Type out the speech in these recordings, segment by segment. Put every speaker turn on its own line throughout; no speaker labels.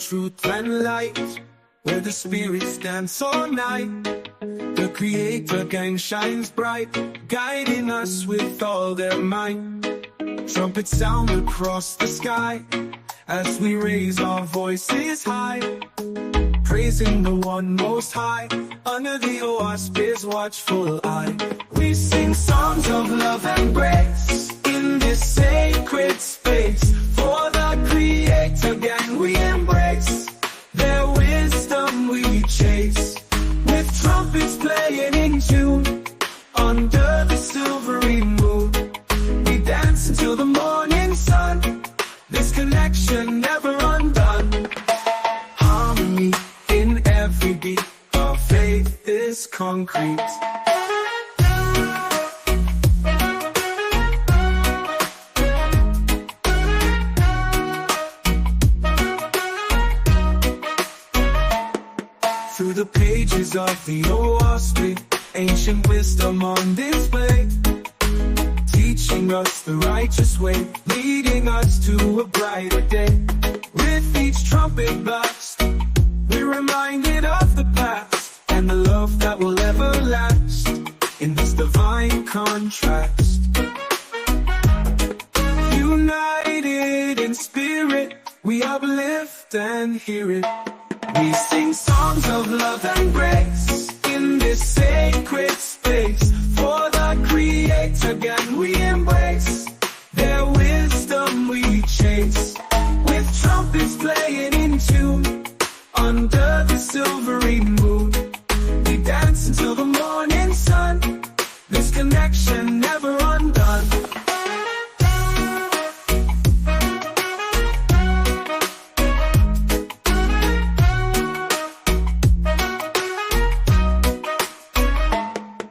truth and light, where the spirits dance all night. The Creator gang shines bright, guiding us with all their might. Trumpets sound across the sky, as we raise our voices high, praising the one most high, under the auspicious watchful eye. We sing songs of love and grace, in this sacred space. For the Creator gang we embrace, their wisdom we chase. With trumpets playing in tune, under the silvery moon, we dance until the morning sun, this connection never undone. Harmony in every beat, our faith is concrete. Through the pages of the OSP, ancient wisdom on display, teaching us the righteous way, leading us to a brighter day. With each trumpet blast, we're reminded of the past, and the love that will ever last, in this divine contrast. United in spirit, we uplift and hear it. We sing songs of love and grace, in this sacred space. For the Creator gang we embrace, their wisdom we chase. With trumpets playing in tune, under the silvery moon, we dance until the morning sun, this connection never undone.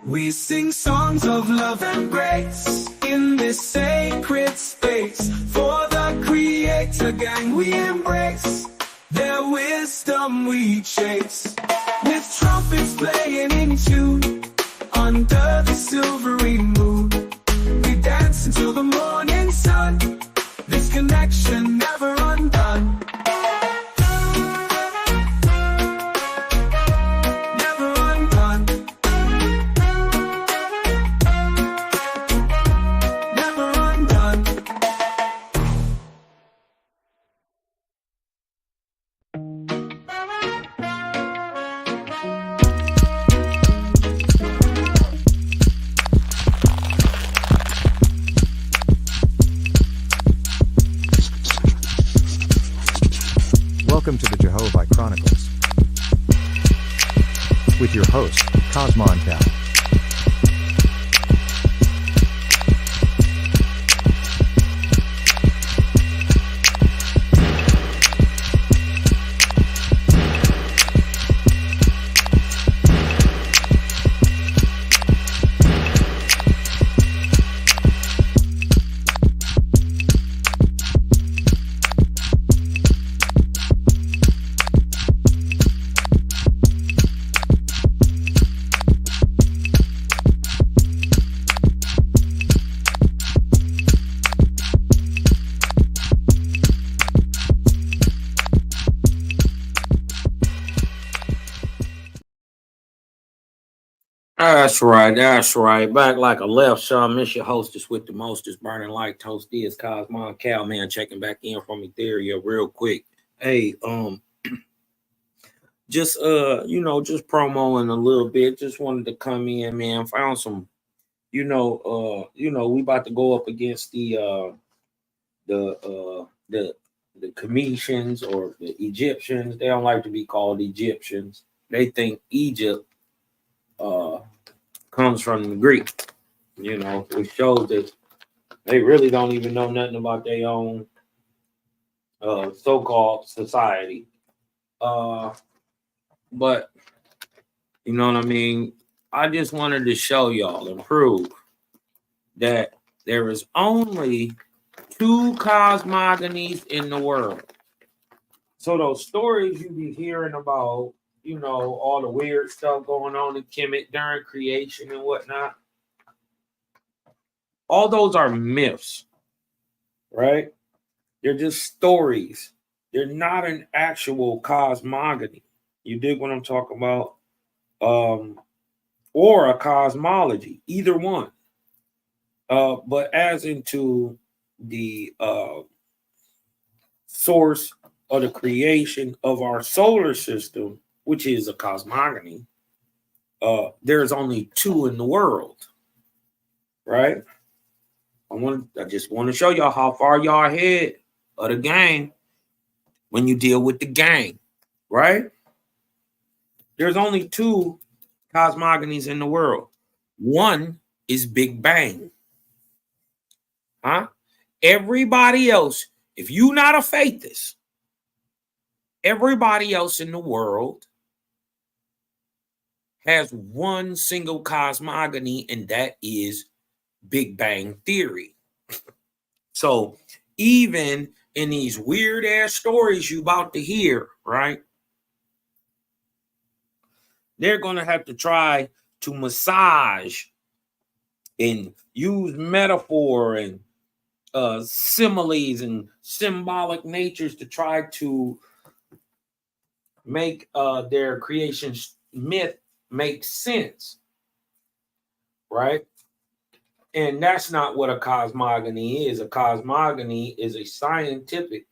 We sing songs of love and grace, in this sacred space. For the Creator gang we embrace, their wisdom we chase. With trumpets playing in tune, under the silvery moon, we dance until the morning sun, this connection never undone.
Welcome to the Jehovih Chronicles with your host, Cosmon Cal.
That's right. That's right. Back like a left shot. Miss your hostess with the mostest burning like toast is Cosmon Cal, man, checking back in from Ethereum real quick. Hey, just just promoing a little bit. Just wanted to come in, man. Found some, we about to go up against the Cometians or the Egyptians. They don't like to be called Egyptians. They think Egypt comes from the Greek, which shows that they really don't even know nothing about their own so-called society. But you know what I mean? I just wanted to show y'all and prove that there is only two cosmogonies in the world. So those stories you be hearing about, all the weird stuff going on in Kemet during creation and whatnot, all those are myths, right? They're just stories They're not an actual cosmogony. You dig what I'm talking about? Or a cosmology, either one. But as into the source of the creation of our solar system, which is a cosmogony, there's only two in the world, right? I just want to show y'all how far y'all ahead of the game when you deal with the game, right? There's only two cosmogonies in the world. One is Big Bang. Huh? Everybody else, if you're not a faithist, everybody else in the world has one single cosmogony, and that is Big Bang Theory. So even in these weird ass stories you about to hear, right? They're going to have to try to massage and use metaphor and similes and symbolic natures to try to make their creation myth make sense, right? And that's not what a cosmogony is. A cosmogony is a scientific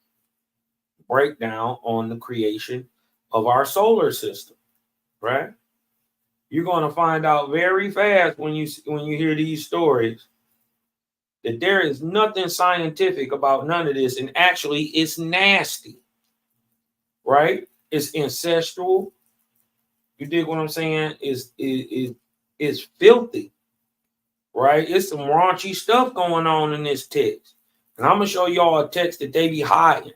breakdown on the creation of our solar system, right? You're going to find out very fast when you hear these stories that there is nothing scientific about none of this, and actually it's nasty, right? It's ancestral. You dig what I'm saying? It's filthy, right? It's some raunchy stuff going on in this text. And I'm going to show y'all a text that they be hiding.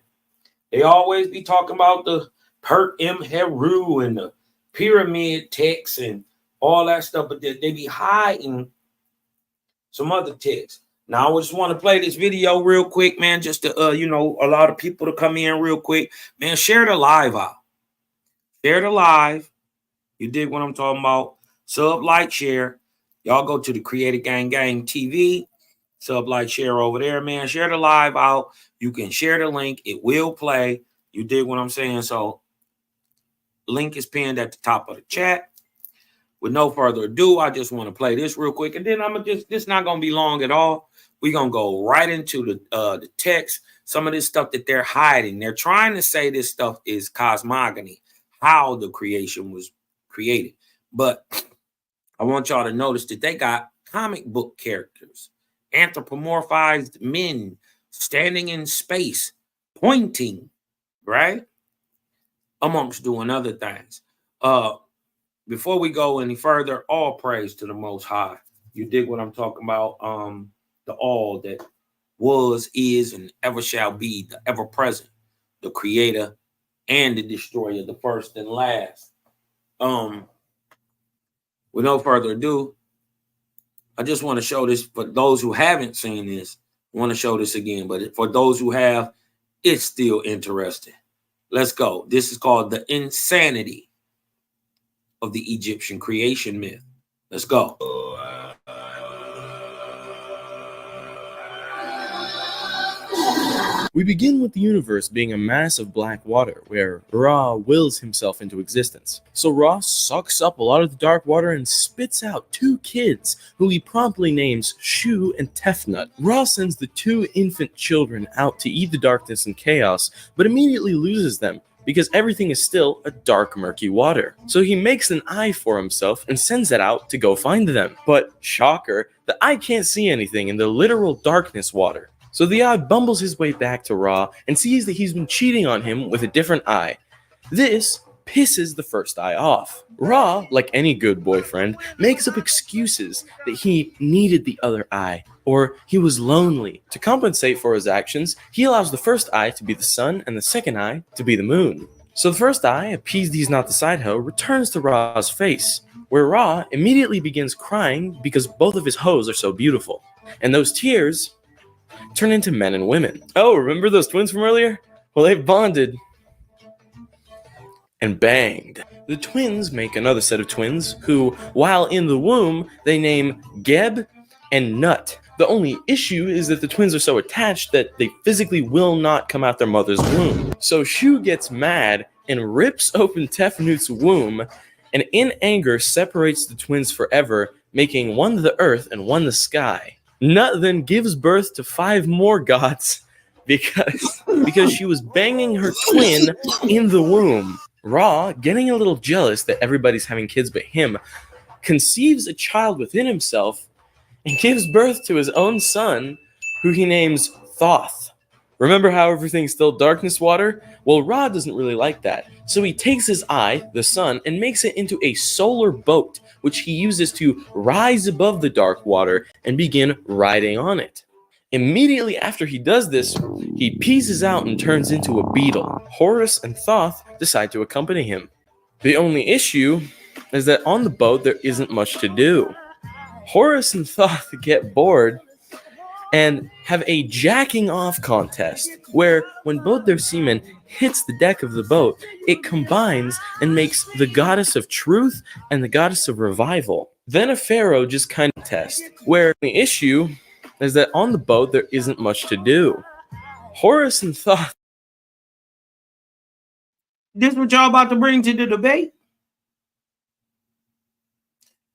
They always be talking about the Pert M. Heru and the pyramid text and all that stuff, but they be hiding some other texts. Now, I just want to play this video real quick, man, just to, a lot of people to come in real quick. Man, share the live out. Share the live. You dig what I'm talking about? Sub, like, share. Y'all go to the Creative Gang TV. Sub, like, share over there, man. Share the live out. You can share the link. It will play. You dig what I'm saying? So, link is pinned at the top of the chat. With no further ado, I just want to play this real quick. And then this not going to be long at all. We're going to go right into the text. Some of this stuff that they're hiding. They're trying to say this stuff is cosmogony, how the creation was created. But I want y'all to notice that they got comic book characters, anthropomorphized men standing in space, pointing, right? Amongst doing other things. Before we go any further, all praise to the Most High. You dig what I'm talking about? The all that was, is, and ever shall be, the ever present, the creator and the destroyer, the first and last. With no further ado, I just want to show this for those who haven't seen this. I want to show this again, but for those who have, it's still interesting. Let's go. This is called the insanity of the Egyptian creation myth. Let's go.
We begin with the universe being a mass of black water, where Ra wills himself into existence. So Ra sucks up a lot of the dark water and spits out two kids, who he promptly names Shu and Tefnut. Ra sends the two infant children out to eat the darkness and chaos, but immediately loses them, because everything is still a dark, murky water. So he makes an eye for himself and sends it out to go find them. But, shocker, the eye can't see anything in the literal darkness water. So the eye bumbles his way back to Ra and sees that he's been cheating on him with a different eye. This pisses the first eye off. Ra, like any good boyfriend, makes up excuses that he needed the other eye, or he was lonely. To compensate for his actions, he allows the first eye to be the sun and the second eye to be the moon. So the first eye, appeased he's not the side hoe, returns to Ra's face, where Ra immediately begins crying because both of his hoes are so beautiful. And those tears turn into men and women. Oh, remember those twins from earlier? Well, they bonded and banged. The twins make another set of twins who, while in the womb, they name Geb and Nut. The only issue is that the twins are so attached that they physically will not come out their mother's womb. So Shu gets mad and rips open Tefnut's womb, and in anger separates the twins forever, making one the earth and one the sky. Nut then gives birth to 5 more gods because she was banging her twin in the womb. Ra, getting a little jealous that everybody's having kids but him, conceives a child within himself and gives birth to his own son, who he names Thoth. Remember how everything's still darkness water? Well, Ra doesn't really like that, so he takes his eye, the sun, and makes it into a solar boat, which he uses to rise above the dark water and begin riding on it. Immediately after he does this, he pieces out and turns into a beetle. Horus and Thoth decide to accompany him. The only issue is that on the boat there isn't much to do. Horus and Thoth get bored and have a jacking off contest, where when both their semen hits the deck of the boat, it combines and makes the goddess of truth and the goddess of revival. Then a pharaoh just kind of test, where the issue is that on the boat there isn't much to do. Horus and Thoth.
This what y'all about to bring to the debate?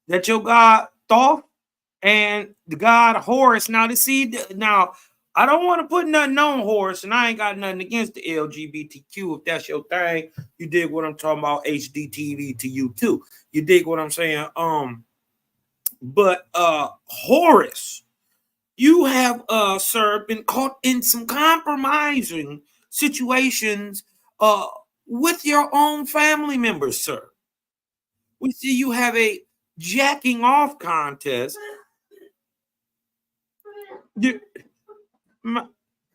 That your God Thoth and the God Horus. Now, I don't want to put nothing on Horus, and I ain't got nothing against the LGBTQ. If that's your thing, you dig what I'm talking about. HDTV to you too. You dig what I'm saying? But Horus, you have, sir, been caught in some compromising situations with your own family members, sir. We see you have a jacking off contest.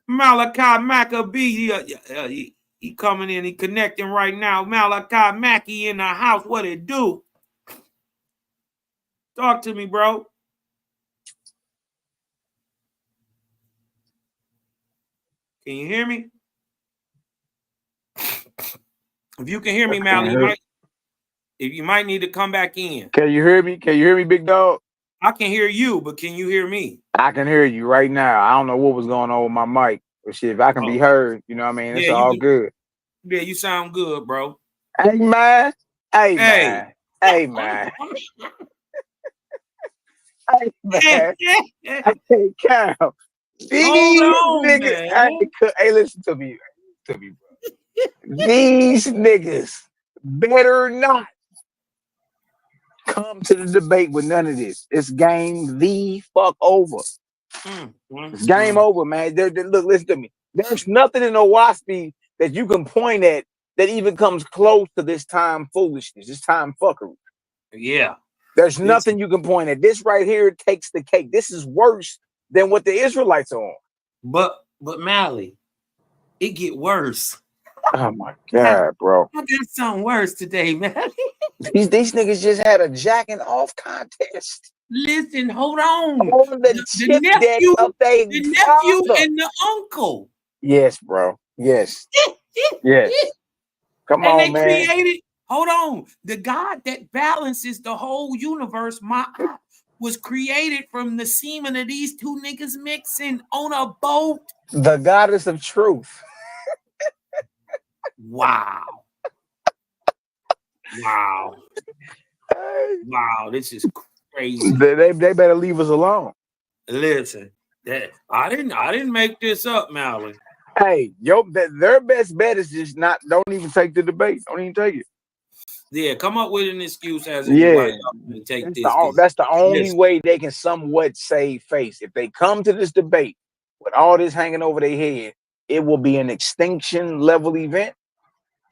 Malachi Maccabee, he coming in, he connecting right now. Malachi Mackey in the house. What it do? Talk to me, bro. Can you hear me? If you can hear me, Mal, you might need to come back in.
Can you hear me? Can you hear me, big dog?
I can hear you, but can you hear me?
I can hear you right now. I don't know what was going on with my mic. But shit, if I can be heard, you know what I mean? It's all good.
Yeah, you sound good, bro.
Hey, man. Hey, man. Hey, man. Hey, man. Hey, Cal. These niggas. Hey, listen to me. Bro. These niggas better not come to the debate with none of this. It's game the fuck over. It's game over, man. Look, listen to me. There's nothing in Owaspy that you can point at that even comes close to this time foolishness, this time fuckery.
Yeah.
There's nothing you can point at. This right here takes the cake. This is worse than what the Israelites are on.
But Mally, it get worse.
Oh my God, bro.
I got something worse today, man.
These niggas just had a jacking off contest.
Listen, hold on.
The nephew
and the uncle.
Yes, bro. Yes. Yes. Come on,
and they
man.
Hold on. The God that balances the whole universe, was created from the semen of these two niggas mixing on a boat.
The goddess of truth.
Wow. Wow. Wow, this is crazy.
They better leave us alone.
Listen, I didn't make this up, Malin.
Hey, their best bet is just don't even take the debate. Don't even take it.
Yeah, come up with an excuse as to take this.
That's the only way they can somewhat save face. If they come to this debate with all this hanging over their head, it will be an extinction level event.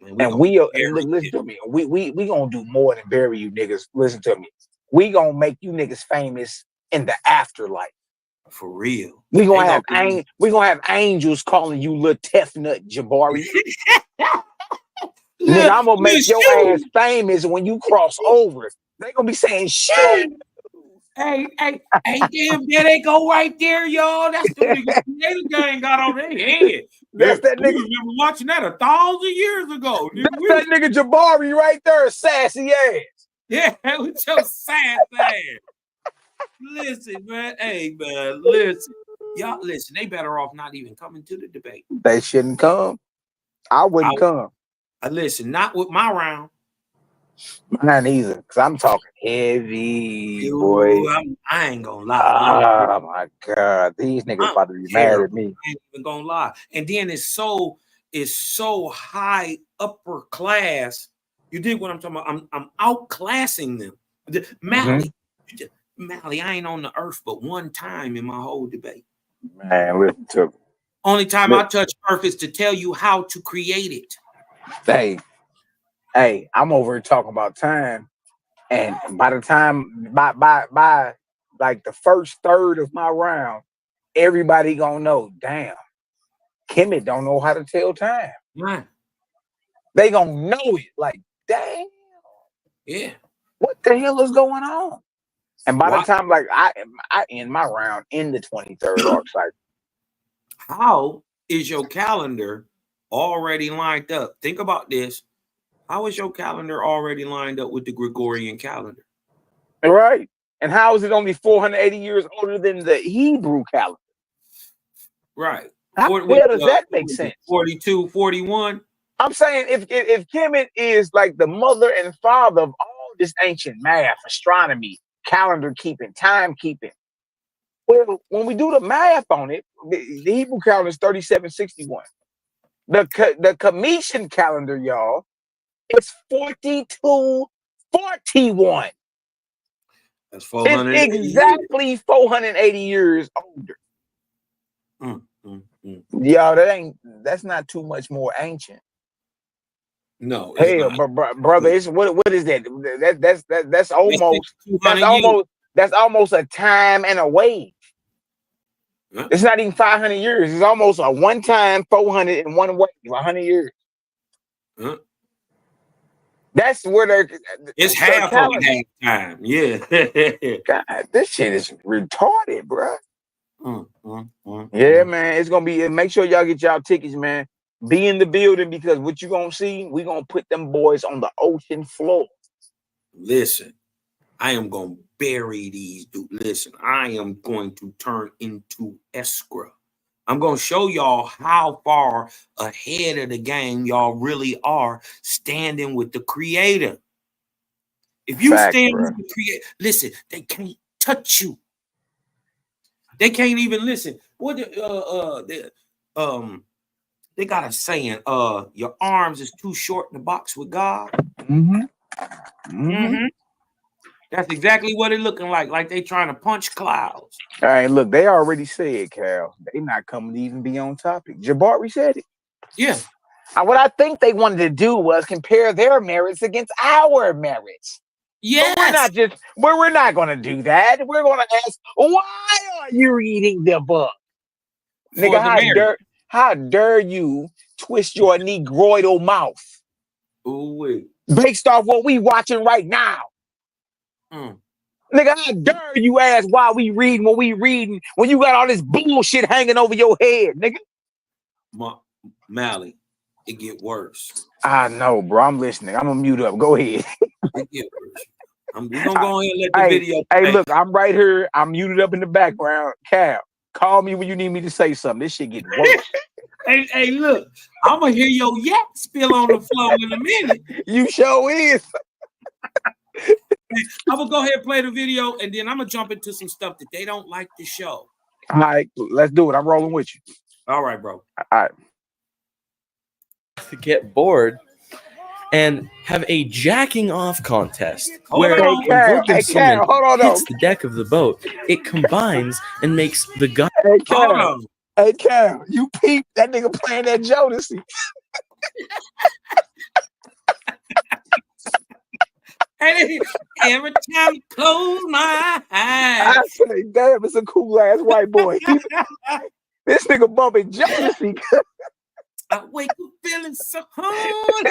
And listen to me. We gonna do more than bury you niggas. Listen to me. We gonna make you niggas famous in the afterlife.
For real.
We gonna have angels calling you little Tefnut Jabari. Nigga, I'm gonna make your ass famous when you cross over. They gonna be saying shit.
Hey, damn, there they go right there, y'all. That's the nigga Creator Gang got on their head.
That's that nigga.
We remember watching that 1,000 years ago.
That's that nigga Jabari right there, sassy ass.
Yeah, with your sass ass. Listen, man. Hey, man. Listen. Y'all, listen. They better off not even coming to the debate.
They shouldn't come. I wouldn't come.
Listen, not with my round.
Mine either, because I'm talking heavy, boy.
I ain't gonna lie.
Oh my God, these niggas about to be mad at me.
I ain't even gonna lie. And then it's so high upper class. You dig what I'm talking about? I'm outclassing them. Mally, Mally, I ain't on the earth but one time in my whole debate.
Man, listen to me.
Only time I touch earth is to tell you how to create it.
Hey, I'm over here talking about time, and by the time by like the first third of my round, everybody gonna know. Damn, Kemet don't know how to tell time.
Right.
They gonna know it. Like, damn.
Yeah.
What the hell is going on? And by the time, like, I end my round in the 23rd arc cycle.
How is your calendar already lined up? Think about this. How is your calendar already lined up with the Gregorian calendar?
Right. And how is it only 480 years older than the Hebrew calendar?
Right.
How does that make sense?
42, 41.
I'm saying if Kemet is like the mother and father of all this ancient math, astronomy, calendar keeping, time keeping. Well, when we do the math on it, the Hebrew calendar is 3761. The Cometian calendar, y'all, it's 4241.
That's 400.
It's exactly 480 years older. Y'all, that's not too much more ancient.
No,
hell, brother, it's what is that? That's almost a time and a wage. Huh? It's not even 500 years. It's almost a one time 400 and one wage, 100 years.
Huh?
That's where
it's half of time. Yeah.
God, this shit is retarded, bro. Yeah, man. It's gonna be. Make sure y'all get y'all tickets, man. Be in the building, because what you gonna see, we gonna put them boys on the ocean floor.
Listen, I am gonna bury these dudes. Listen, I am going to turn into escrow. I'm gonna show y'all how far ahead of the game y'all really are standing with the creator. If you stand with the creator, listen, they can't touch you. They can't even listen. What they got a saying, your arms is too short to box with God. That's exactly what it looking like. Like they trying to punch clouds.
All right, look, they already said, Cal, they not coming to even be on topic. Jabari said it.
Yeah.
What I think they wanted to do was compare their merits against our merits.
Yes.
But we're not going to do that. We're going to ask, why are you reading the book? Nigga, how dare you twist your negroidal mouth?
Ooh,
based off what we watching right now. Nigga, how dare you ask why we reading what we reading when you got all this bullshit hanging over your head, nigga?
Mally, it get worse.
I know, bro. I'm listening. I'm gonna mute up. Go ahead.
It get worse. We're gonna go ahead and let the video play.
Hey, look, I'm right here. I'm muted up in the background. Cal, call me when you need me to say something. This shit getting worse.
Hey, look, I'm gonna hear your yak spill on the floor in a minute.
You sure is.
I'm gonna go ahead and play the video, and then I'm gonna jump into some stuff that they don't like to show.
All right, let's do it. I'm rolling with you.
All right, bro.
All right.
To get bored and have a jacking off contest
where
when Vulcan hits the deck of the boat, it combines and makes the gun.
Hey, Cal, you peep that nigga playing that Jodeci.
Every time I close my eyes,
I say, damn, it's a cool ass white boy. This nigga bumping Jodeci.
I wake up feeling so horny.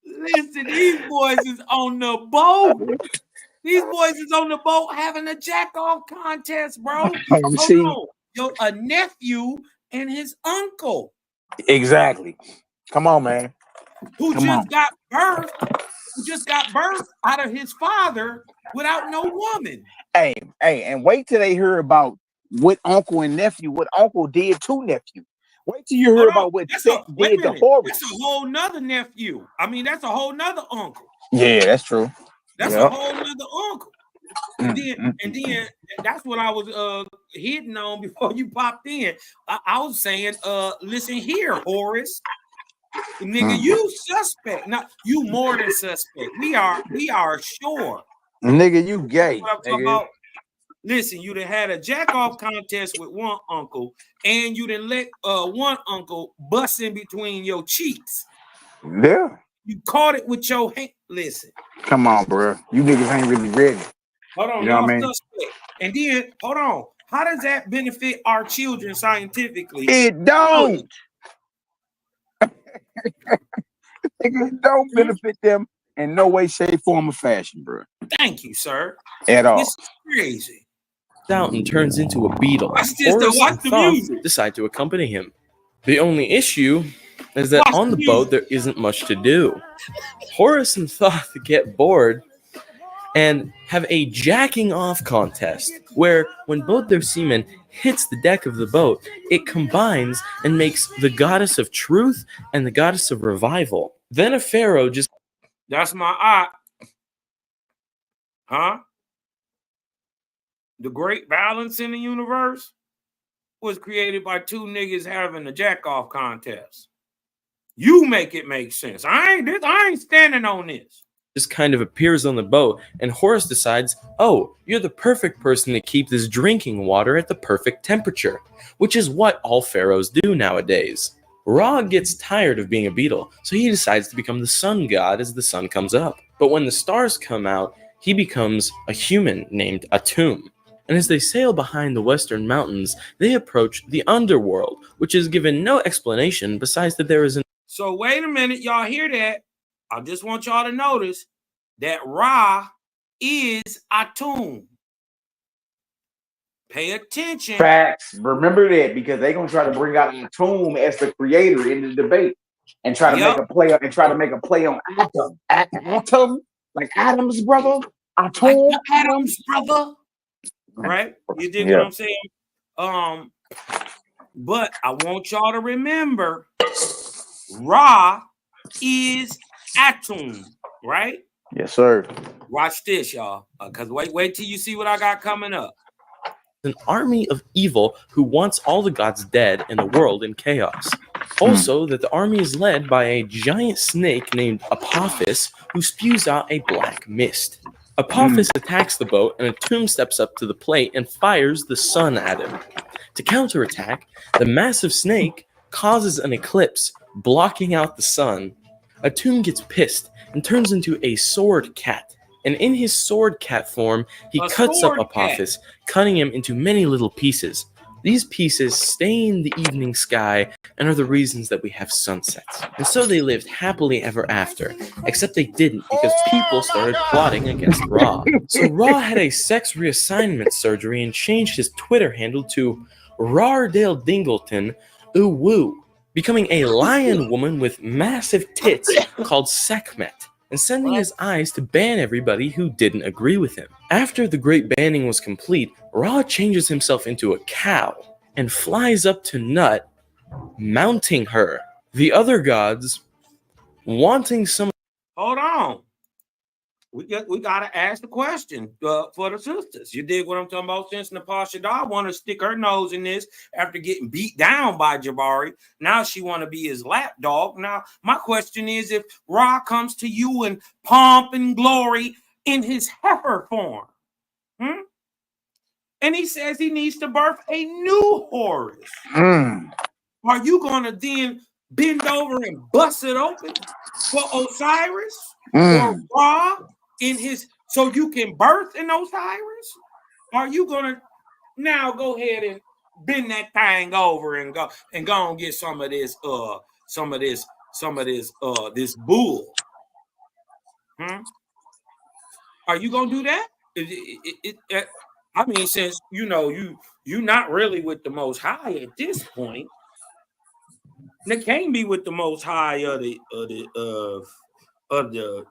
Listen, these boys is on the boat. These boys is on the boat having a jack off contest, bro. A nephew and his uncle.
Exactly. Come on, man.
Who just got birth out of his father without no woman.
Hey, and wait till they hear about what uncle did to nephew. Wait till you hear about what Seth did to Horus.
That's a whole nother nephew. I mean, that's a whole nother uncle.
Yeah, that's true.
That's a whole nother uncle. And then that's what I was hitting on before you popped in. I was saying, listen here, Horace. Nigga, you suspect. Now you more than suspect. We are sure.
Nigga, you gay.
What I'm talking about. Listen, you done had a jack off contest with one uncle, and you done let one uncle bust in between your cheeks.
Yeah.
You caught it with your hand. Listen.
Come on, bro. You niggas ain't really ready.
Hold on,
you know what I mean?
Suspect. And then, hold on. How does that benefit our children scientifically?
It don't. It don't benefit them in no way, shape, form, or fashion, bro.
Thank you, sir.
At all.
This is crazy.
Out and turns into a beetle.
Horace and Thoth
decide to accompany him. The only issue is that on the boat there isn't much to do. Horus and Thoth get bored and have a jacking off contest where when both their semen hits the deck of the boat, it combines and makes the goddess of truth and the goddess of revival. Then a pharaoh just...
That's my eye. Huh? The great balance in the universe was created by two niggas having a jack-off contest. You make it make sense. I ain't standing on this.
Just kind of appears on the boat, and Horus decides, oh, you're the perfect person to keep this drinking water at the perfect temperature, which is what all pharaohs do nowadays. Ra gets tired of being a beetle, so he decides to become the sun god as the sun comes up. But when the stars come out, he becomes a human named Atum. And as they sail behind the western mountains, they approach the underworld, which is given no explanation besides that there is an...
So wait a minute, y'all hear that? I just want y'all to notice that Ra is Atum. Pay attention.
Facts. Remember that, because they're gonna try to bring out Atum as the creator in the debate and try to make a play on Atum. Atum, like Adam's brother. Atum,
like Adam's brother. Right? You dig what I'm saying? But I want y'all to remember Ra is Atum, right?
Yes, sir.
Watch this, y'all. Because wait till you see what I got coming up.
An army of evil who wants all the gods dead and the world in chaos. Also, that the army is led by a giant snake named Apophis who spews out a black mist. Apophis attacks the boat, and Atum steps up to the plate and fires the sun at him. To counterattack, the massive snake causes an eclipse, blocking out the sun. Atum gets pissed and turns into a sword cat. And in his sword cat form, he cuts up Apophis, cutting him into many little pieces. These pieces stain the evening sky and are the reasons that we have sunsets. And so they lived happily ever after, except they didn't because people started plotting against Ra. So Ra had a sex reassignment surgery and changed his Twitter handle to Rardale Dingleton Uwu, becoming a lion woman with massive tits called Sekhmet, and sending his eyes to ban everybody who didn't agree with him. After the great banning was complete, Ra changes himself into a cow and flies up to Nut, mounting her. The other gods, wanting some...
Hold on. We got to ask the question for the sisters. You dig what I'm talking about? Since Nepal Shadar want to stick her nose in this after getting beat down by Jabari, now she want to be his lapdog. Now, my question is, if Ra comes to you in pomp and glory in his heifer form, and he says he needs to birth a new Horus, are you going to then bend over and bust it open for Osiris or Ra? In his, so you can birth in Osiris? Are you gonna now go ahead and bend that thing over and go and get some of this this bull? Are you gonna do that? I mean, since you're not really with the Most High at this point, they can't be with the Most High of of the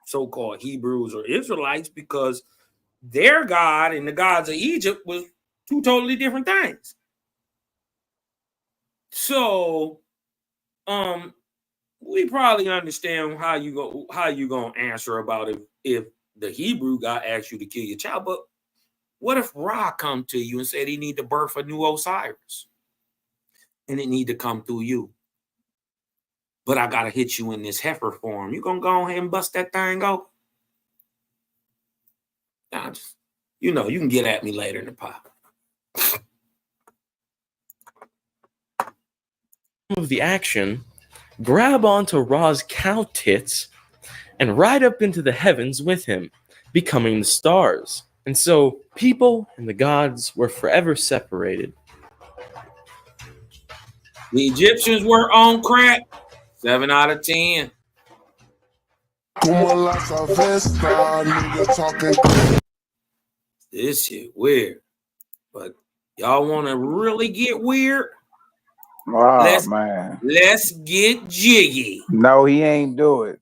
so-called Hebrews or Israelites, because their God and the gods of Egypt was two totally different things. So we probably understand how you gonna answer about if the Hebrew God asked you to kill your child. But what if Ra come to you and said he need to birth a new Osiris and it need to come through you? But I gotta hit you in this heifer form. You gonna go ahead and bust that thing out? You can get at me later in the pot.
Of the action, grab onto Ra's cow tits and ride up into the heavens with him, becoming the stars. And so people and the gods were forever separated.
The Egyptians were on crack. 7 out of 10. This shit weird. But y'all want to really get weird?
Man.
Let's get jiggy.
No, he ain't do it.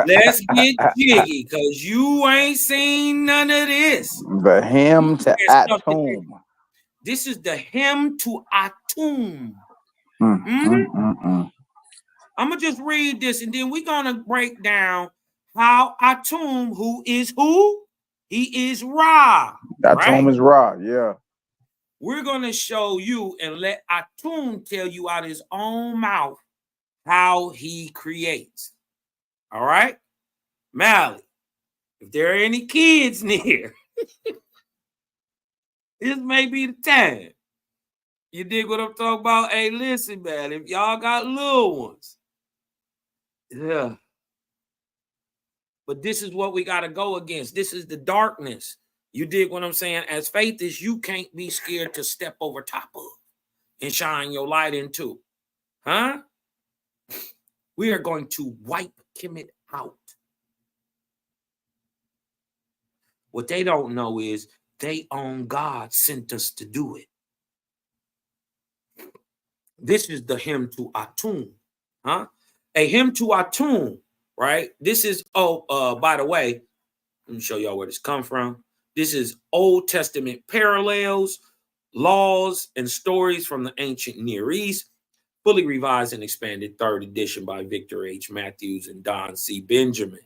Let's get jiggy, because you ain't seen none of this.
The hymn to Atum.
This is the hymn to Atum. I'm going to just read this, and then we're going to break down how Atum, who is who? He is Ra.
Atum is Ra, yeah.
We're going to show you and let Atum tell you out his own mouth how he creates. All right? Mally, if there are any kids near, this may be the time. You dig what I'm talking about? Hey, listen, man, if y'all got little ones, yeah. But this is what we got to go against. This is the darkness. You dig what I'm saying? As faith is, you can't be scared to step over top of and shine your light into. Huh? We are going to wipe Kemet out. What they don't know is they own God sent us to do it. This is the hymn to Atum. Huh? A hymn to Atum, right? This is, by the way, let me show y'all where this come from. This is Old Testament parallels, laws, and stories from the ancient Near East, fully revised and expanded 3rd edition by Victor H. Matthews and Don C. Benjamin.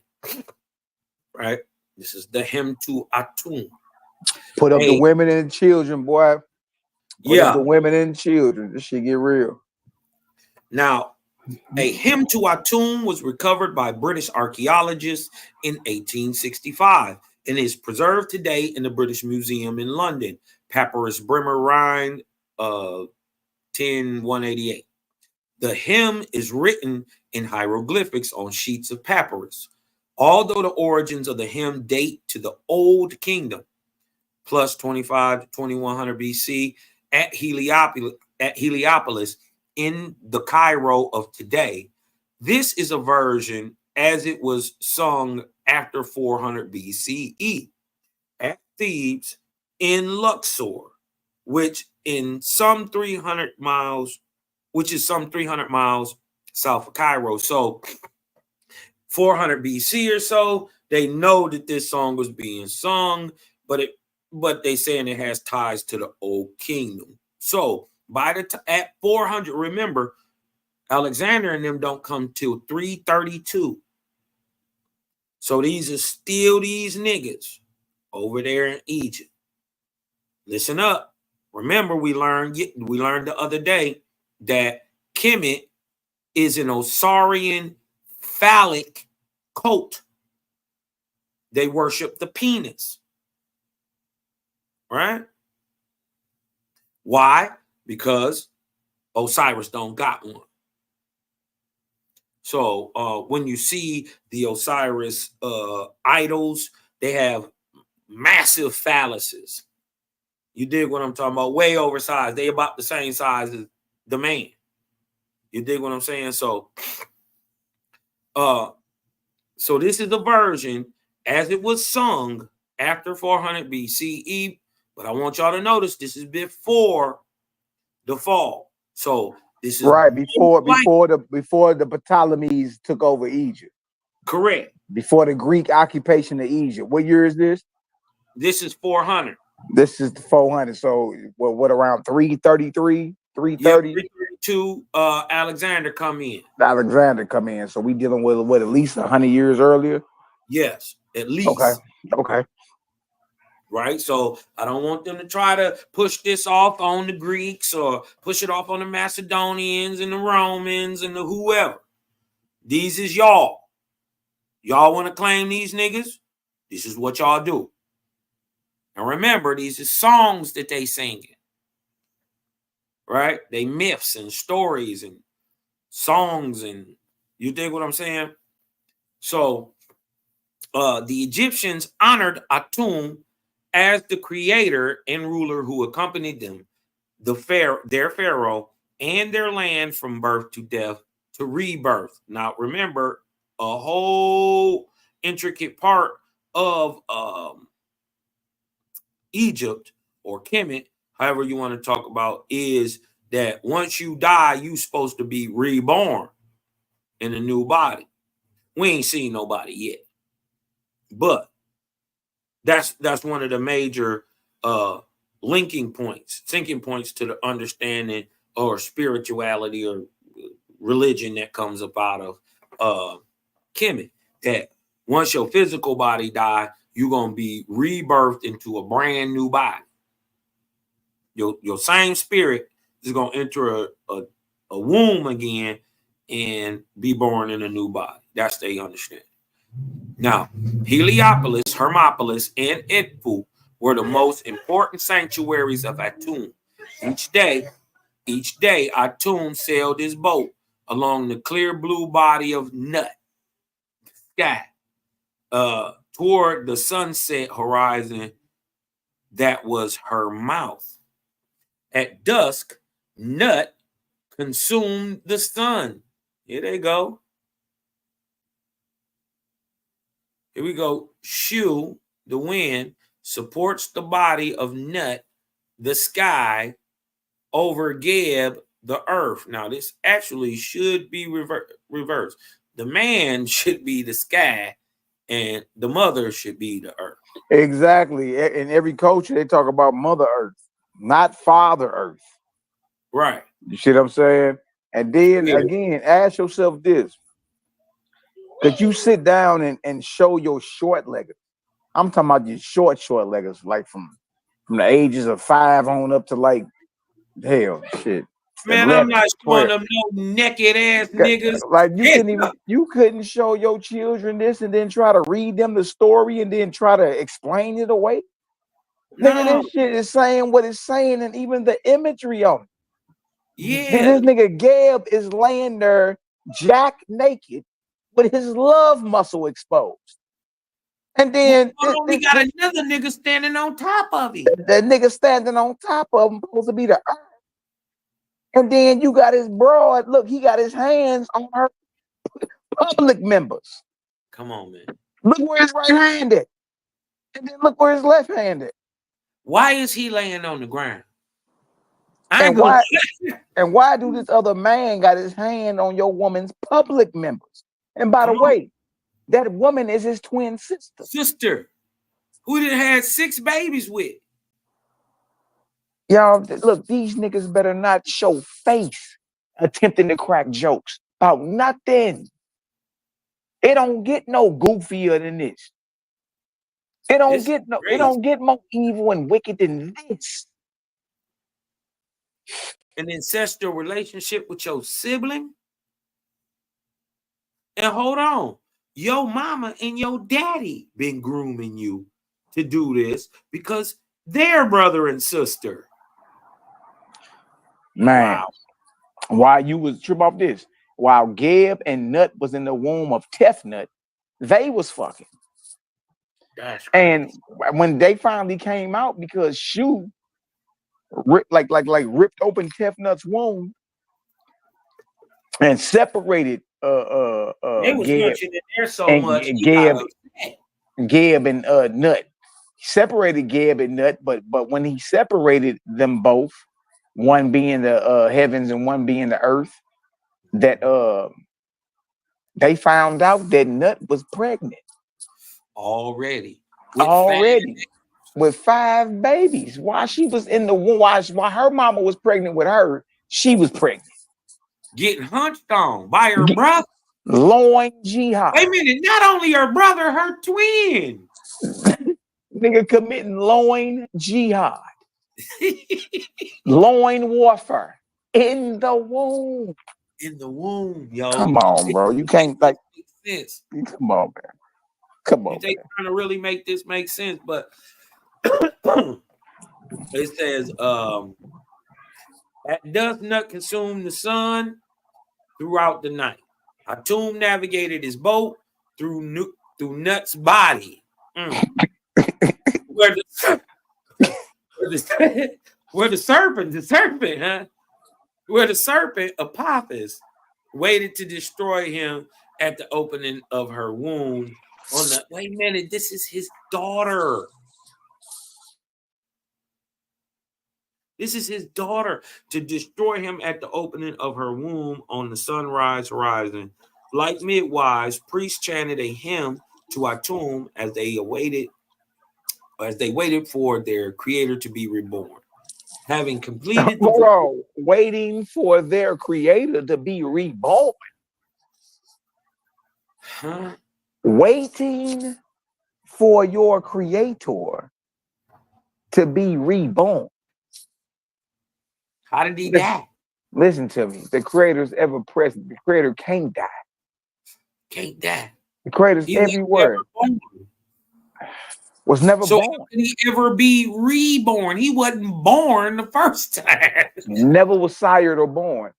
Right? This is the hymn to Atum.
Put up the women and the children, boy. Put up the women and the children. This shit get real.
Now, a hymn to Atum was recovered by British archaeologists in 1865 and is preserved today in the British Museum in London. Papyrus Bremer Rhine 10188. The hymn is written in hieroglyphics on sheets of papyrus. Although the origins of the hymn date to the Old Kingdom, plus 25 to 2100 BC, at Heliopolis in the Cairo of today, this is a version as it was sung after 400 BCE at Thebes in Luxor, which is some 300 miles south of Cairo. So 400 BC or so, they know that this song was being sung, but they saying it has ties to the Old Kingdom. So at 400, remember, Alexander and them don't come till 332. So these are still these niggas over there in Egypt. Listen up. Remember, we learned the other day that Kemet is an Osirian phallic cult. They worship the penis. Right? Why? Because Osiris don't got one. So when you see the Osiris idols, they have massive phalluses. You dig what I'm talking about? Way oversized. They about the same size as the man. You dig what I'm saying? So this is the version as it was sung after 400 BCE. But I want y'all to notice this is before the fall. So this is
right before the Ptolemies took over Egypt.
Correct.
Before the Greek occupation of Egypt. What year is this?
This is 400.
This is the 400. So what around 333, 330?
Yep, 332. Alexander come in.
Alexander come in. So we dealing with what, at least 100 years earlier?
Yes, at least.
Okay.
Right. So I don't want them to try to push this off on the Greeks or push it off on the Macedonians and the Romans and the whoever. These is y'all. Y'all want to claim these niggas? This is what y'all do. And remember, these are songs that they singing. Right? They myths and stories and songs, and you dig what I'm saying? So the Egyptians honored Atum as the creator and ruler who accompanied them, their pharaoh, and their land from birth to death to rebirth. Now, remember, a whole intricate part of Egypt or Kemet, however you want to talk about, is that once you die, you supposed to be reborn in a new body. We ain't seen nobody yet, but that's one of the major sinking points to the understanding or spirituality or religion that comes up out of Kemet. That once your physical body die, you're gonna be rebirthed into a brand new body. Your same spirit is gonna enter a womb again and be born in a new body. That's they understand. Now, Heliopolis, Hermopolis, and Edfu were the most important sanctuaries of Atum. Each day, Atum sailed his boat along the clear blue body of Nut sky toward the sunset horizon that was her mouth. At dusk, Nut consumed the sun. Here they go. Here we go. Shu, the wind, supports the body of Nut, the sky, over Geb, the earth. Now, this actually should be reversed. The man should be the sky, and the mother should be the earth.
Exactly. In every culture, they talk about Mother Earth, not Father Earth.
Right.
You see what I'm saying? And then again, ask yourself this. Could you sit down and show your short leggers? I'm talking about your short leggers, like from the ages of 5 on up to like, hell, shit.
Man, 11, I'm not showing them no naked ass niggas.
Like you couldn't show your children this and then try to read them the story and then try to explain it away. No. Nigga, this shit is saying what it's saying, and even the imagery on it.
Yeah.
This nigga Gab is laying there jack naked with his love muscle exposed. And then
we got another nigga standing on top of him.
That nigga standing on top of him supposed to be the earth. And then you got his broad, look, he got his hands on her public members.
Come on, man.
Look where his right hand is. And then look where his left hand is.
Why is he laying on the ground?
And why do this other man got his hand on your woman's public members? And by the way, that woman is his twin sister.
Sister, who done had 6 babies with.
Y'all, look, these niggas better not show face attempting to crack jokes about nothing. It don't get no goofier than this. It don't get more evil and wicked than this.
An ancestral relationship with your sibling? And hold on, your mama and your daddy been grooming you to do this because they're brother and sister.
Man, while you was trip off this, while Geb and Nut was in the womb of Tefnut, they was fucking. And when they finally came out, because Shu ripped open Tefnut's womb and separated
they was
Geb
in there so much.
Geb and Nut. Separated Geb and Nut, but when he separated them both, one being the heavens and one being the earth, that They found out that Nut was pregnant
already.
With 5 babies. While she was in the womb, while her mama was pregnant with her, she was pregnant.
Getting hunched on by her brother.
Loin jihad.
Wait a minute, not only her brother, her twin.
Nigga committing loin jihad. Loin warfare in the womb.
In the womb, yo.
Come on, bro. You can't like
sense.
Come on, man. Come on.
They trying to really make this make sense, but it says at dusk Nut consumed the sun throughout the night. Atum navigated his boat through Nut's body. Where the serpent Apophis waited to destroy him at the opening of her womb. Wait a minute, this is his daughter. This is his daughter, to destroy him at the opening of her womb on the sunrise horizon. Like midwives, priests chanted a hymn to Atum as they waited for their creator to be reborn. Having completed
waiting for their creator to be reborn.
Huh?
Waiting for your creator to be reborn.
How did he die?
Listen to me. The creator's ever present. The creator can't die.
Can't die.
The creator's everywhere. Was never born.
How could he ever be reborn? He wasn't born the first time.
Never was sired or born.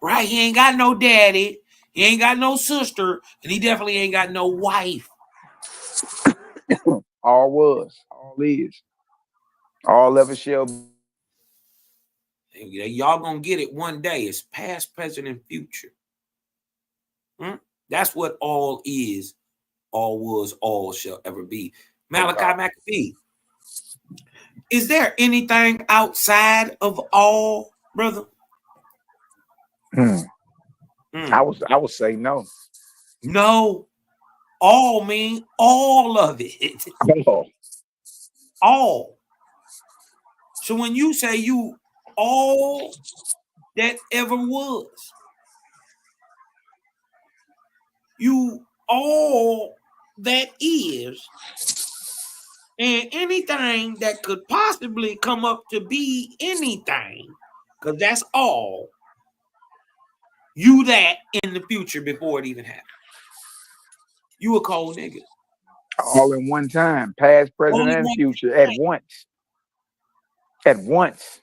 Right. He ain't got no daddy. He ain't got no sister. And he definitely ain't got no wife.
All was. All is. All ever shall be.
Y'all gonna get it one day. It's past, present, and future. That's what all is, all was, all shall ever be. Malachi Maccabee. Is there anything outside of all, brother?
I would say no.
No. All mean all of it. All. So when you say you all that ever was, you all that is, and anything that could possibly come up to be anything, because that's all, you that in the future before it even happened. You a cold nigga.
All in one time, past, present, and future at once. At once.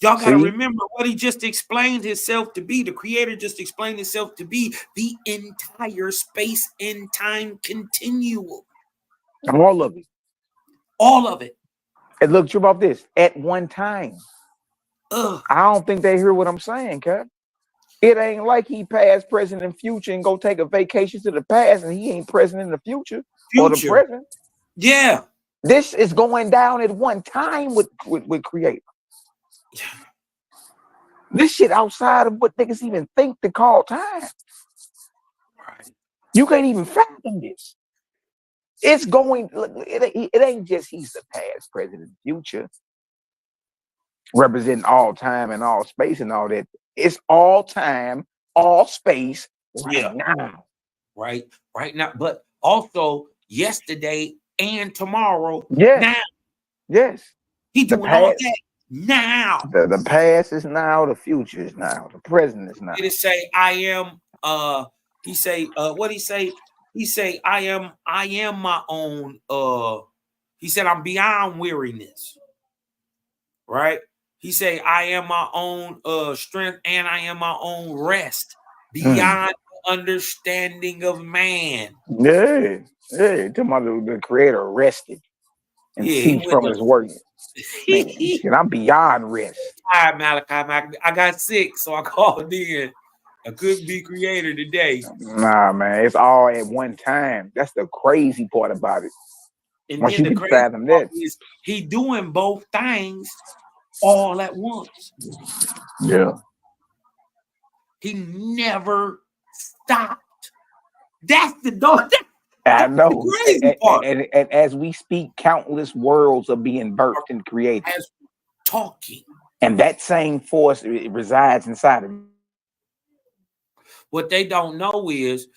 Y'all got to remember what he just explained himself to be. The creator just explained himself to be the entire space and time continuum.
All of it.
All of it.
And look, true about this. At one time. I don't think they hear what I'm saying, Cap. It ain't like he past, present, and future and go take a vacation to the past and he ain't present in the future. Or the present.
Yeah.
This is going down at one time with creator. This shit outside of what niggas even think to call time.
Right.
You can't even fathom this. It's going, look, it ain't just he's the past, present, and future. Representing all time and all space and all that. It's all time, all space right now.
Right now. But also yesterday and tomorrow.
Yes.
Now.
Yes.
He doing all that now.
The past is now, the future is now, the present is now.
Did it say I am he say what he say? He say I am my own he said I'm beyond weariness. Right? He say I am my own strength and I am my own rest beyond understanding of man.
Yeah. Talking about the creator rested and ceased from his work. Man, I'm beyond rest.
All right, Malachi. I got sick, so I called in. I couldn't be creator today.
Nah, man, it's all at one time. That's the crazy part about it.
And
once
then
you
the
can
crazy
fathom
part
that,
is he doing both things all at once.
Yeah.
He never stopped That's the door.
I
That's
know.
the crazy part.
And as we speak, countless worlds are being birthed and created.
As talking.
And that same force resides inside of me.
What they don't know is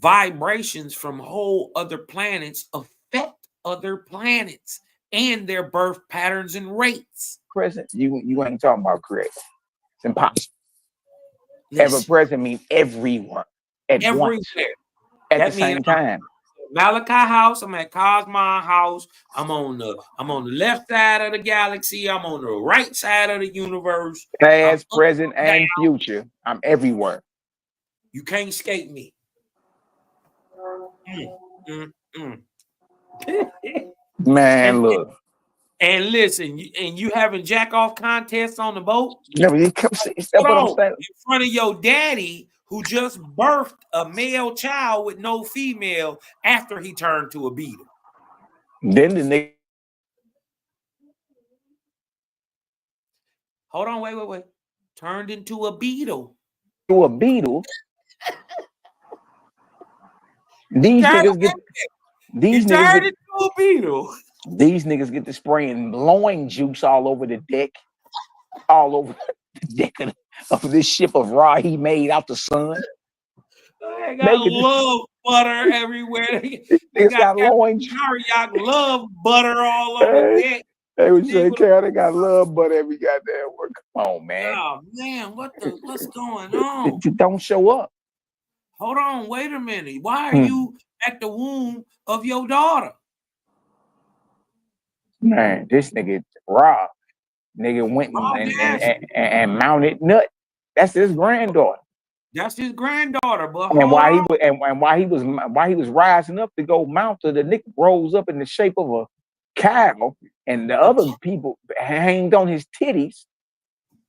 vibrations from whole other planets affect other planets and their birth patterns and rates.
Present, you ain't talking about creator. It's impossible.
Listen,
Ever present means everyone at
everywhere.
once at
That
the same
means
time.
Malachi house. I'm at Cosmon house. I'm on the left side of the galaxy. I'm on the right side of the universe.
Past, present, and future. I'm everywhere.
You can't escape me.
Man, look.
And listen, you having jack off contests on the boat?
No, that's what I'm saying.
In front of your daddy, who just birthed a male child with no female after he turned to a beetle.
Then the nigga.
Hold on, wait. Turned into a beetle.
To a beetle. These niggas get. These niggas get
into a beetle.
These niggas get to spraying blowing juice all over the deck, all over the deck of this ship of Ra he made out the sun.
They got love butter everywhere. They got teriyaki love butter all over the deck.
They would say, "Carol, they got love butter every goddamn word." Come on, man.
Oh man, what's going on?
Don't show up.
Hold on, wait a minute. Why are you at the womb of your daughter?
Man, this nigga Rob, nigga went and mounted Nut. That's his granddaughter.
That's his granddaughter, but
and while he was rising up to go mount her, the nigga rose up in the shape of a cow, and the other people hanged on his titties.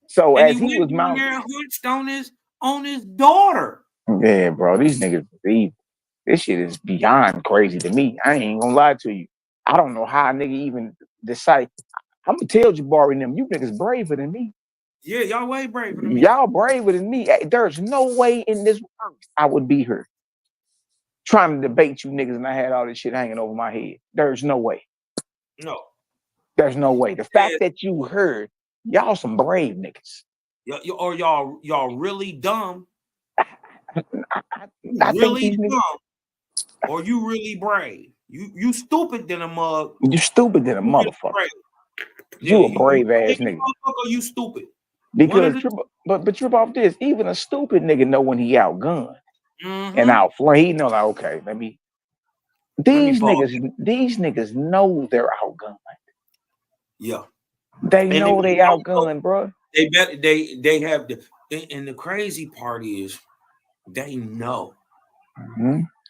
So and as he was mounting,
hunched on his daughter.
Yeah, bro, these niggas evil. This shit is beyond crazy to me. I ain't gonna lie to you. I don't know how a nigga even decide. I'm gonna tell Jabari and them, you niggas braver than me.
Yeah, y'all way braver than me.
Y'all braver than me. There's no way in this world I would be here trying to debate you niggas and I had all this shit hanging over my head. There's no way.
No.
There's no way. The fact that you heard, y'all some brave niggas.
Or y'all really dumb.
I
really dumb. Or you really brave. You stupid than a mug.
You stupid than a motherfucker. You a brave ass nigga.
You stupid.
Because but trip off this, even a stupid nigga know when he outgunned and outflanked. He know like, okay, these niggas know they're outgunned.
Yeah.
They know they outgunned, bro.
They bet they have and the crazy part is they know.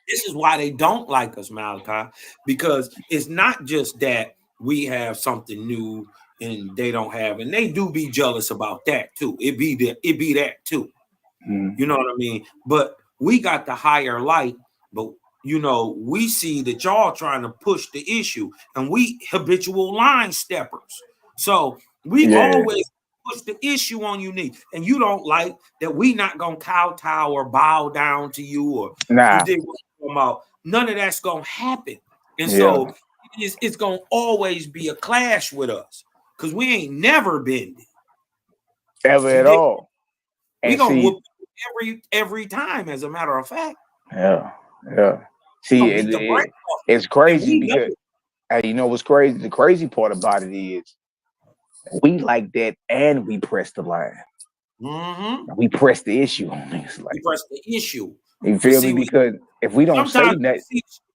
This is why they don't like us, Malachi, because it's not just that we have something new and they don't have, and they do be jealous about that too. It be that too. You know what I mean? But we got the higher light, but we see that y'all trying to push the issue, and we habitual line steppers. So we always push the issue on you, and you don't like that we not gonna kowtow or bow down to you or
nah.
About none of that's gonna happen, and so it's gonna always be a clash with us because we ain't never been
ever at all.
We gonna whoop every time, as a matter of fact.
Yeah. See, it's crazy because you know what's crazy? The crazy part about it is we like that, and we press the line. We press the issue on this. Like,
we press the issue.
You feel me? Because if we don't say that,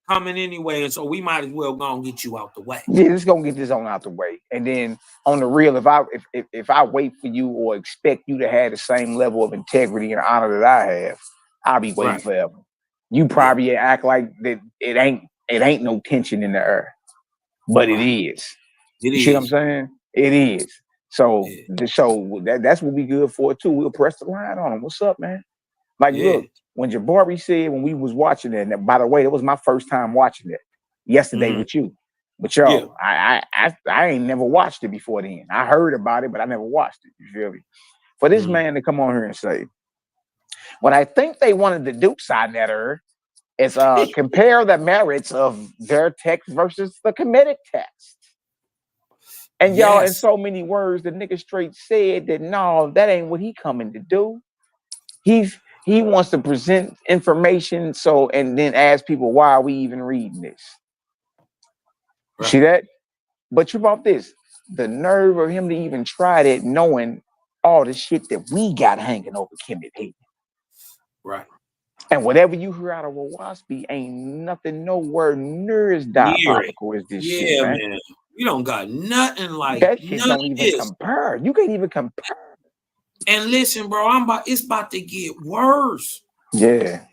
coming anyway, and so we might as well go and get you out the way.
Yeah, let's go get this on out the way. And then on the real, if I wait for you or expect you to have the same level of integrity and honor that I have, I'll be waiting forever. You probably act like that it ain't no tension in the air, but it is. You see what I'm saying? It is. So that's what we good for too. We'll press the line on them. What's up, man? Like, look, when Jabari said when we was watching it, and by the way, it was my first time watching it yesterday with you. But I ain't never watched it before then. I heard about it, but I never watched it. You feel me? For this man to come on here and say, what I think they wanted to do, Signetter, It's compare the merits of their text versus the Kemetic text. And y'all, in so many words, the nigga straight said that no, that ain't what he coming to do. He wants to present information and then ask people, why are we even reading this? Right. See that? But you about this, the nerve of him to even try that, knowing all the shit that we got hanging over Kemet head.
Right.
And whatever you hear out of Waspy ain't nothing nowhere near as diabolical as this shit, man.
You don't got nothing like
that shit. Don't even compare. You can't even compare.
And listen, bro, it's about to get worse.
Yeah,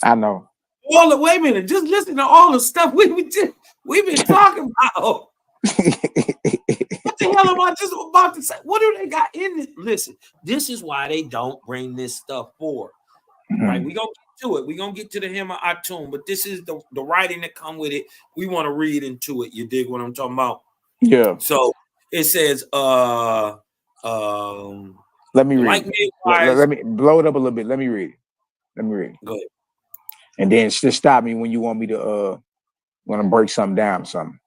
I know.
Wait a minute, just listen to all the stuff we've been talking about. What the hell am I just about to say? What do they got in it? Listen, this is why they don't bring this stuff forward. Right, we're gonna get to it. We're gonna get to the Hymn of Atum, but this is the writing that come with it. We want to read into it. You dig what I'm talking about?
Yeah.
So it says,
let me read. Let me blow it up a little bit. Let me read it.
Go ahead.
And then just stop me when you want me to break something down or something.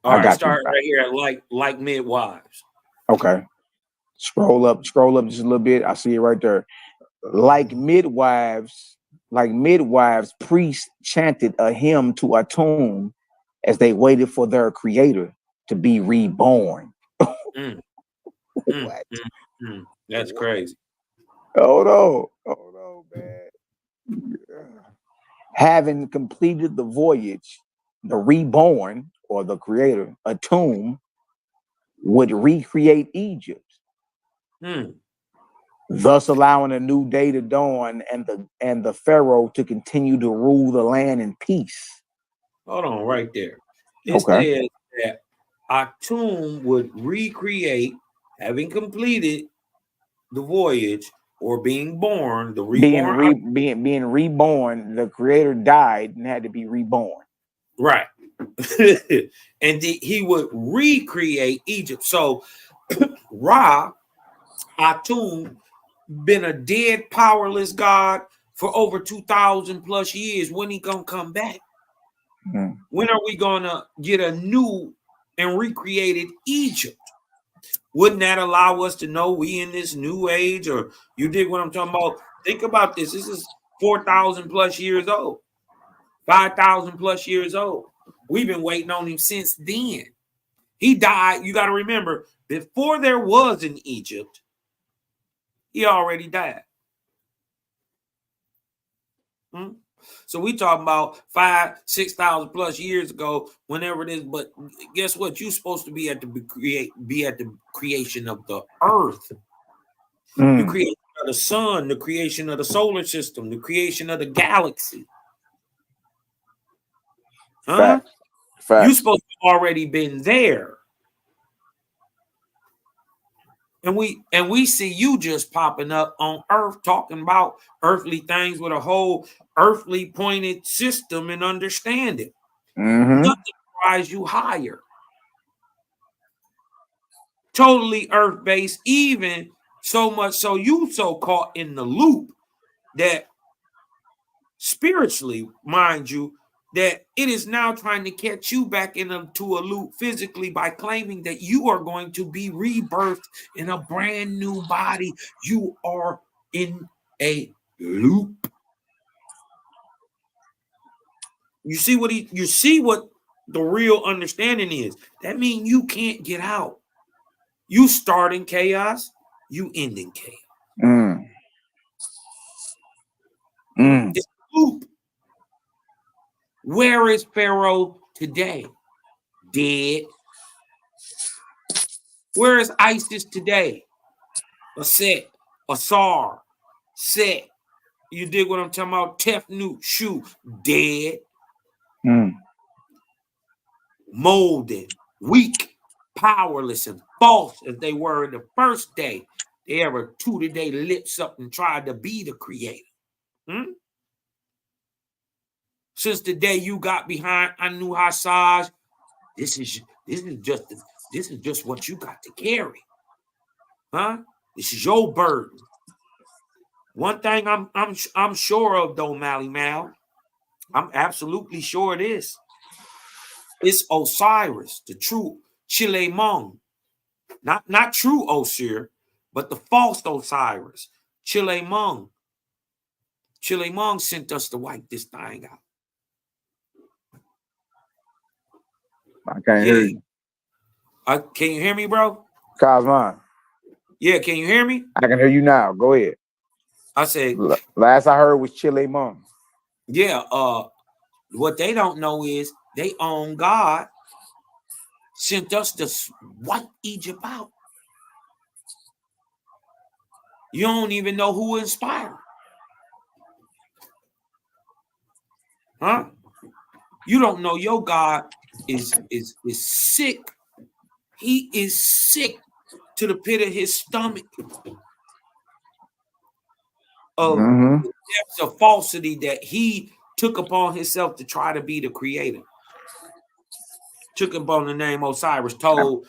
All right, start right here at like midwives.
Okay. Scroll up just a little bit. I see it right there. Like midwives, priests chanted a hymn to Atum as they waited for their creator to be reborn.
What? That's crazy.
Hold on, man. Having completed the voyage, the reborn or the creator, Atum, would recreate Egypt. Thus allowing a new day to dawn and the Pharaoh to continue to rule the land in peace.
Hold on right there. It says that Atum would recreate, having completed the voyage or being born, the reborn.
Being reborn, the creator died and had to be reborn.
Right. And he would recreate Egypt. So Ra, Atum, been a dead, powerless God for over 2,000 plus years. When he gonna come back? When are we gonna get a new and recreated Egypt? Wouldn't that allow us to know we in this new age? Or you dig what I'm talking about? Think about this. This is 4,000 plus years old, 5,000 plus years old. We've been waiting on him since then. He died. You got to remember, before there was an Egypt, he already died. So we talking about 5,000-6,000 plus years ago, whenever it is. But guess what? You're supposed to be at the creation of the earth, the creation of the sun, the creation of the solar system, the creation of the galaxy. Huh? Fact. You're supposed to have already been there. And we see you just popping up on earth talking about earthly things with a whole earthly pointed system and understanding. Nothing drives you higher. Totally earth-based, even so much so you so caught in the loop that spiritually, mind you, that it is now trying to catch you back into a loop physically by claiming that you are going to be rebirthed in a brand new body. You are in a loop. You see what the real understanding is. That means you can't get out. You start in chaos, you end in chaos. It's a loop. Where is Pharaoh today? Dead. Where is Isis today? Aset, Asar, Set. You dig what I'm talking about? Tefnut, Shu, dead. Molded, weak, powerless, and false as they were in the first day. They ever tooted their lips up and tried to be the creator. Since the day you got behind Anu Hassaj, this is just what you got to carry. Huh? This is your burden. One thing I'm sure of though, Mally Mal, I'm absolutely sure it is. It's Osiris, the true Chilemon, not true Osir, but the false Osiris, Chilemon. Chilemon sent us to wipe this thing out.
I can't hear you.
Can you hear me, bro?
Cosmon.
Yeah, can you hear me?
I can hear you now. Go ahead.
I said,
last I heard was Chile Mom.
Yeah, what they don't know is they own God sent us to wipe Egypt out. You don't even know who inspired. Huh? You don't know your God is sick. He is sick to the pit of his stomach of the depths of falsity that he took upon himself to try to be the creator. Took upon the name Osiris, told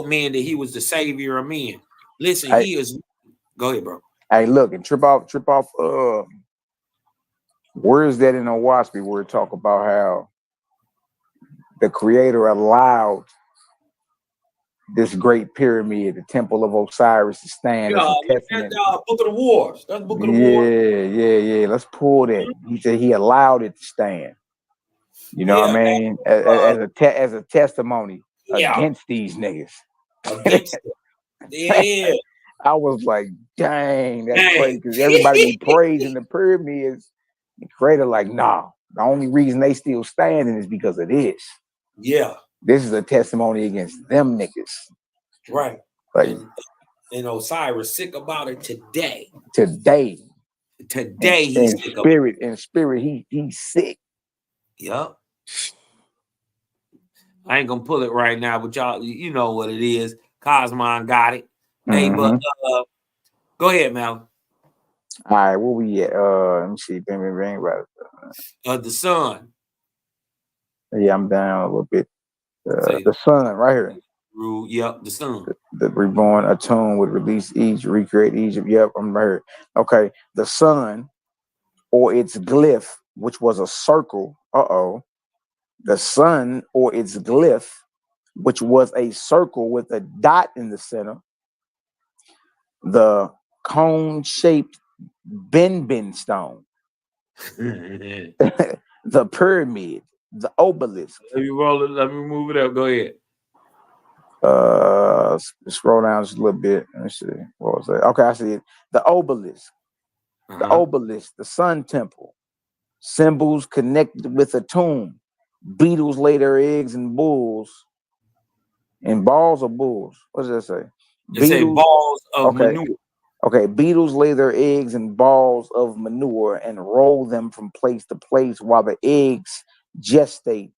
men that he was the savior of men. Listen, he is. Go ahead, bro.
Hey, look, and trip off. Where is that in Owaspy where it talk about how the creator allowed this great pyramid, the temple of Osiris, to stand as a testament?
Book of the Wars. That's Book of the
Wars.
Yeah.
Let's pull that. He said he allowed it to stand. You know what I mean? As a testimony against these niggas.
Against yeah.
I was like, dang, that's crazy. Because everybody be praising the pyramids. The creator like, nah. The only reason they still standing is because of this.
Yeah.
This is a testimony against them niggas.
Right.
Like,
and Osiris sick about it today.
Today
he's sick
spirit. In spirit, he's sick.
Yep. I ain't gonna pull it right now, but y'all, you know what it is. Cosmon got it. Hey, but go ahead, Mal.
All right, where we at? Let me see.
The sun.
Yeah, I'm down a little bit. The sun, right here.
Yep, the sun.
The reborn atone would release Egypt, recreate Egypt. Yep, I'm right here. Okay, the sun, or its glyph, which was a circle. The sun, or its glyph, which was a circle with a dot in the center. The cone-shaped Ben stone. The pyramid, the obelisk.
Let me roll it. Let me move it up. Go ahead.
Scroll down just a little bit. Let me see. What was that? Okay, I see it. The obelisk. The obelisk, the sun temple. Symbols connected with a tomb. Beetles lay their eggs in balls of bulls. What does that say?
It say balls of manure.
Okay, beetles lay their eggs in balls of manure and roll them from place to place while the eggs gestate.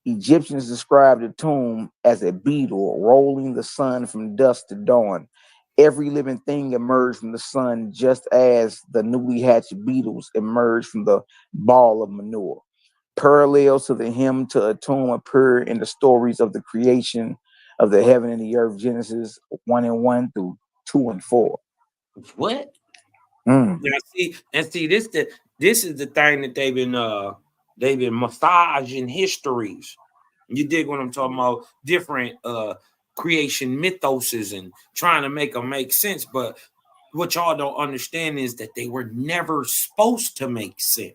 Egyptians described the tomb as a beetle rolling the sun from dusk to dawn. Every living thing emerged from the sun just as the newly hatched beetles emerged from the ball of manure. Parallels to the hymn to a tomb appear in the stories of the creation of the heaven and the earth, Genesis 1:1 through 2:4.
What? Now see, this is the thing that they've been massaging histories. You dig what I'm talking about? Different creation mythoses and trying to make them make sense. But what y'all don't understand is that they were never supposed to make sense.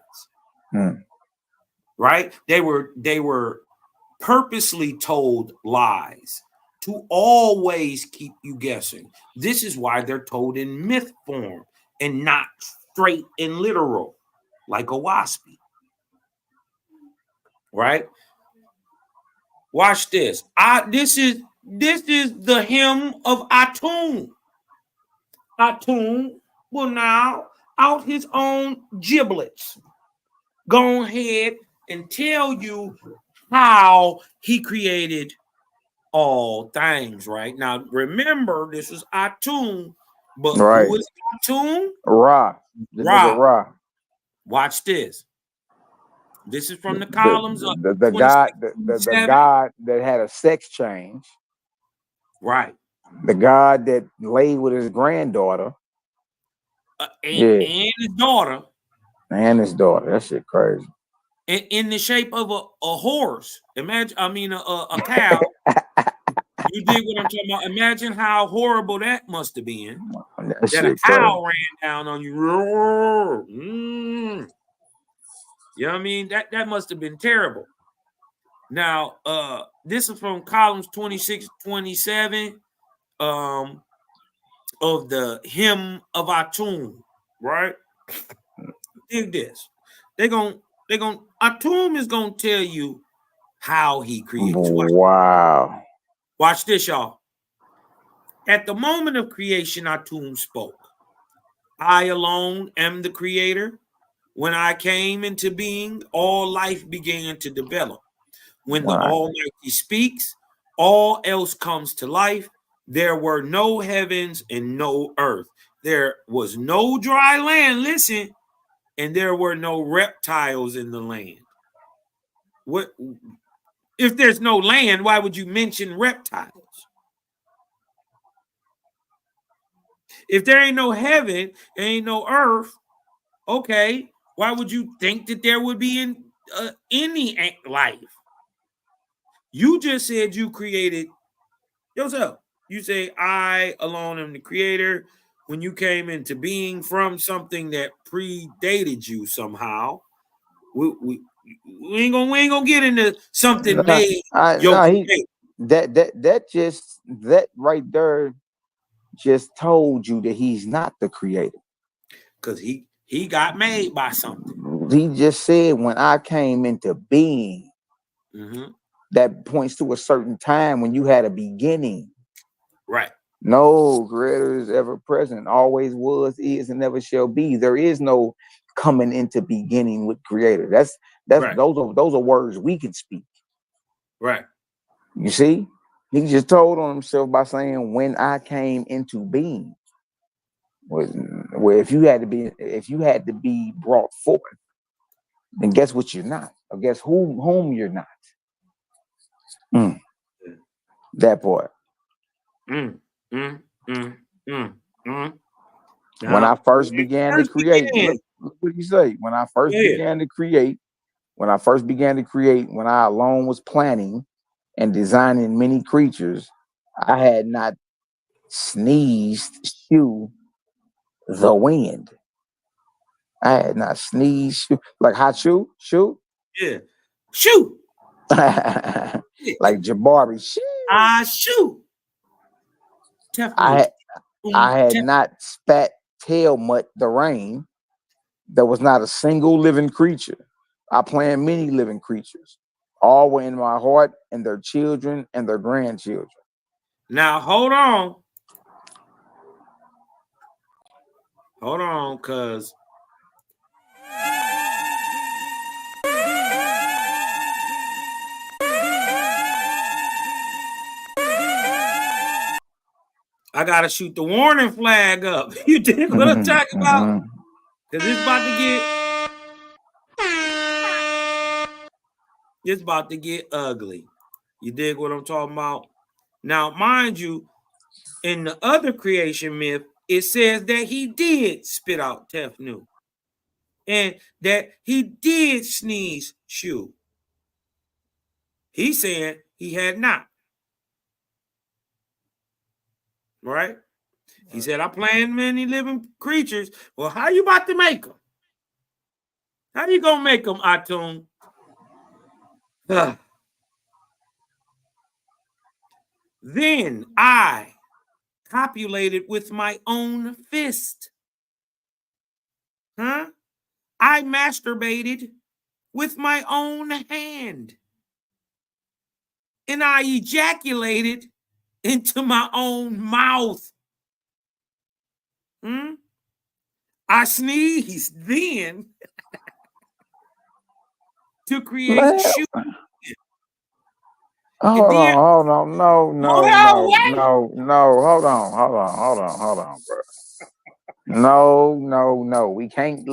Right? They were purposely told lies to always keep you guessing. This is why they're told in myth form and not straight and literal, like a waspy. Right? Watch this. This is the hymn of Atum. Atum will now out his own giblets go ahead and tell you how he created all things. Right now, remember this is Atum, but who is Atum?
Ra. Ra.
Watch this. This is from the columns of
the god that had a sex change.
Right.
The god that laid with his granddaughter.
and his daughter.
And his daughter. That shit crazy.
In the shape of a horse. Imagine, a cow. You dig what I'm talking about? Imagine how horrible that must have been. That a cow ran down on you. You know what I mean? That must have been terrible. Now, this is from columns 26, 27 of the Hymn of Atum, right? Dig this. Atum is gonna tell you how he creates.
Wow.
Watch this, y'all. At the moment of creation, Atum spoke. I alone am the creator. When I came into being, all life began to develop. When the Almighty speaks, all else comes to life. There were no heavens and no earth. There was no dry land, listen, and there were no reptiles in the land. What if there's no land? Why would you mention reptiles? If there ain't no heaven, ain't no earth, okay, why would you think that there would be any life? You just said you created yourself. You say, I alone am the creator. When you came into being from something that predated you somehow, we ain't gonna get into something made.
That right there just told you that he's not the creator.
Because he got made by something.
He just said, when I came into being, that points to a certain time when you had a beginning.
Right.
No creator is ever present, always was, is, and never shall be. There is no coming into beginning with creator. That's right. Those are words we can speak.
Right.
You see, he just told on himself by saying, when I came into being. Where if you had to be brought forth, then guess what you're not? Or guess whom you're not? That part.
Now,
when I first began to create, look what you say. When I first began to create, when I alone was planning and designing many creatures, I had not sneezed, shoo, the wind. I had not sneezed, shoo, like hot shoe.
Yeah. Shoot.
Like Jabari.
Shoot.
I had not spat tail mutt the rain. There was not a single living creature. I planned many living creatures. All were in my heart, and their children and their grandchildren.
Now, hold on. Because I gotta shoot the warning flag up. You dig what I'm talking about? Because it's about to get ugly. You dig what I'm talking about? Now, mind you, in the other creation myth, it says that he did spit out Tefnu. And that he did sneeze Shu. He said he had not. Right? He said, I planned many living creatures. Well, how you about to make them? How you gonna make them, Atum? Then I copulated with my own fist. I masturbated with my own hand. And I ejaculated into my own mouth. I sneezed then to create shoes.
Hold on, hold on, bro. No. We can't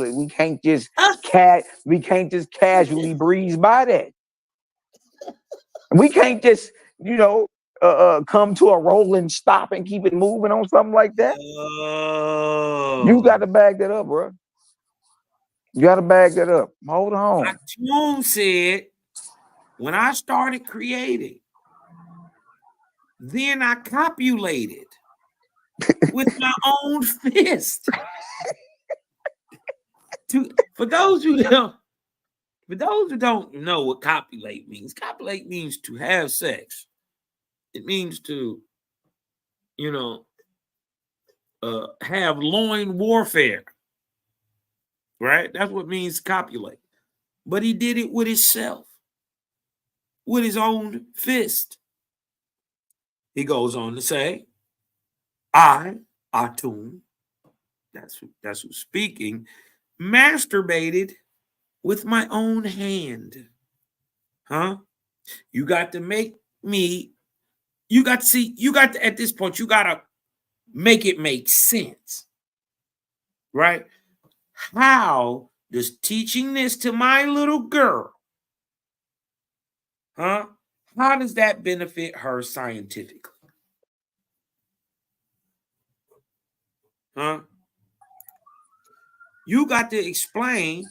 just casually breeze by that. We can't just, come to a rolling stop and keep it moving on something like that?
Oh.
You got to back that up, bro. You got to back that up. Hold on.
Atun said, when I started creating, then I copulated with my own fist. For those who don't know what copulate means to have sex. It means to, have loin warfare. Right? That's what it means to copulate. But he did it with himself, with his own fist. He goes on to say, I, Atun, that's who's speaking, masturbated with my own hand. Huh? You got to make me, at this point, you got to make it make sense. Right? How does teaching this to my little girl, how does that benefit her scientifically? You got to explain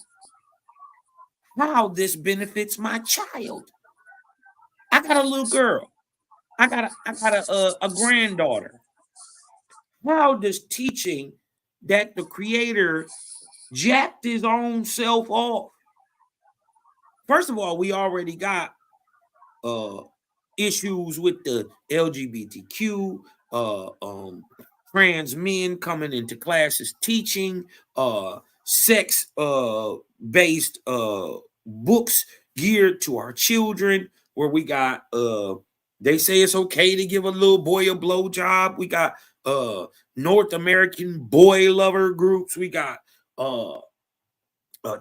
how this benefits my child. I got a little girl. I got a granddaughter. How does teaching that the creator jacked his own self off? First of all, we already got issues with the LGBTQ, trans men coming into classes teaching, sex based books geared to our children, where we got they say it's okay to give a little boy a blowjob. We got North American boy lover groups. We got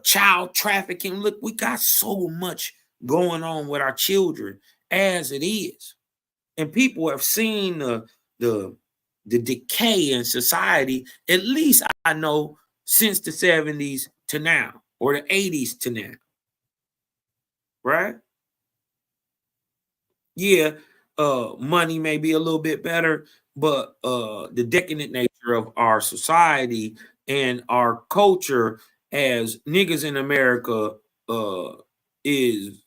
child trafficking. Look, we got so much going on with our children as it is, and people have seen the decay in society. At least I know since the 70s to now, or the 80s to now. Right? Yeah, money may be a little bit better, but the decadent nature of our society and our culture as niggas in America is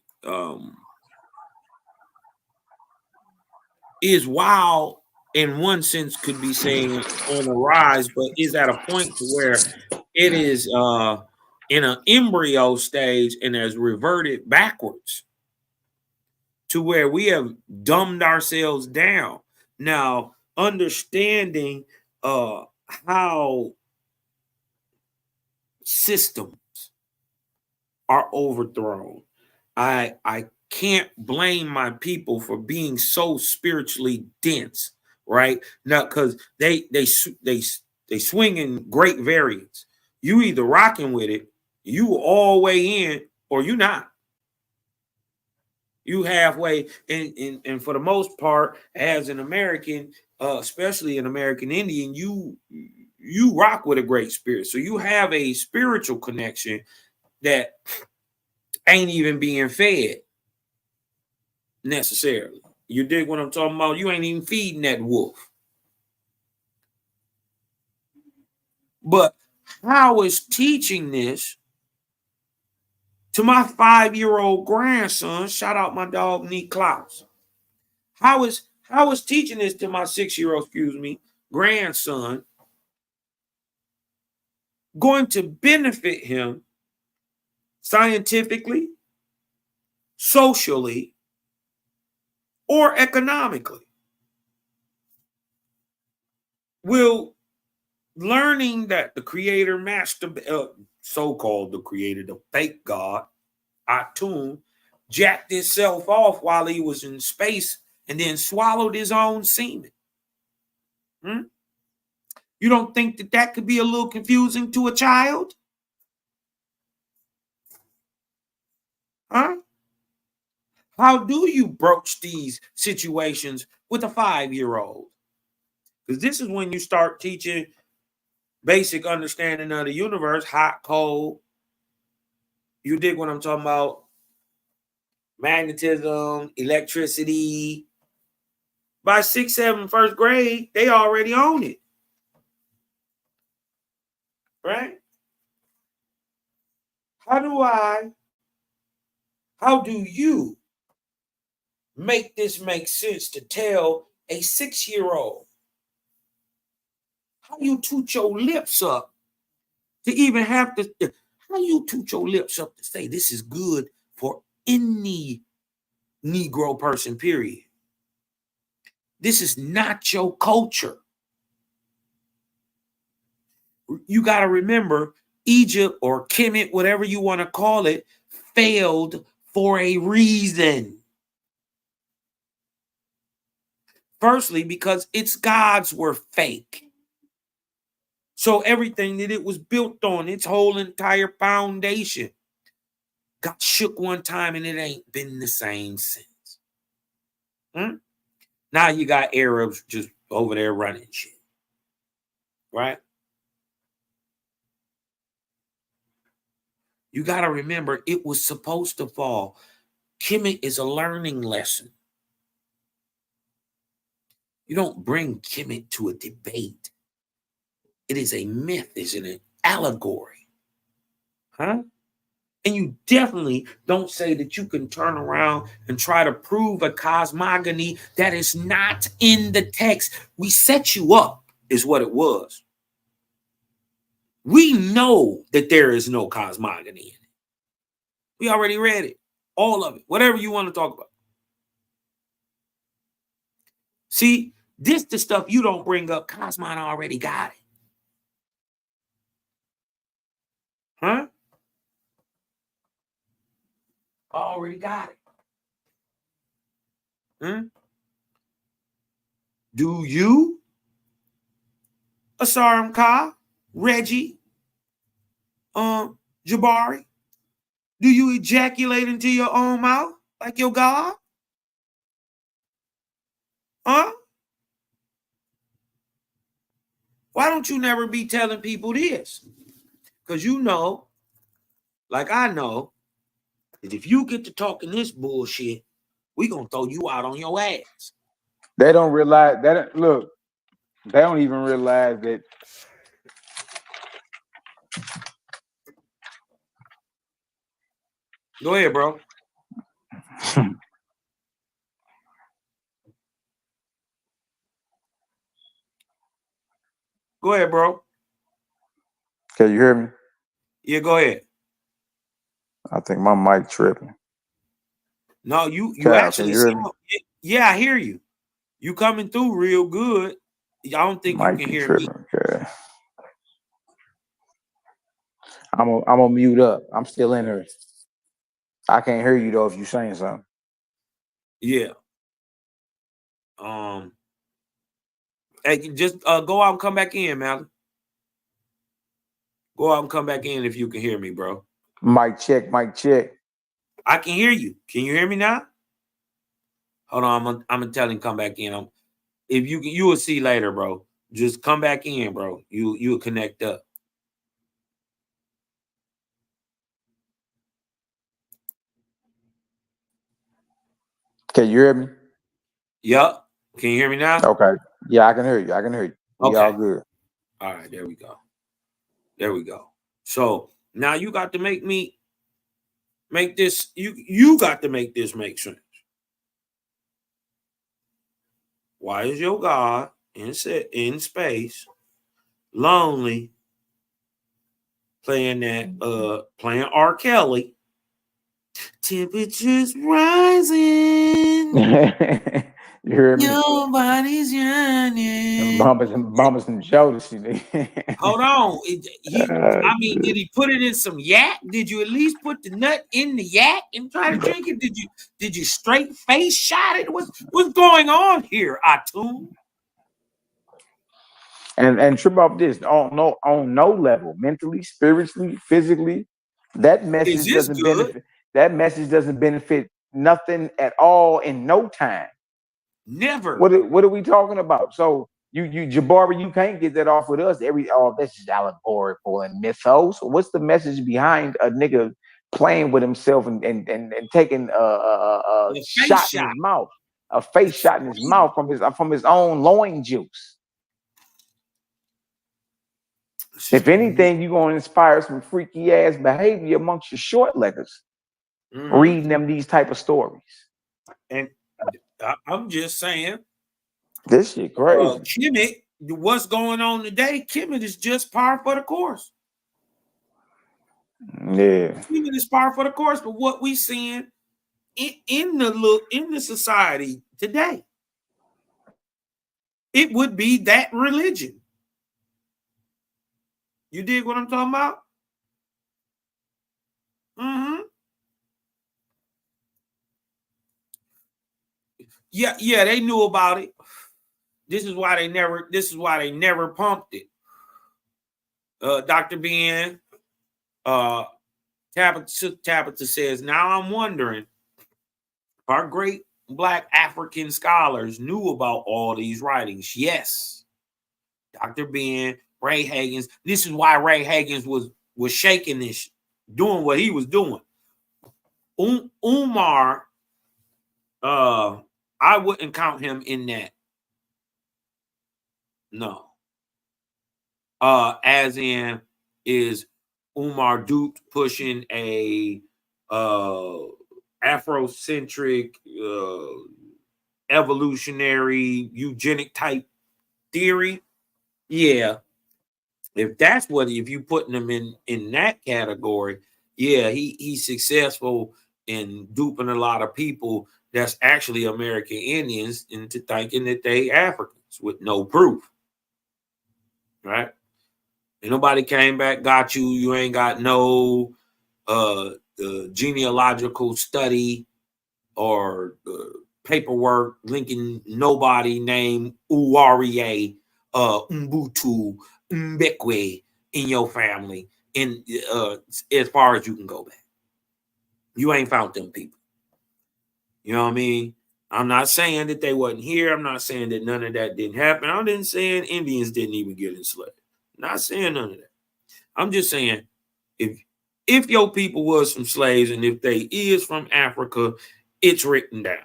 wild. In one sense, could be saying on the rise, but is at a point to where it is in an embryo stage and has reverted backwards to where we have dumbed ourselves down. Now, understanding how systems are overthrown, I can't blame my people for being so spiritually dense, right? Now, because they swing in great variance. You either rocking with it, you all way in, or you not. You halfway, and for the most part, as an American, especially an American Indian, you rock with a great spirit. So you have a spiritual connection that ain't even being fed necessarily. You dig what I'm talking about? You ain't even feeding that wolf. But how is teaching this to my 5-year-old grandson? Shout out my dog Nick Klaus. How is teaching this to my 6-year-old, grandson going to benefit him scientifically, socially, or economically? Will learning that the creator so-called the creator, the fake God, Atun, jacked himself off while he was in space and then swallowed his own semen? You don't think that could be a little confusing to a child? Huh? How do you broach these situations with a 5-year-old? Because this is when you start teaching basic understanding of the universe, hot, cold. You dig what I'm talking about? Magnetism, electricity, by 6th, 7th, first grade, they already own it. Right? How do you make this make sense to tell a 6-year-old? How you toot your lips up to even have to, how you toot your lips up to say this is good for any Negro person, period? This is not your culture. You got to remember, Egypt or Kemet, whatever you want to call it, failed for a reason. Firstly, because its gods were fake. So everything that it was built on, its whole entire foundation, got shook one time and it ain't been the same since. Now you got Arabs just over there running shit. Right? You got to remember, it was supposed to fall. Kemet is a learning lesson. You don't bring Kemet to a debate. It is a myth, it's an allegory. Huh? And you definitely don't say that you can turn around and try to prove a cosmogony that is not in the text. We set you up, is what it was. We know that there is no cosmogony in it. We already read it. All of it. Whatever you want to talk about. See, this the stuff you don't bring up. Cosmon already got it. Huh? Already got it. Do you, Asaram Ka, Reggie, Jabari, do you ejaculate into your own mouth like your God? Huh? Why don't you never be telling people this? Because you know, like I know, that if you get to talking this bullshit, we gonna throw you out on your ass.
They don't realize that. Look, they don't even realize that.
Go ahead, bro. Go ahead, bro.
Can you hear me?
Yeah, go ahead.
I think my mic tripping.
No, you
Cal,
actually sound, yeah, I hear you. You coming through real good. I don't think
mic
you can hear
tripping,
me.
Okay. I'm gonna mute up. I'm still in here. I can't hear you though if you're saying something.
Yeah. Hey, just go out and come back in, man. Go out and come back in if you can hear me, bro.
Mic check, mic check.
I can hear you. Can you hear me now? Hold on, I'm gonna tell him come back in. If you will see later, bro. Just come back in, bro. You'll connect up.
Can you hear me?
Yep. Can you hear me now?
Okay. Yeah, I can hear you. I can hear you.
Okay.
All good.
All right, there we go. There we go. So now you got to make this. You got to make this make sense. Why is your God in space, lonely, playing R. Kelly? Temperatures rising.
You hear me?
Your body's yearning.
Bumping some shoulders.
Hold on. I mean, did he put it in some yak? Did you at least put the nut in the yak and try to drink it? Did you straight face shot it? What's going on here, Atum?
And trip off this on no level, mentally, spiritually, physically, that message doesn't benefit. That message doesn't benefit nothing at all in no time.
Never.
What are we talking about? So you Jabari, you can't get that off with us. That's just allegorical and mythos. What's the message behind a nigga playing with himself and taking a shot in his mouth? a face shot in his mouth from his own loin juice. If anything, you're going to inspire some freaky ass behavior amongst your short leggers, reading them these type of stories.
And I'm just saying,
this shit crazy.
Kemet, what's going on today? Kemet is just par for the course.
Yeah,
Kemet is par for the course. But what we seeing in the society today, it would be that religion. You dig what I'm talking about? Yeah, they knew about it. This is why they never pumped it. Dr. Ben, Tabitha says, now I'm wondering, our great Black African scholars knew about all these writings. Yes. Dr. Ben, Ray Hagins. This is why Ray Hagins was shaking this, doing what he was doing. Umar, I wouldn't count him in that. No. As in, is Umar Dute pushing a Afrocentric, evolutionary, eugenic type theory? Yeah. If you putting him in that category, yeah, he's successful in duping a lot of people that's actually American Indians into thinking that they Africans with no proof. Right? And nobody came back, got you. You ain't got no genealogical study or paperwork linking nobody named Uwarie, Mbutu, Mbekwe in your family. In as far as you can go back, you ain't found them people. You know what I mean? I'm not saying that they wasn't here. I'm not saying that none of that didn't happen. I'm not saying Indians didn't even get enslaved. Not saying none of that. I'm just saying if your people was some slaves and if they is from Africa, it's written down.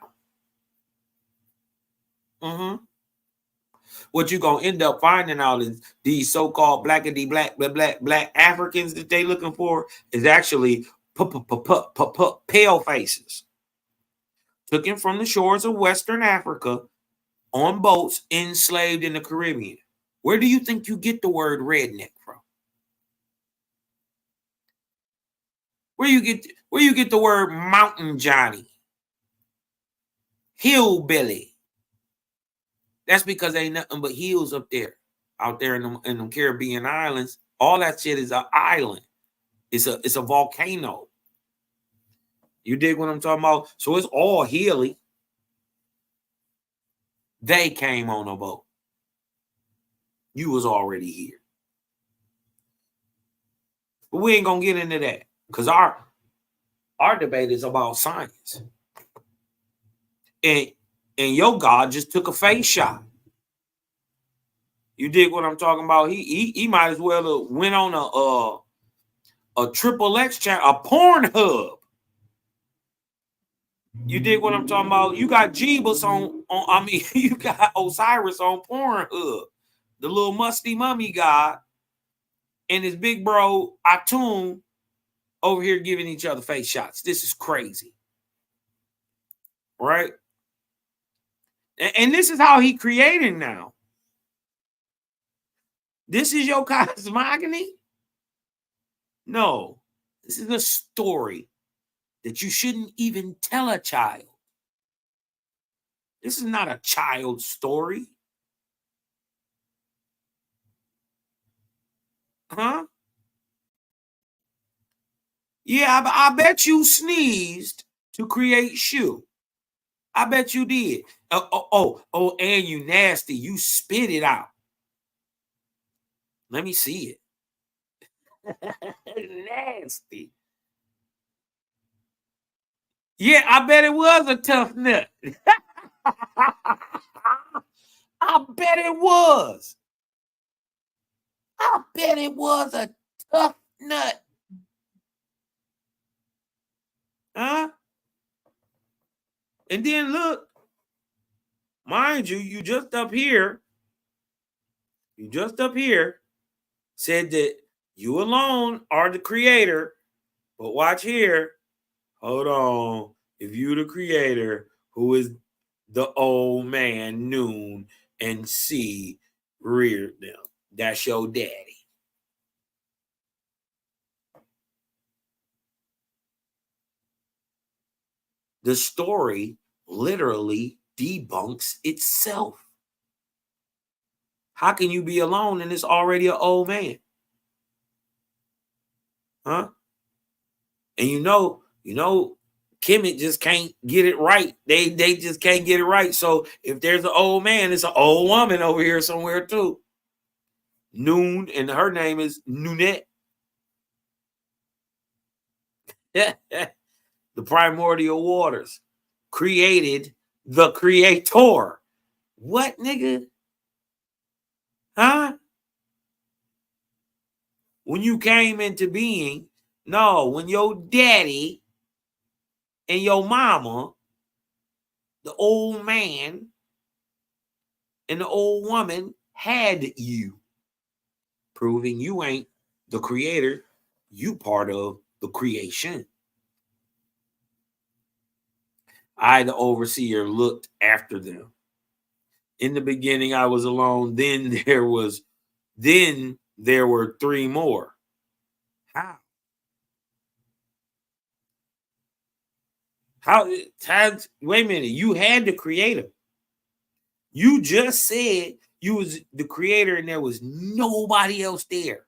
What you gonna end up finding out is these so-called black Africans that they looking for is actually pale faces taken from the shores of Western Africa on boats enslaved in the Caribbean. Where do you think you get the word redneck from? Where you get the word mountain Johnny, hillbilly? That's because ain't nothing but hills up there, out there in them Caribbean islands. All that shit is an island. It's a volcano. You dig what I'm talking about? So it's all hilly. They came on a boat. You was already here. But we ain't gonna get into that because our debate is about science. And your God just took a face shot. You dig what I'm talking about? He might as well have went on a triple X channel, a Pornhub. You dig what I'm talking about? You got Jeebus you got Osiris on Pornhub, the little musty mummy god, and his big bro Atum over here giving each other face shots. This is crazy. Right? And this is how he created now. This is your cosmogony? No. This is a story that you shouldn't even tell a child. This is not a child's story. Huh? Yeah, I bet you sneezed to create shoe. I bet you did. And you nasty. You spit it out. Let me see it. Nasty. Yeah, I bet it was a tough nut. I bet it was. I bet it was a tough nut. Huh? And then look, Mind you, you just up here said that you alone are the creator. But watch here. Hold on. If you the creator, who is the old man Noon and C reared them? That's your daddy. The story literally debunks itself. How can you be alone and it's already an old man? Huh? And you know, Kemet just can't get it right. They just can't get it right. So if there's an old man, it's an old woman over here somewhere too. Noon, and her name is Noonette. The primordial waters created the creator. What, nigga? Huh? When you came into being, no, when your daddy and your mama, the old man and the old woman had you, proving you ain't the creator, you part of the creation. I, the overseer, looked after them. In the beginning, I was alone. Then there were three more. How? Wait a minute. You had the creator. You just said you was the creator and there was nobody else there.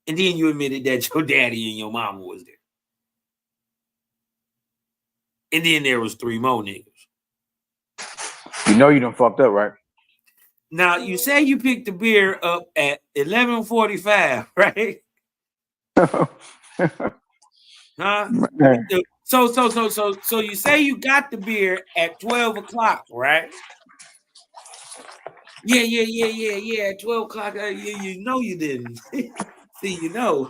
And then you admitted that your daddy and your mama was there. And then there was three more niggas.
You know you done fucked up, right?
Now, you say you picked the beer up at 11:45, right? Huh? So you say you got the beer at 12 o'clock, right? Yeah. At 12 o'clock, you know you didn't. See, you know.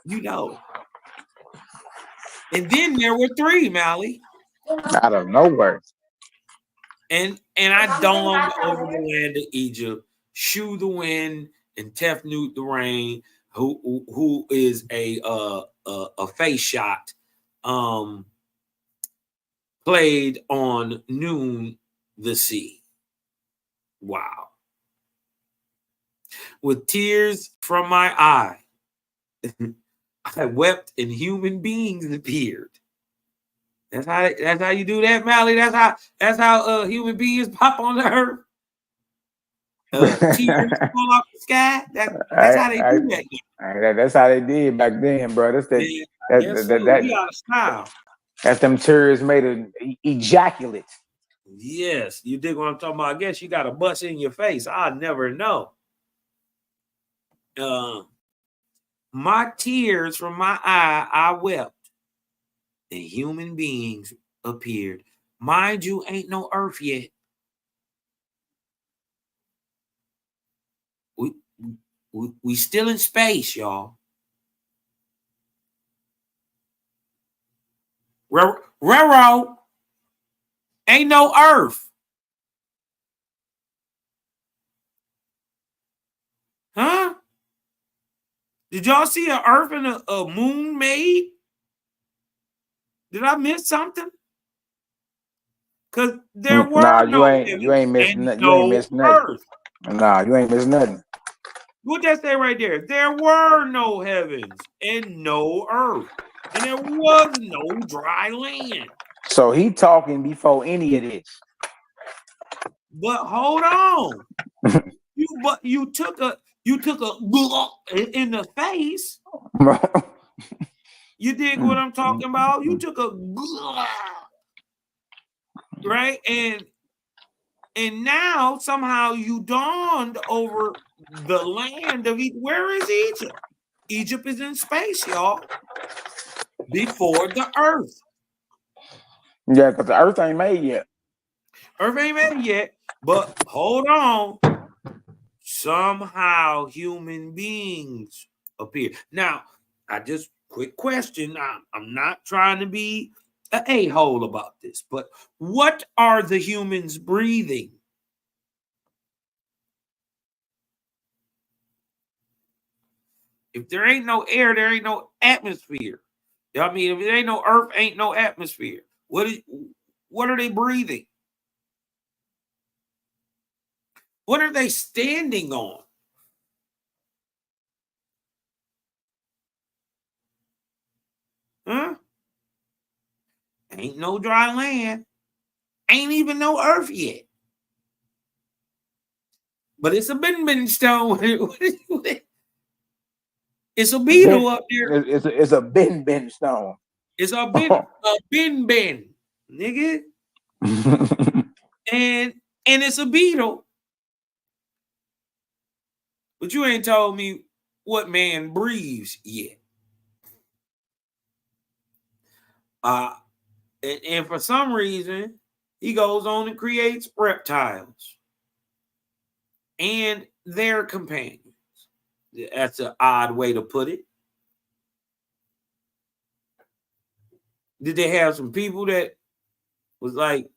You know. And then there were three, Mally.
Out of nowhere.
And I dawned over the land of Egypt, Shu the wind, and Tefnut the rain, who is a face shot, played on Noon the sea. Wow. With tears from my eye, I wept and human beings appeared. That's how you do that, Mally. That's how human beings pop on the earth. Tears fall off the sky. That's how they do that.
That's how they did back then, bro. That's
We got a style.
That's them tears made of ejaculate.
Yes, you dig what I'm talking about? I guess you got a bust in your face. I never know. My tears from my eye, I wept, and human beings appeared. Mind you, ain't no earth yet. We still in space, y'all. Rero, ain't no earth. Huh? Did y'all see an earth and a moon made? Did I miss something? Because there were
you ain't missing nothing.
Earth.
Nah, you ain't missing nothing.
What that say right there? There were no heavens and no earth. And there was no dry land.
So he talking before any of this.
But hold on. you took a in the face. You dig what I'm talking about? You took a right, and now somehow you dawned over the land of Egypt. Where is Egypt? Egypt is in space, y'all. Before the earth.
Yeah, because the earth ain't made yet.
Earth ain't made yet. But hold on. Somehow human beings appear. Now, quick question. I'm not trying to be an a-hole about this, but what are the humans breathing? If there ain't no air, there ain't no atmosphere. I mean, if there ain't no earth, ain't no atmosphere. What are they breathing? What are they standing on? Huh? Ain't no dry land. Ain't even no earth yet. But it's a bin stone. It's a beetle up there.
It's a bin stone.
It's a bin, nigga. and it's a beetle. But you ain't told me what man breathes yet. And for some reason, he goes on and creates reptiles and their companions. That's an odd way to put it. Did they have some people that was like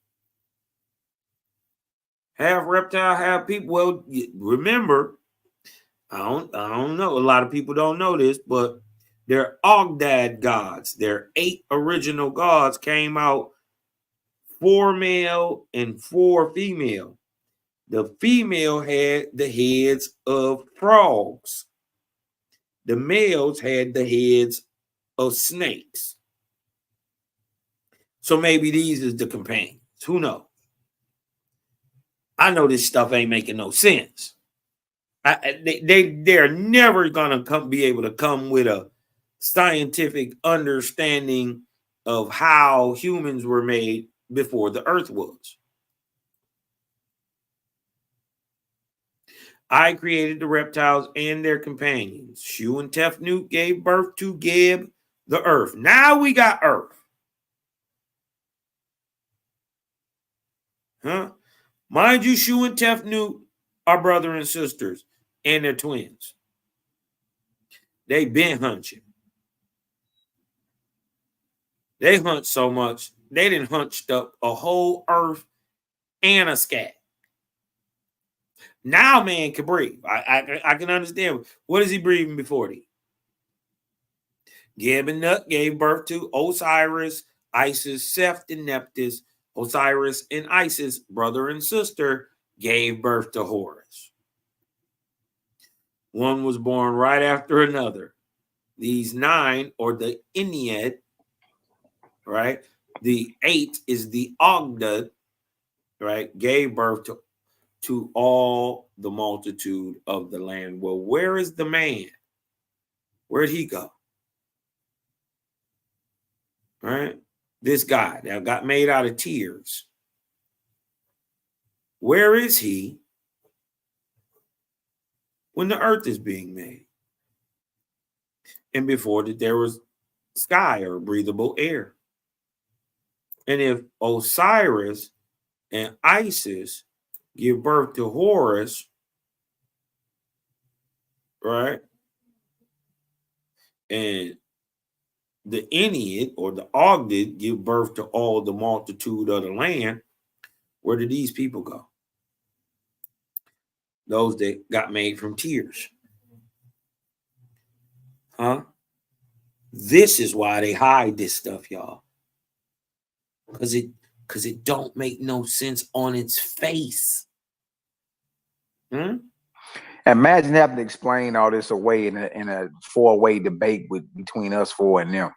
half reptile, half people? Well, remember, I don't know. A lot of people don't know this, but their Ogdad gods, their 8 original gods, came out 4 male and 4 female. The female had the heads of frogs. The males had the heads of snakes. So maybe these is the companions. Who knows? I know this stuff ain't making no sense. They're never gonna be able to come with a scientific understanding of how humans were made before the earth was. I created the reptiles and their companions. Shu and Tefnut gave birth to Geb, the earth. Now we got earth. Huh? Mind you, Shu and Tefnut are brother and sisters, and they're twins. They been hunching. They hunt so much, they done hunched up a whole earth and a scat. Now man can breathe. I can understand. What is he breathing before thee? Geb and Nut gave birth to Osiris, Isis, Seth, and Nephthys. Osiris and Isis, brother and sister, gave birth to Horus. One was born right after another. These 9, or the Ennead, right? The 8 is the Ogdad, right? Gave birth to all the multitude of the land. Well, where is the man? Where'd he go? Right? This guy that got made out of tears. Where is he when the earth is being made? And before that, there was sky or breathable air. And if Osiris and Isis give birth to Horus, right? And the Ennead or the Ogdad give birth to all the multitude of the land, where did these people go? Those that got made from tears. Huh? This is why they hide this stuff, y'all. Because it don't make no sense on its face.
Imagine having to explain all this away in a 4-way debate between us 4 and them.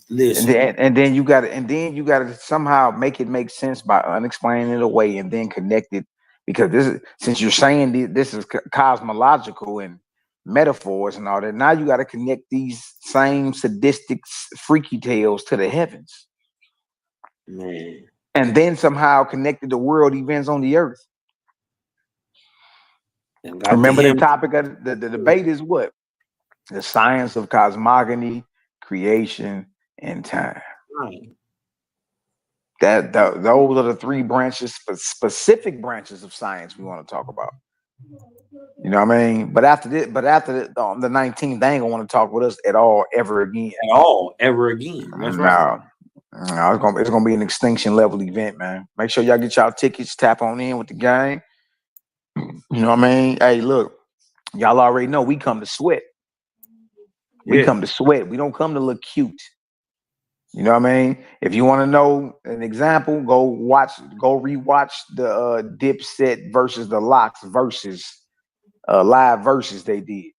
Listen.
And then you got to somehow make it make sense by unexplaining it away and then connect it, because this is, since you're saying this is cosmological and metaphors and all that, now you got to connect these same sadistic freaky tales to the heavens.
Man.
And then somehow connected the world events on the earth. Remember the topic of the debate is what? The science of cosmogony, creation, and time.
Right.
Those are the 3 branches, specific branches of science we want to talk about. You know what I mean? But after the 19th, they ain't gonna want to talk with us at all ever again.
At all ever again. That's right.
No, it's gonna be an extinction level event, man. Make sure y'all get y'all tickets, tap on in with the gang. You know what I mean? Hey, look, y'all already know we come to sweat. We come to sweat. We don't come to look cute. You know what I mean? If you want to know an example, go rewatch the Dipset versus the Locks versus live versus they did.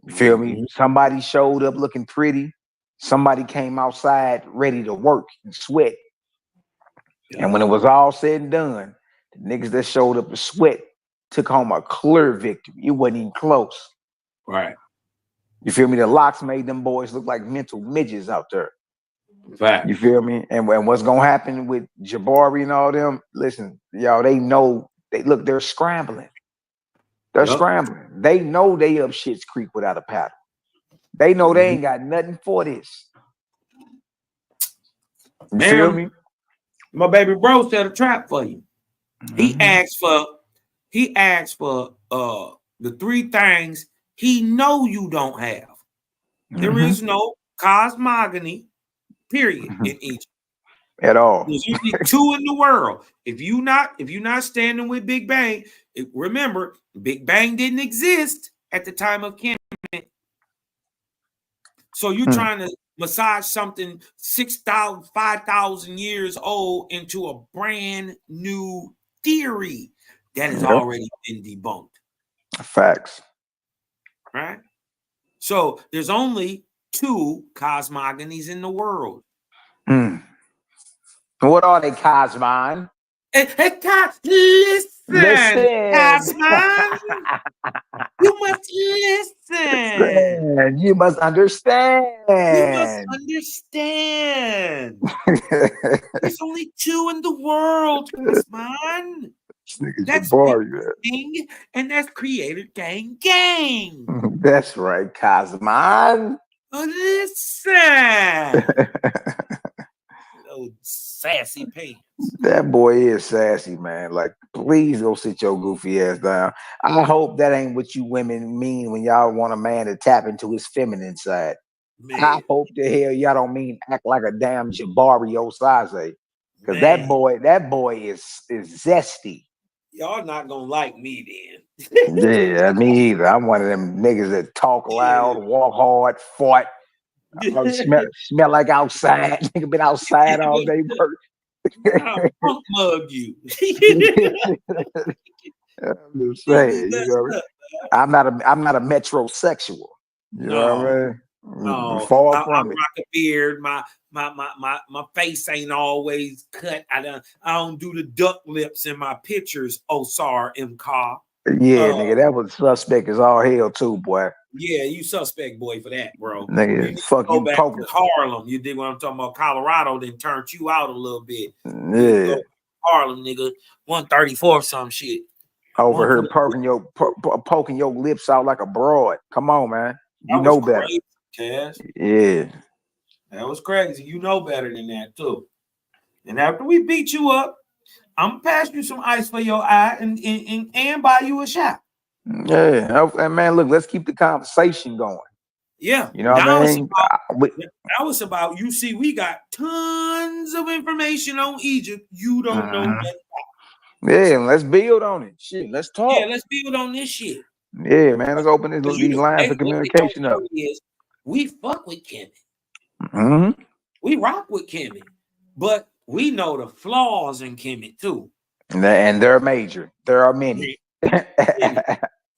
You feel me? Somebody showed up looking pretty. Somebody came outside ready to work and sweat. And when it was all said and done, the niggas that showed up to sweat took home a clear victory. It wasn't even close.
Right.
You feel me? The Locks made them boys look like mental midgets out there.
Fact.
You feel me? And what's gonna happen with Jabari and all them? Listen, y'all, they know they're scrambling. They're scrambling. They know they up shit's creek without a paddle. They know they ain't got nothing for this. You feel me?
My baby bro set a trap for you. He asked for the three things he know you don't have. There is no cosmogony, period, in Egypt.
At all.
There's usually two in the world. If you not standing with Big Bang, remember, Big Bang didn't exist at the time of Kemet. So you're trying to massage something 6,000, 5,000 years old into a brand new theory that has already been debunked.
Facts.
Right? So there's only two cosmogonies in the world.
What are they, Cosmon?
Hey, listen. Cosmon. You must listen.
You must understand.
You must understand. There's only two in the world, Cosmon. That's King, and that's Creator Gang Gang.
That's right, Cosmon.
Listen. Oh, sassy pants.
That boy is sassy, man. Like, please go sit your goofy ass down. I hope that ain't what you women mean when y'all want a man to tap into his feminine side. Man. I hope the hell y'all don't mean act like a damn Jabari Osaze. Because that boy is zesty.
Y'all not gonna like me then.
Yeah, me either. I'm one of them niggas that talk loud, walk hard, fart. Smell like outside. Nigga been outside all day work.
I'll punk mug you.
I'm just saying, you know, I'm not a metrosexual. You know what I mean?
No,
far
I
from it.
rock a beard. My face ain't always cut. I don't do the duck lips in my pictures. Osar M. Ka.
Yeah, nigga, that was suspect as all hell too, boy.
Yeah, you suspect, boy, for that, bro.
Nigga, fuck
go
you,
back to Harlem. You dig what I'm talking about? Colorado then turned you out a little bit.
Yeah,
Harlem, nigga, 134 some shit.
Over here poking your lips out like a broad. Come on, man. You know better.
Cass.
Yeah,
that was crazy. You know better than that too. And after we beat you up, I'm gonna pass you some ice for your eye and buy you a shot.
Yeah, and man, look, let's keep the conversation going.
Yeah,
you know what I mean.
Now it's about you. See, we got tons of information on Egypt. You don't know nothing about.
Yeah, let's build on it. Shit, let's talk.
Yeah, let's build on this shit.
Yeah, man, let's open these lines of communication up.
We fuck with Kemet. We rock with Kemet, but we know the flaws in Kemet too.
And they're major. There are many.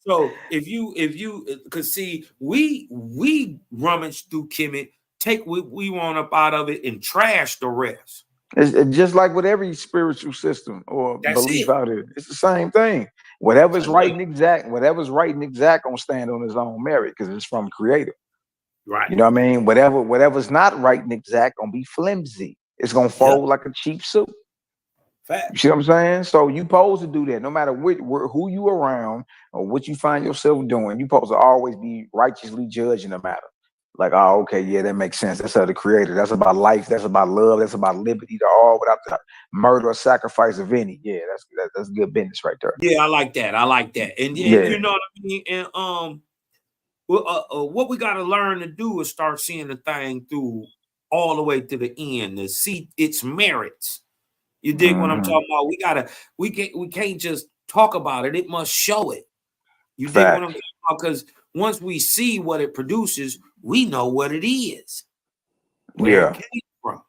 So if you could see, we rummage through Kemet, take what we want up out of it and trash the rest.
It's just like with every spiritual system or belief out here. It's the same thing. Whatever's right and exact gonna stand on its own merit because it's from Creator.
Right.
You know what I mean? Whatever's not right and exact gonna be flimsy. It's gonna fold like a cheap suit.
Fact.
You see what I'm saying? So you supposed to do that no matter who you around or what you find yourself doing. You supposed to always be righteously judging the matter. Like, oh, okay, yeah, that makes sense. That's of the Creator. That's about life. That's about love. That's about liberty to all without the murder or sacrifice of any. Yeah, that's good business right there.
Yeah, I like that. And you know what I mean? And what we got to learn to do is start seeing the thing through all the way to the end to see its merits. You dig what I'm talking about? We can't just talk about it. It must show it. You dig what I'm talking about? Because once we see what it produces, we know what it is, where it came from.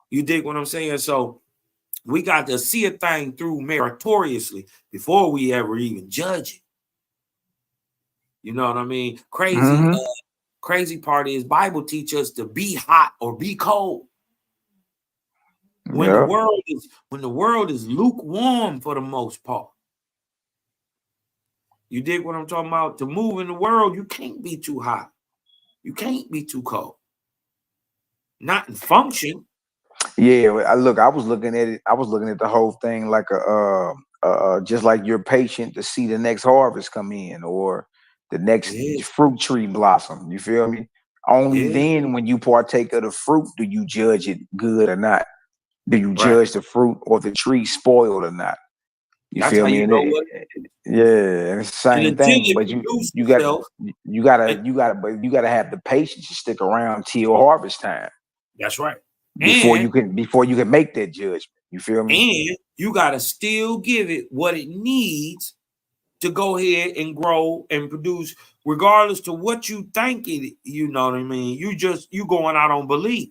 You dig what I'm saying? So we got to see a thing through meritoriously before we ever even judge it. You know what I mean? Crazy part is Bible teach us to be hot or be cold. When the world is lukewarm for the most part. You dig what I'm talking about? To move in the world, you can't be too hot. You can't be too cold. Not in function.
Yeah, I was looking at it. I was looking at the whole thing like just like you're patient to see the next harvest come in or the next fruit tree blossom. You feel me? Only then, when you partake of the fruit, do you judge it good or not? Do you judge the fruit or the tree spoiled or not? You feel me? Yeah, it's the same thing. But you gotta have the patience to stick around till harvest time.
That's right.
Before you can make that judgment. You feel me?
And you gotta still give it what it needs to go ahead and grow and produce, regardless to what you think it. You know what I mean? You going out on belief.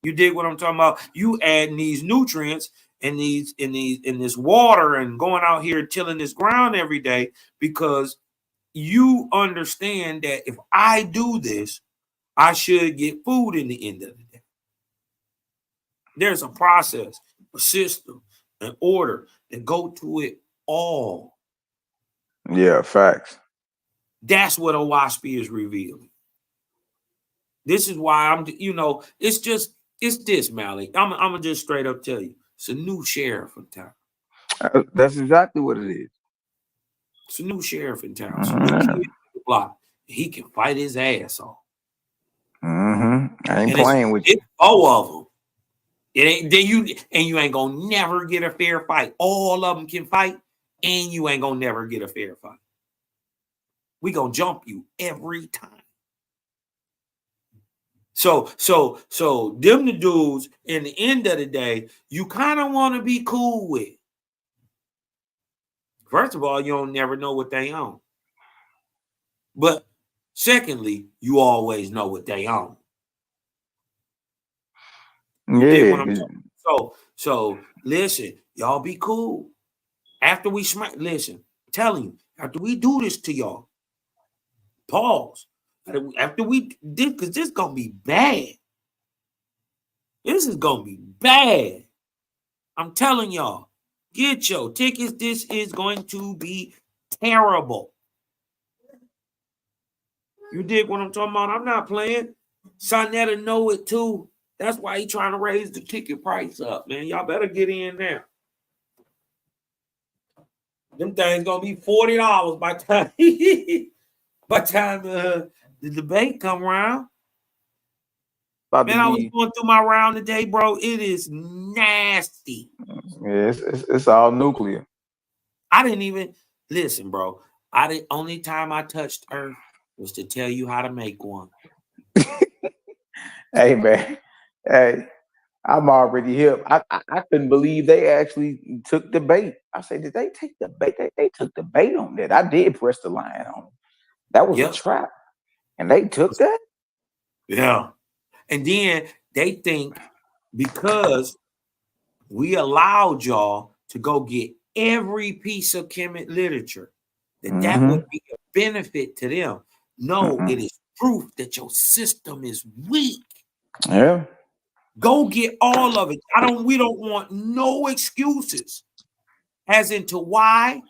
You dig what I'm talking about? You adding these nutrients in this water and going out here tilling this ground every day because you understand that if I do this, I should get food in the end of the day. There's a process, a system, an order that go to it all.
Yeah, facts.
That's what Owaspy is revealing. This is why it's this, Malik. I'm gonna just straight up tell you, it's a new sheriff in town.
That's exactly what it is.
It's a new sheriff in town. It's a new kid on the block. He can fight his ass off.
I ain't playing with you.
It's 4 of them. It ain't then you ain't gonna never get a fair fight. All of them can fight, and you ain't gonna never get a fair fight. We gonna jump you every time. So them the dudes in the end of the day, you kind of want to be cool with. First of all, you don't never know what they own. But secondly, you always know what they own. So listen, y'all be cool. After we listen, I'm telling you, after we do this to y'all, pause. After we did, because this is gonna be bad. This is gonna be bad. I'm telling y'all, get your tickets. This is going to be terrible. You dig what I'm talking about? I'm not playing. Sonetta know it too. That's why he trying to raise the ticket price up, man. Y'all better get in there. Them things gonna be $40 by time the debate come around. Man, I was going through my round today, bro. It is nasty.
Yeah, it's all nuclear.
I didn't even listen, bro. The only time I touched Earth was to tell you how to make one.
Hey, man. Hey, I'm already here. I couldn't believe they actually took the bait. I said, did they take the bait? They took the bait on that. I did press the line on them. That was a trap. And they took that?
Yeah. And then they think because we allowed y'all to go get every piece of Kemet literature, that would be a benefit to them. No, it is proof that your system is weak.
Yeah.
Go get all of it. We don't want no excuses as into why.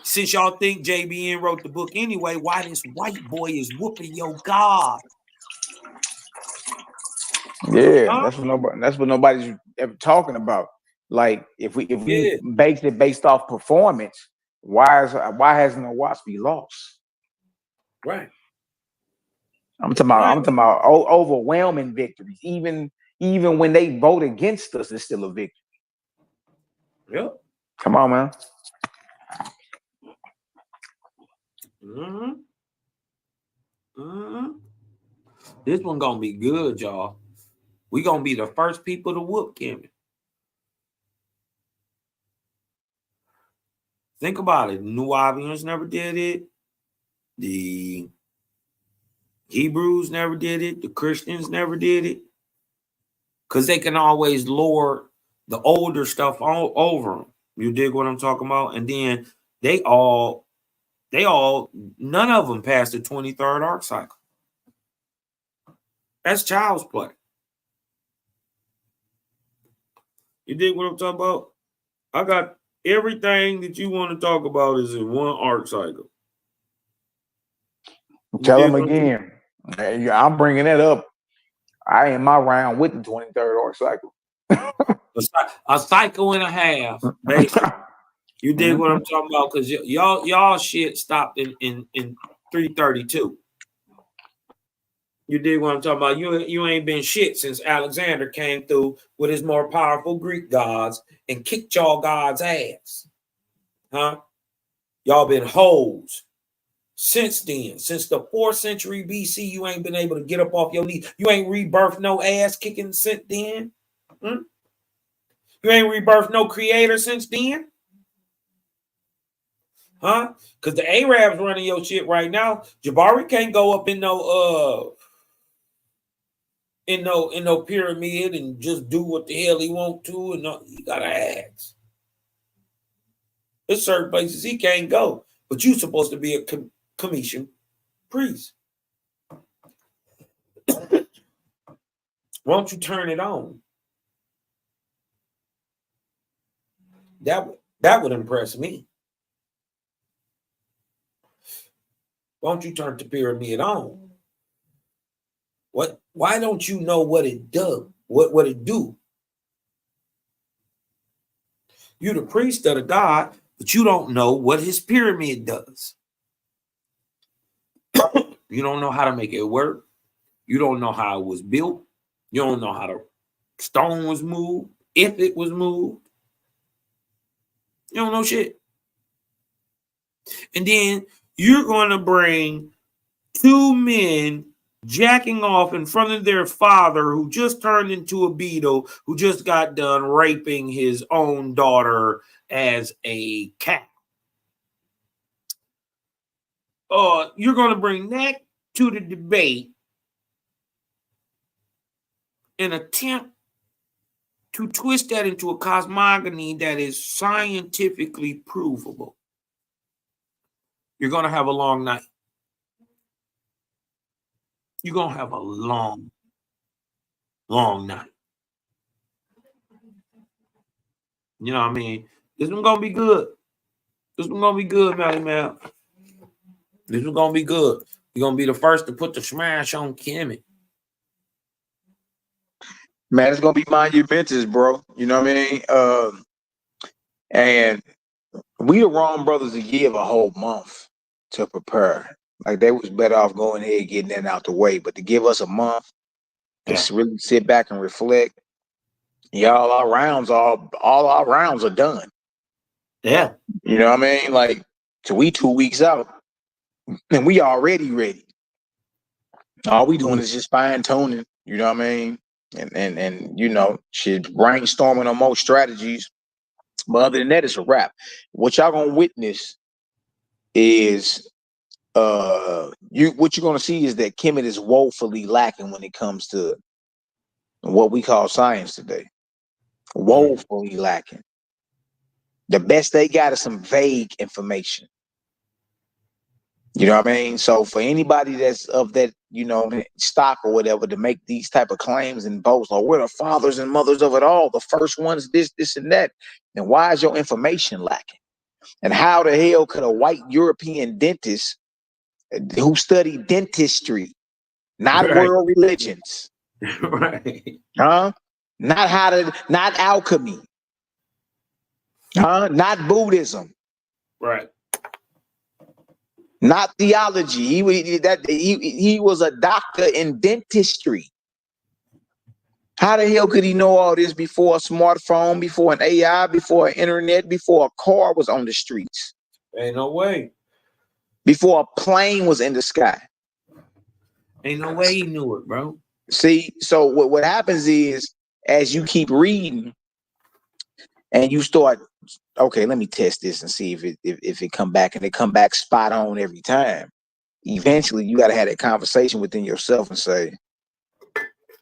Since y'all think JBN wrote the book anyway, why this white boy is whooping your God.
Yeah, that's what nobody's ever talking about. Like if we base it based off performance, why hasn't Owaspy lost?
Right.
I'm talking about overwhelming victories. Even when they vote against us, it's still a victory.
Yep.
Come on, man.
This one gonna be good, y'all. We gonna be the first people to whoop Kemet. Think about it. The Nubians never did it. The Hebrews never did it. The Christians never did it. Because they can always lord the older stuff all over them. You dig what I'm talking about? And then they all, none of them passed the 23rd arc cycle. That's child's play. You dig what I'm talking about? I got everything that you want to talk about is in one arc cycle.
Tell them again. I'm bringing that up. I am my round with the 23rd arc cycle.
A cycle and a half, basically. You dig what I'm talking about? Because y'all shit stopped in 332. You dig what I'm talking about? You ain't been shit since Alexander came through with his more powerful Greek gods and kicked y'all gods' ass. Huh? Y'all been hoes. Since then, since the 4th century BC, you ain't been able to get up off your knees. You ain't rebirthed no ass kicking since then. You ain't rebirthed no creator since then. Huh? Because the Arabs running your shit right now. Jabari can't go up in no pyramid and just do what the hell he want to, and you gotta ask. There's certain places he can't go, but you supposed to be a commission priest. Won't you turn it on? That would impress me. Won't you turn the pyramid on? What? Why don't you know what it does? What it do? You're the priest of the God, but you don't know what his pyramid does. You don't know how to make it work. You don't know how it was built. You don't know how the stone was moved, if it was moved. You don't know shit. And then you're going to bring 2 men jacking off in front of their father who just turned into a beetle, who just got done raping his own daughter as a cat. You're going to bring that to the debate and attempt to twist that into a cosmogony that is scientifically provable. You're going to have a long night. You're going to have a long, long night. You know what I mean? This one's going to be good. This one's going to be good, man. This one's going to be good. You're going to be the first to put the smash on Kemet.
Man, it's going to be monumentous, bro. You know what I mean? And we the wrong brothers to give a whole month to prepare. Like, they was better off going ahead and getting that out the way. But to give us a month, just really sit back and reflect. All our rounds are done.
Yeah.
You know what I mean? Like, so we 2 weeks out, and we already ready. All we doing is just fine tuning. You know what I mean? And you know, shit, brainstorming on more strategies. But other than that, it's a wrap. What y'all gonna witness is what you're gonna see is that Kemet is woefully lacking when it comes to what we call science today. Woefully lacking. The best they got is some vague information. You know what I mean? So for anybody that's of that, you know, stock or whatever, to make these type of claims and boast, like, we're the fathers and mothers of it all, the first ones, this, and that, then why is your information lacking? And how the hell could a white European dentist who studied dentistry, not world religions, not alchemy, not Buddhism, not theology. He was a doctor in dentistry. How the hell could he know all this before a smartphone, before an AI, before an internet, before a car was on the streets?
Ain't no way.
Before a plane was in the sky.
Ain't no way he knew it, bro.
See, so what happens is as you keep reading and you start, okay, let me test this and see if it come back, and it come back spot on every time. Eventually, you got to have that conversation within yourself and say,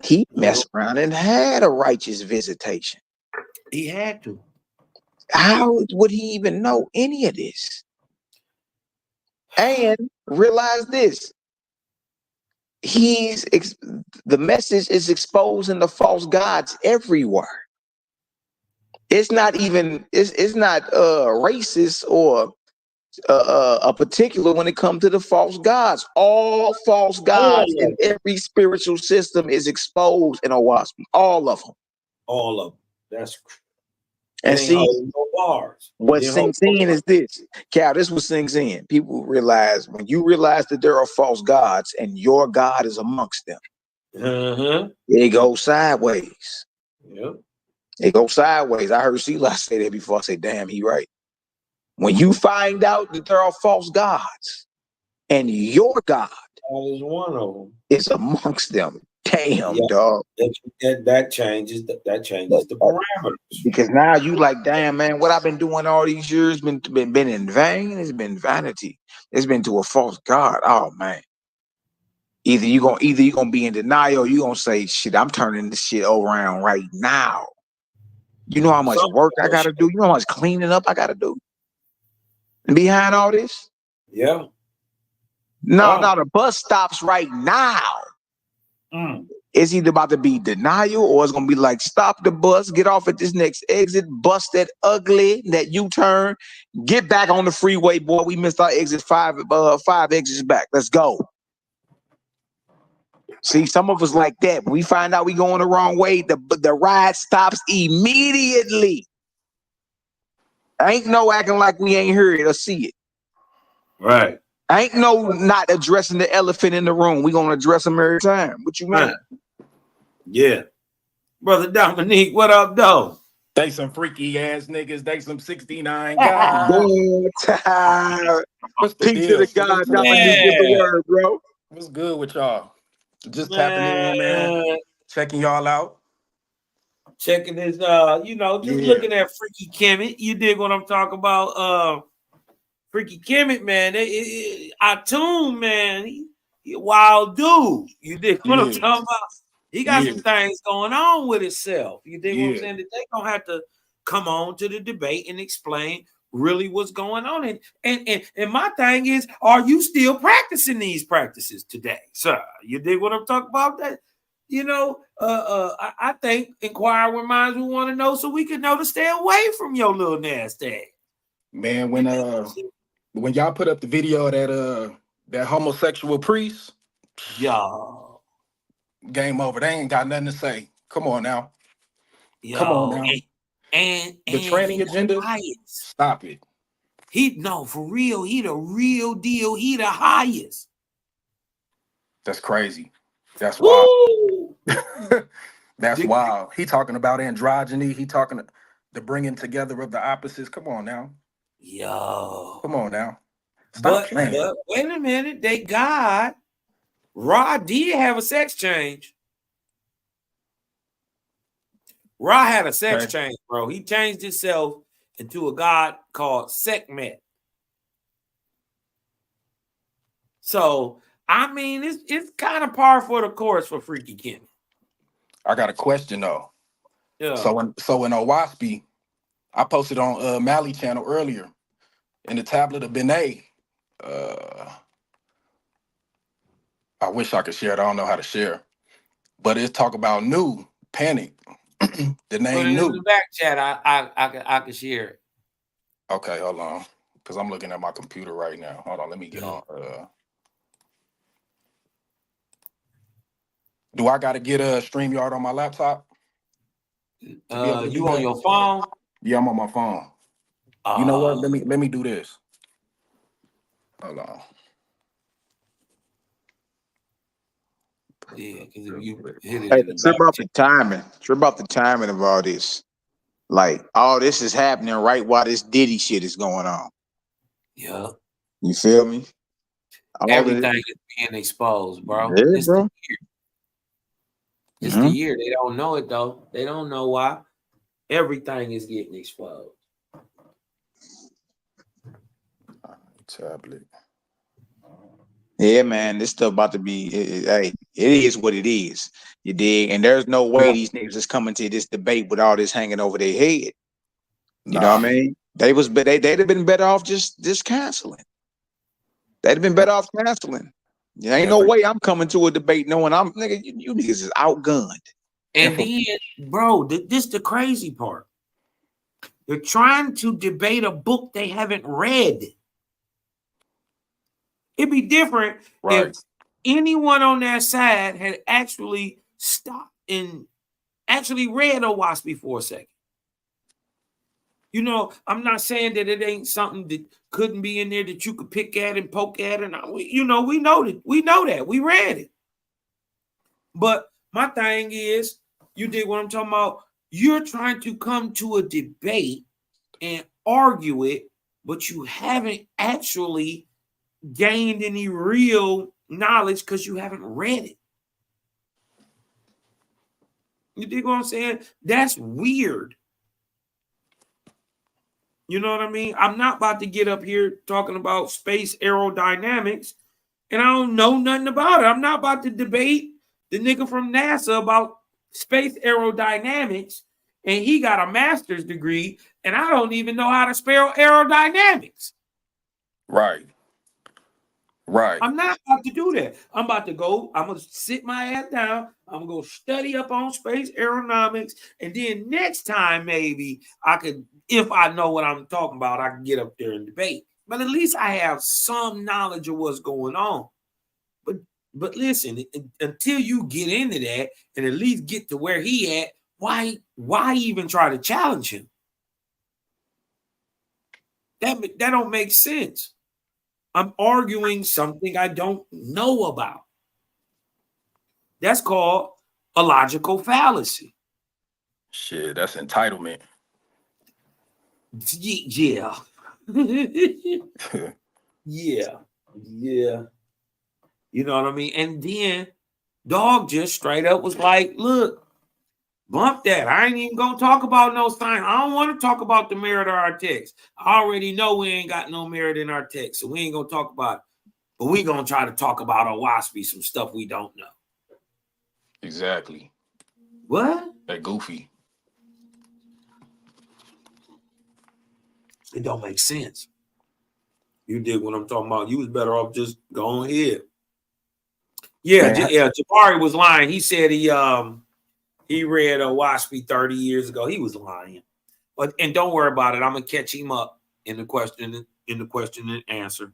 he messed around and had a righteous visitation.
He had to.
How would he even know any of this? And realize this. The message is exposing the false gods everywhere. It's not even it's not racist or a particular when it comes to the false gods. All false gods in every spiritual system is exposed in Owaski. All of them.
All of them. That's
and see
no bars.
what sinks in is this, Cal. This what sinks in. People realize when you realize that there are false gods and your God is amongst them. It goes sideways.
Yep.
It goes sideways. I heard Selah say that before. I say, damn, he right. When you find out that there are false gods and your God
is one of them,
is amongst them, damn, dog.
That changes the parameters.
Because now you like, damn, man, what I've been doing all these years been in vain. It's been vanity. It's been to a false God. Oh man. Either you gonna be in denial, or you gonna say, shit, I'm turning this shit around right now. You know how much work I gotta do? You know how much cleaning up I gotta do? And behind all this?
Yeah.
No, the bus stops right now. It's either about to be denial or it's gonna be like, stop the bus, get off at this next exit, bust that ugly, that U-turn, get back on the freeway, boy. We missed our exit five exits back. Let's go. See, some of us like that. When we find out we going the wrong way, the ride stops immediately. Ain't no acting like we ain't heard it or see it.
Right.
Ain't no not addressing the elephant in the room. We gonna address them every time. What you mean?
Right. Yeah. Brother Dominique, what up, though?
They some freaky ass niggas. They some 69 guys. What's the
Peace
deal?
to the God. Dominique, give the word, bro.
What's good with y'all? Just tapping in, man. Checking y'all out.
Checking this, looking at Freaky Kemet. You dig what I'm talking about? Freaky Kemet, man. I tune, man. He a wild dude. You dig what I'm talking about? He got some things going on with himself. You dig what I'm saying? That they gonna have to come on to the debate and explain really what's going on. And my thing is, are you still practicing these practices today, sir? You dig what I'm talking about? That I think inquiring minds will want to know, so we can know to stay away from your little nasty.
Man, when y'all put up the video of that homosexual priest, game over. They ain't got nothing to say. Come on now. Come on now.
And
the tranny agenda. Stop it.
For real. He the real deal. He the highest.
That's crazy. That's wild. That's wild. He talking about androgyny. He talking the bringing together of the opposites. Come on now. Come on now. Stop playing.
But wait a minute. They God. Ra did have a sex change. Ra had a sex change, bro. He changed himself into a god called Kemet. So, I mean, it's kind of par for the course for Freaky Kemet.
I got a question though.
Yeah.
So in Owaspy, I posted on Mally channel earlier in the tablet of Benet. I wish I could share it. I don't know how to share, but it's talk about new panic. The name
Put it
new.
in the back chat. I can share it.
Okay, hold on, because I'm looking at my computer right now. Hold on, let me get on. Do I got to get a StreamYard on my laptop?
You on your phone?
Yeah, I'm on my phone. You know what? Let me do this. Hold on.
Yeah, because if you hit it,
it's about the timing. It's about the timing of all this. Like all this is happening right while this Diddy shit is going on.
Yeah.
You feel me?
Everything is being exposed, bro.
Yeah, bro.
It's the year. They don't know it though. They don't know why. Everything is getting exposed.
Tablet.
Yeah, man, this stuff about to be. Hey, it is what it is. You dig? And there's no way these niggas is coming to this debate with all this hanging over their head. You know what I mean? They'd have been better off just canceling. They'd have been better off canceling. There ain't no way I'm coming to a debate knowing I'm nigga. You niggas is outgunned.
And then, bro, this is the crazy part. They're trying to debate a book they haven't read. It'd be different if anyone on that side had actually stopped and actually read Owaspy for a second. You know, I'm not saying that it ain't something that couldn't be in there that you could pick at and poke at, and we know that. We read it. But my thing is, you dig what I'm talking about? You're trying to come to a debate and argue it, but you haven't actually gained any real knowledge because you haven't read it. You dig what I'm saying? That's weird. You know what I mean? I'm not about to get up here talking about space aerodynamics and I don't know nothing about it. I'm not about to debate the nigga from NASA about space aerodynamics and he got a master's degree and I don't even know how to spell aerodynamics.
Right.
I'm not about to do that. I'm about to go, I'm going to sit my ass down. I'm going to go study up on space aerodynamics. And then next time, maybe I could, if I know what I'm talking about, I can get up there and debate. But at least I have some knowledge of what's going on. But listen, until you get into that and at least get to where he at, why even try to challenge him? That don't make sense. I'm arguing something I don't know about. That's called a logical fallacy.
Shit, that's entitlement.
Yeah. Yeah. You know what I mean? And then dog just straight up was like, look, bump that. I ain't even going to talk about no sign. I don't want to talk about the merit of our text. I already know we ain't got no merit in our text, so we ain't going to talk about it. But we going to try to talk about Owaspy, some stuff we don't know.
Exactly.
What?
That goofy.
It don't make sense. You did what I'm talking about. You was better off just going ahead. Yeah, Jabari was lying. He said he read Owaspy 30 years ago. He was lying. But and don't worry about it. I'm gonna catch him up in the question and answer.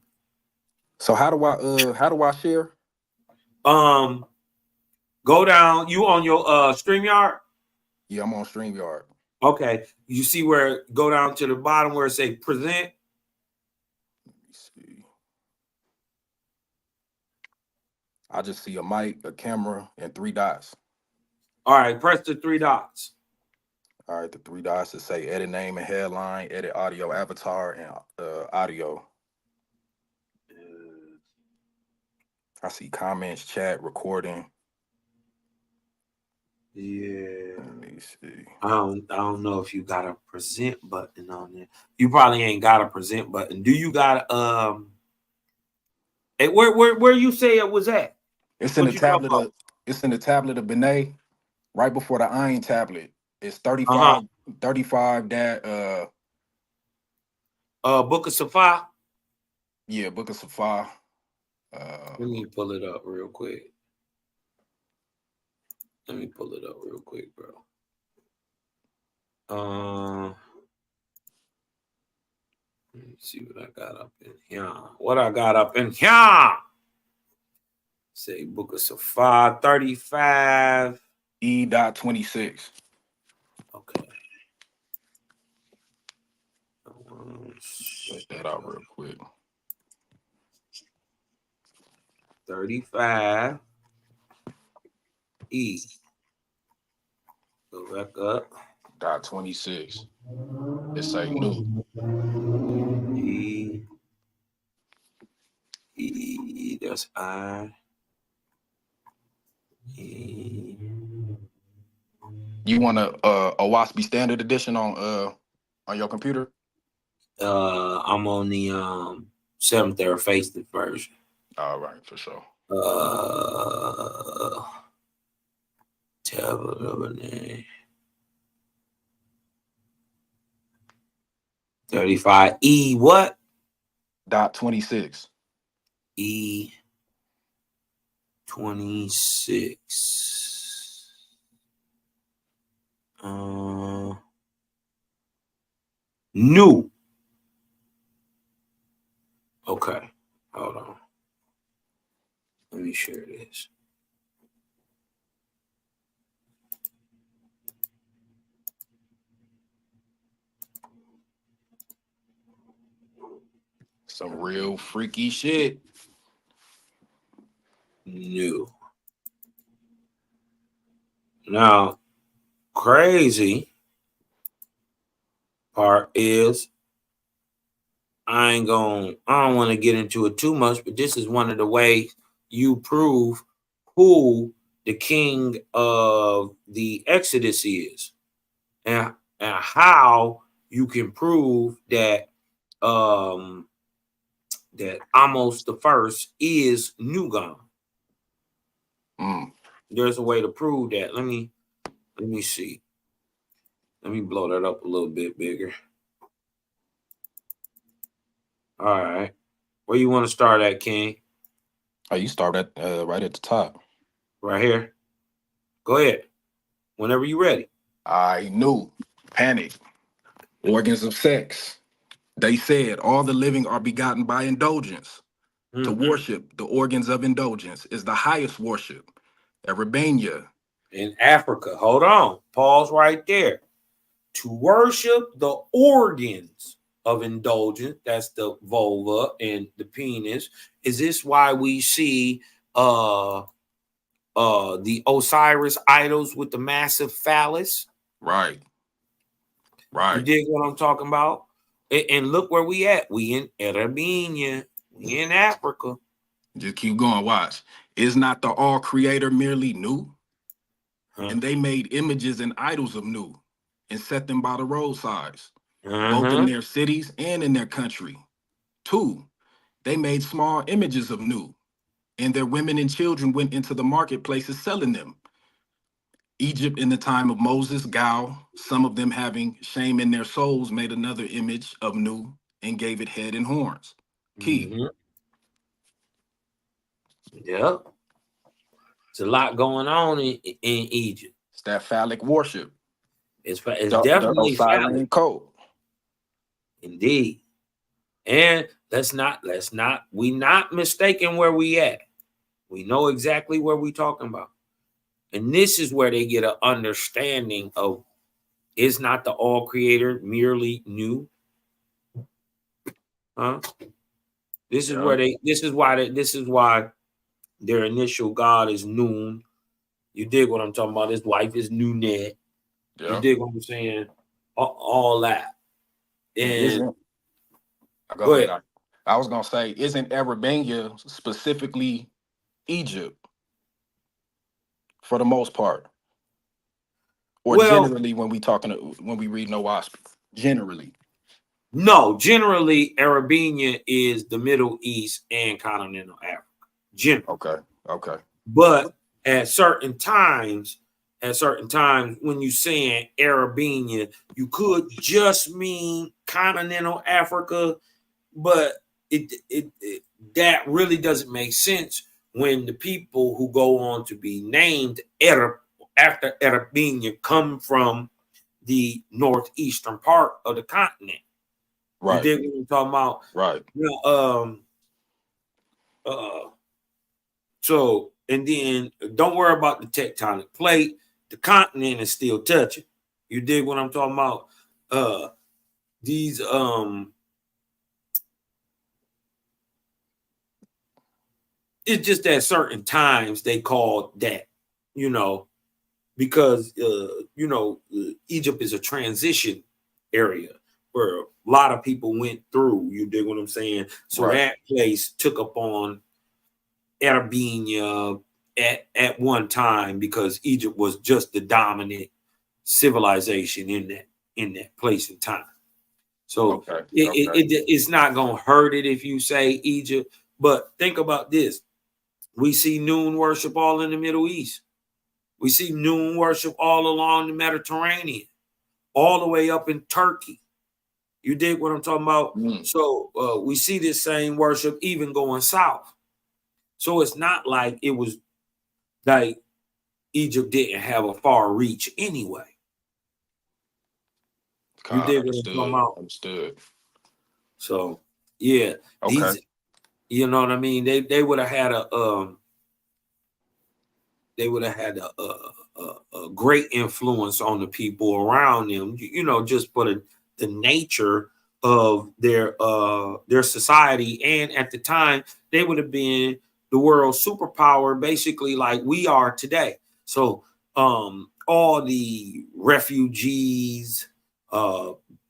So how do I share?
Go down. You on your StreamYard?
Yeah, I'm on StreamYard.
Okay. You see where go down to the bottom where it say present?
Let me see. I just see a mic, a camera, and 3 dots.
All right, press the 3 dots.
All right, the 3 dots that say edit name and headline, edit audio avatar, and audio. I see comments, chat, recording.
Yeah.
Let me see.
I don't know if you got a present button on there. You probably ain't got a present button. Do you got where you say it was at?
It's in the tablet of Benet, right before the iron tablet. It's 35 that
Book of Safa.
Yeah, Book of Safa.
Let me pull it up real quick. Let me pull it up real quick, bro. Let me see what I got up in here. What I got up in here? Say Book of Safa 35
E.26.
Okay.
Check that out real quick.
35 E. Go back up.
.26. It's say new.
E. That's I. E.
You want a WASP standard edition on your computer?
I'm on the 7th era faced version.
All right, for sure.
Tablet of a name. 35 E what?
.26.
E 26. New. Okay, hold on. Let me share this.
Some real freaky shit.
New. Now, crazy part is I don't want to get into it too much, but this is one of the ways you prove who the king of the Exodus is, and how you can prove that that Amos the first is Nugon. There's a way to prove that. Let me see. Let me blow that up a little bit bigger. All right. Where you want to start at, King?
Oh, you start at right at the top.
Right here. Go ahead. Whenever you're ready.
I knew. Panic. Organs of sex. They said all the living are begotten by indulgence. To worship the organs of indulgence is the highest worship. Erebania.
In Africa. Hold on. Pause right there. To worship the organs of indulgence, that's the vulva and the penis. Is this why we see the Osiris idols with the massive phallus?
Right.
You dig what I'm talking about? And look where we at. We in Arabia. We in Africa.
Just keep going. Watch. Is not the all creator merely new? And they made images and idols of new and set them by the roadsides, both in their cities and in their country. 2, they made small images of new, and their women and children went into the marketplaces selling them. Egypt in the time of Moses, Gal, some of them having shame in their souls, made another image of new and gave it head and horns. Key.
Yep. It's a lot going on in Egypt.
It's that phallic worship.
It's definitely
the Osirian code.
Indeed. And we not mistaken where we at. We know exactly where we talking about. And this is where they get an understanding of, is not the all creator merely new? Huh? This is why their initial God is Noon. You dig what I'm talking about? His wife is Nunet. You dig what I'm saying? All that. And
go ahead. I was gonna say, isn't Erebania specifically Egypt for the most part? Or generally when we read No Wasp? Generally.
No, generally Arabia is the Middle East and continental Africa. Generally.
Okay.
But at certain times, when you saying Arabia, you could just mean continental Africa, but it that really doesn't make sense when the people who go on to be named Arab after Arabia come from the northeastern part of the continent.
Right.
You dig what I'm talking about?
Right.
You know, so, and then don't worry about the tectonic plate. The continent is still touching. You dig what I'm talking about? These it's just at certain times they call that, you know, because Egypt is a transition area where a lot of people went through. You dig what I'm saying? So that place took up on Arabia at one time because Egypt was just the dominant civilization in that place and time. So
Okay.
it's not gonna hurt it if you say Egypt. But think about this: we see noon worship all in the Middle East. We see noon worship all along the Mediterranean, all the way up in Turkey. You dig what I'm talking about? So we see this same worship even going south. So it's not like it was like Egypt didn't have a far reach anyway. You dig what I'm talking about?
Understood.
So yeah,
Okay.
these, you know what I mean? They would have had a great influence on the people around them, you know, just for the nature of their society. And at the time, they would have been the world's superpower, basically like we are today. So all the refugees,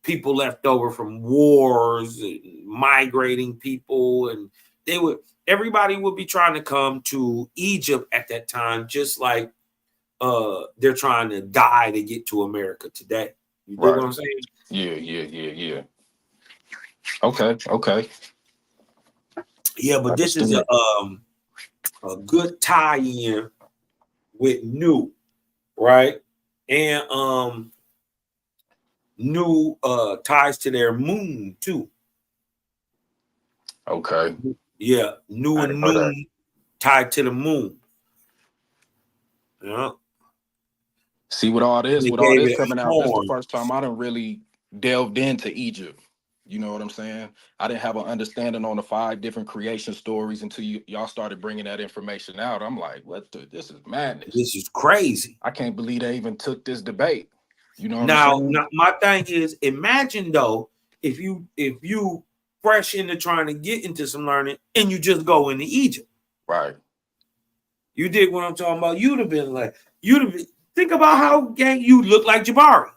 people left over from wars, migrating people, and everybody would be trying to come to Egypt at that time, just like they're trying to die to get to America today. You dig what I'm saying?
Yeah. Okay.
Yeah, but this is a good tie-in with new, right? And new ties to their moon too.
Okay.
Yeah, new and noon tied to the moon. Yeah.
See, with all this coming out, that's the
horn.
first time I done really delved into Egypt. You know what I'm saying? I didn't have an understanding on the 5 different creation stories until y'all started bringing that information out. I'm like, this is madness.
This is crazy.
I can't believe they even took this debate. You know what
Now,
I'm saying?
my thing is, imagine though, if you fresh into trying to get into some learning and you just go into Egypt.
Right.
You dig what I'm talking about? Think about how gang you look like Jabari.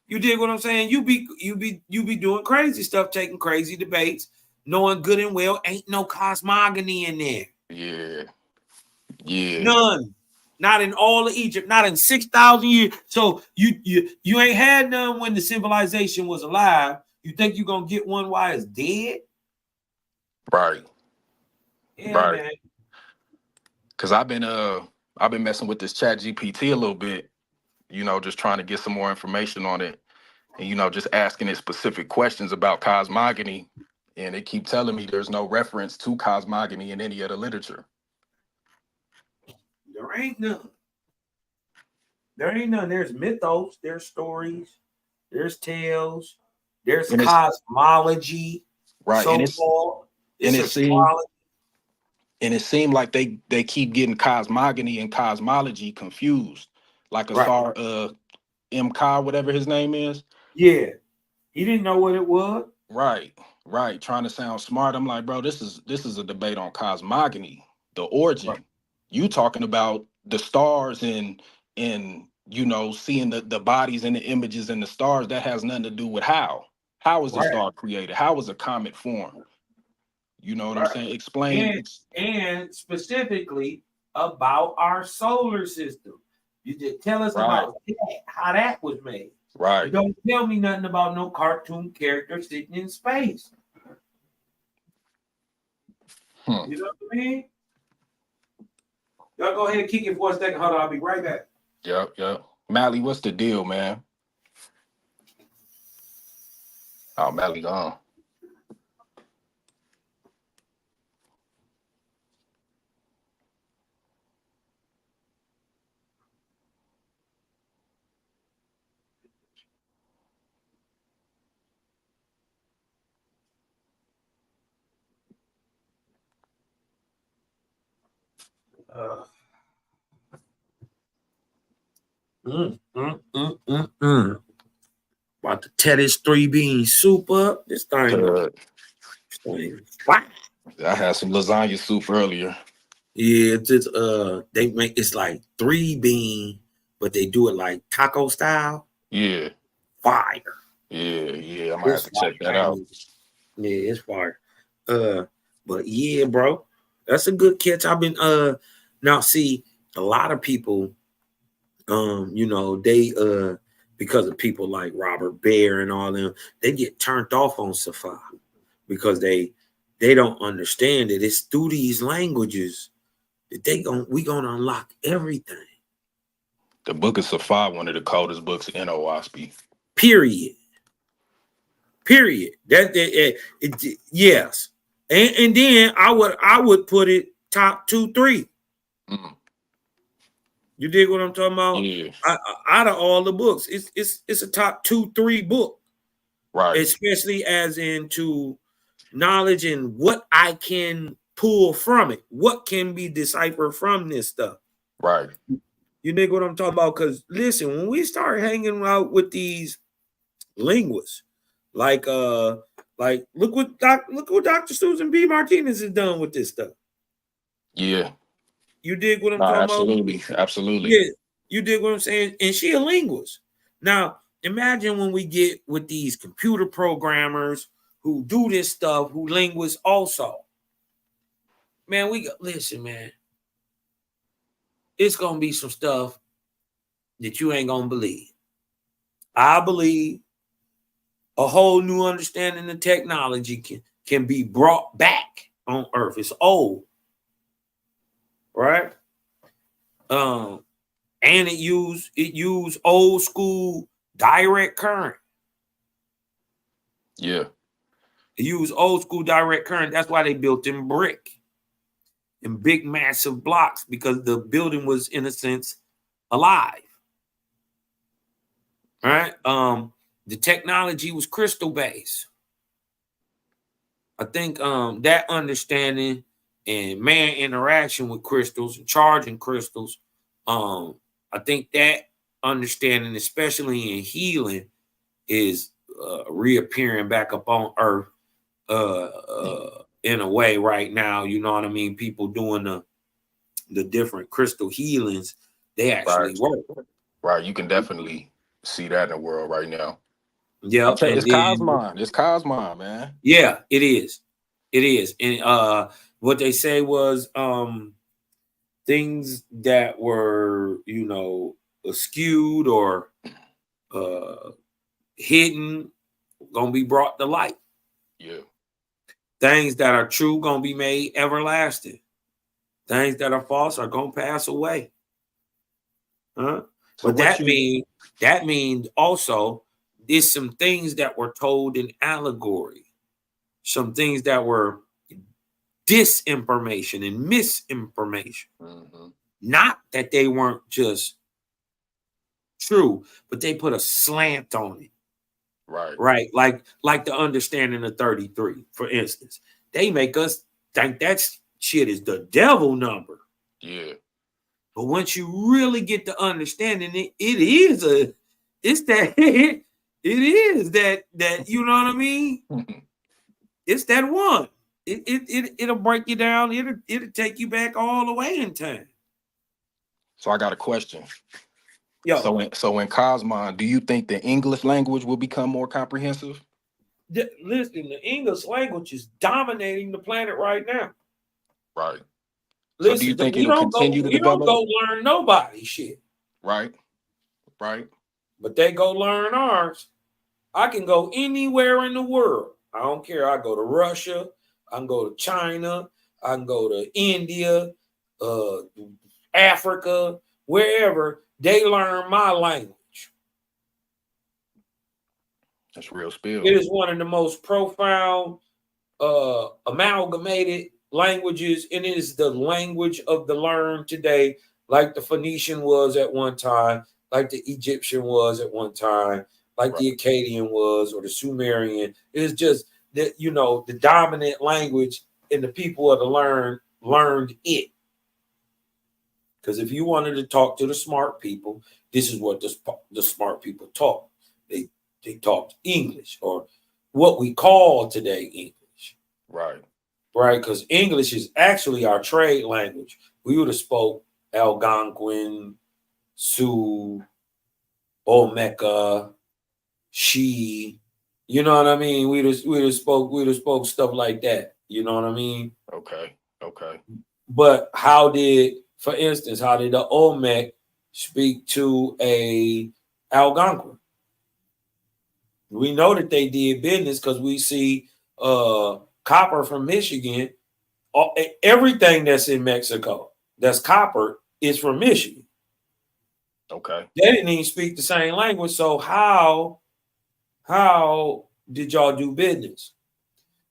You dig what I'm saying? You be doing crazy stuff, taking crazy debates, knowing good and well ain't no cosmogony in there.
Yeah.
None. Not in all of Egypt, not in 6,000 years. So you ain't had none when the civilization was alive. You think you're gonna get one while it's dead?
Right.
Yeah,
right.
Man.
Cause I've been messing with this chat GPT a little bit, you know, just trying to get some more information on it. And, you know, just asking it specific questions about cosmogony. And it keep telling me there's no reference to cosmogony in any of the literature.
There ain't none. There's mythos, there's stories, there's tales, there's cosmology.
Right.
So-called.
And it seemed like they keep getting cosmogony and cosmology confused. Like as far MK, whatever his name is.
Yeah. He didn't know what it was.
Right. Trying to sound smart. I'm like, bro, this is a debate on cosmogony, the origin. Right. You talking about the stars and you know, seeing the bodies and the images and the stars, that has nothing to do with how was the star created? How was a comet formed? You know what I'm saying? Explain.
And specifically about our solar system. You just tell us about that, how that was made.
Right.
You don't tell me nothing about no cartoon character sitting in space. You know what I mean? Y'all go ahead and kick it for a second. Hold on, I'll be right back.
Yep. Mally, what's the deal, man? Oh, Mally gone.
About to tear this 3 bean soup up. This thing.
Wow. I had some lasagna soup earlier.
Yeah, they make it's like 3 bean, but they do it like taco style.
Yeah.
Fire.
Yeah. I might have to check that out.
Yeah, it's fire. But yeah, bro, that's a good catch. I've been now see a lot of people You know, they because of people like Robert Baer and all them, they get turned off on Safa because they don't understand it. It's through these languages that we gonna unlock everything.
The Book of Safa, one of the coldest books in OWASP.
Period. Yes. And then I would put it top 2, 3. You dig what I'm talking about?
Yeah.
Out of all the books, it's a top 2, 3 book.
Right.
Especially as into knowledge and what I can pull from it. What can be deciphered from this stuff.
Right.
You dig what I'm talking about? Because listen, when we start hanging out with these linguists, like look what Dr. Susan B. Martinez has done with this stuff.
Yeah.
You dig what I'm talking
absolutely.
about?
Absolutely.
Yeah, you dig what I'm saying? And she a linguist. Now, imagine when we get with these computer programmers who do this stuff, who linguists also. Man, listen, man. It's gonna be some stuff that you ain't gonna believe. I believe a whole new understanding of technology can be brought back on Earth. It's old, right? And it used old school direct current.
Yeah.
It used old school direct current. That's why they built in brick in big massive blocks, because the building was, in a sense, alive. All right. The technology was crystal based. I think that understanding and man interaction with crystals and charging crystals, I think that understanding, especially in healing, is reappearing back up on Earth in a way right now. You know what I mean? People doing the different crystal healings, they actually work.
Right. You can definitely see that in the world right now.
Yeah.
It's Cosmon. It's Cosmon, man.
Yeah, it is. It is. And what they say was things that were, skewed or hidden gonna be brought to light.
Yeah.
Things that are true gonna be made everlasting. Things that are false are gonna pass away. Huh? So but that means also there's some things that were told in allegory, some things that were disinformation and misinformation. Mm-hmm. Not that they weren't just true, but they put a slant on it. Right. Like the understanding of 33, for instance. They make us think that shit is the devil number.
Yeah.
But once you really get to understanding it, it is that you know what I mean? It's that one. It'll break you down. It'll take you back all the way in time.
So I got a question. Yo. So in Cosmon, do you think the English language will become more comprehensive?
Listen, the English language is dominating the planet right now.
Right.
Listen,
so do you think it'll continue to develop?
You don't go learn nobody shit.
Right.
But they go learn ours. I can go anywhere in the world. I don't care. I go to Russia. I can go to China. I can go to India, Africa, wherever. They learn my language.
That's real spill.
It is one of the most profound, amalgamated languages, and it is the language of the learned today, like the Phoenician was at one time, like the Egyptian was at one time, like the Akkadian was, or the Sumerian. It's just that, the dominant language, and the people of the learned it. Because if you wanted to talk to the smart people, this is what the smart people talk. They talked English, or what we call today English.
Right.
Because English is actually our trade language. We would have spoke Algonquin, Sioux, Olmeca, She. You know what I mean? We'd have spoke stuff like that. You know what I mean?
Okay.
But for instance, how did the Olmec speak to a Algonquin. We know that they did business because we see copper from Michigan. Everything that's in Mexico that's copper is from Michigan.
Okay.
They didn't even speak the same language. So how did y'all do business?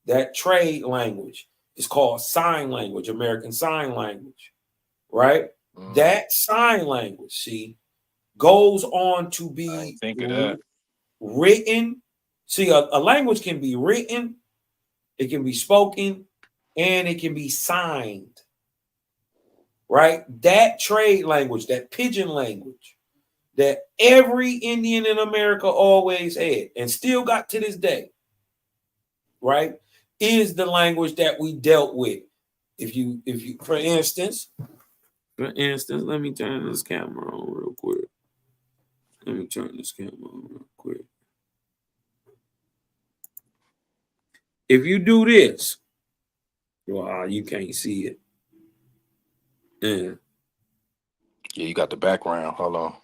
That trade language is called sign language, American Sign Language, right? That sign language, see, goes on to be
think of that.
written. See, a language can be written, it can be spoken, and it can be signed, right? That trade language, that pidgin language that every Indian in America always had and still got to this day, right, is the language that we dealt with. If you, for instance, let me turn this camera on real quick. If you do this, wow, you can't see it. Yeah.
Yeah, you got the background. Hold on.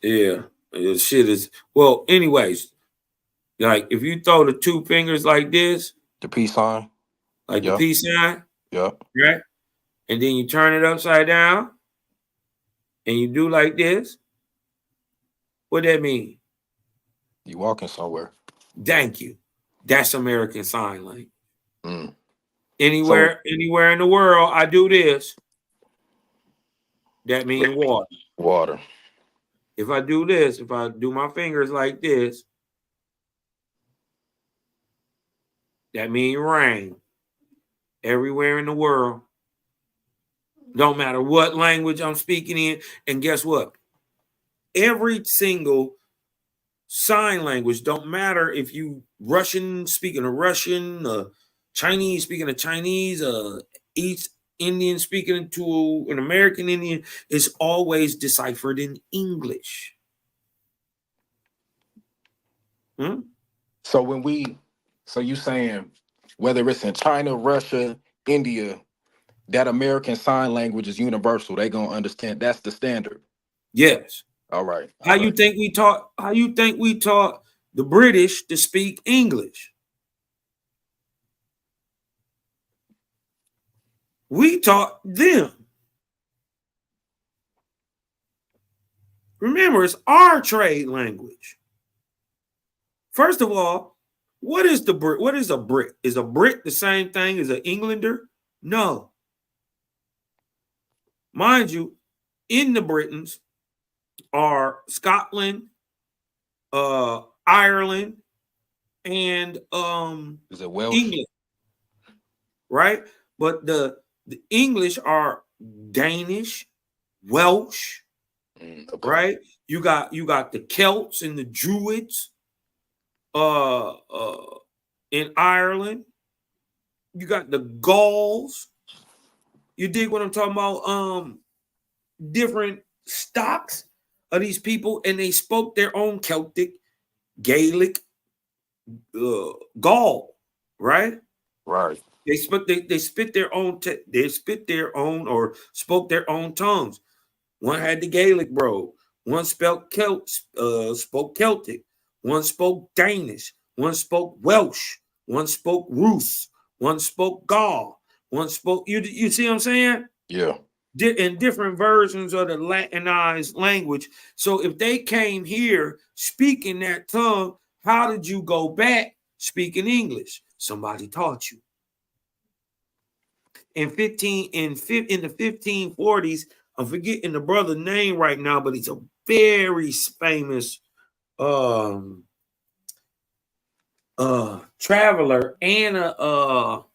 Yeah. This shit is, well, anyways, like if you throw the two fingers like this,
The peace sign.
like the peace sign,
Yep.
right? And then you turn it upside down and you do like this. What that mean?
You walking somewhere.
Thank you. That's American Sign Language.
Mm.
Anywhere in the world, I do this. That means water.
Water.
If I do this, if I do my fingers like this, that means rain. Everywhere in the world. Don't matter what language I'm speaking in. And guess what? Every single sign language, don't matter if you Russian speaking of Russian, Chinese speaking of Chinese, East Indian speaking to an American Indian, is always deciphered in English.
So you saying whether it's in China, Russia, India, that American Sign Language is universal. They gonna understand. That's the standard.
Yes.
All right.
How you think we taught the British to speak English? We taught them. Remember, it's our trade language. First of all, what is the Brit? What is a Brit? Is a Brit the same thing as an Englander? No. Mind you, in the Britons are Scotland, Ireland, and
is it Welsh?
England, right? But the English are Danish, Welsh,
okay.
right? You got the Celts and the Druids in Ireland. You got the Gauls. You dig what I'm talking about? Different stocks of these people, and they spoke their own Celtic, Gaelic, Gaul, right?
Right.
They spit their own or spoke their own tongues. One had the Gaelic brogue. One spoke Celtic. One spoke Danish. One spoke Welsh. One spoke Ruth. One spoke Gaul. One spoke. You see what I'm saying?
Yeah.
In different versions of the Latinized language. So if they came here speaking that tongue, how did you go back speaking English? Somebody taught you. In the 1540s, I'm forgetting the brother's name right now, but he's a very famous traveler and oh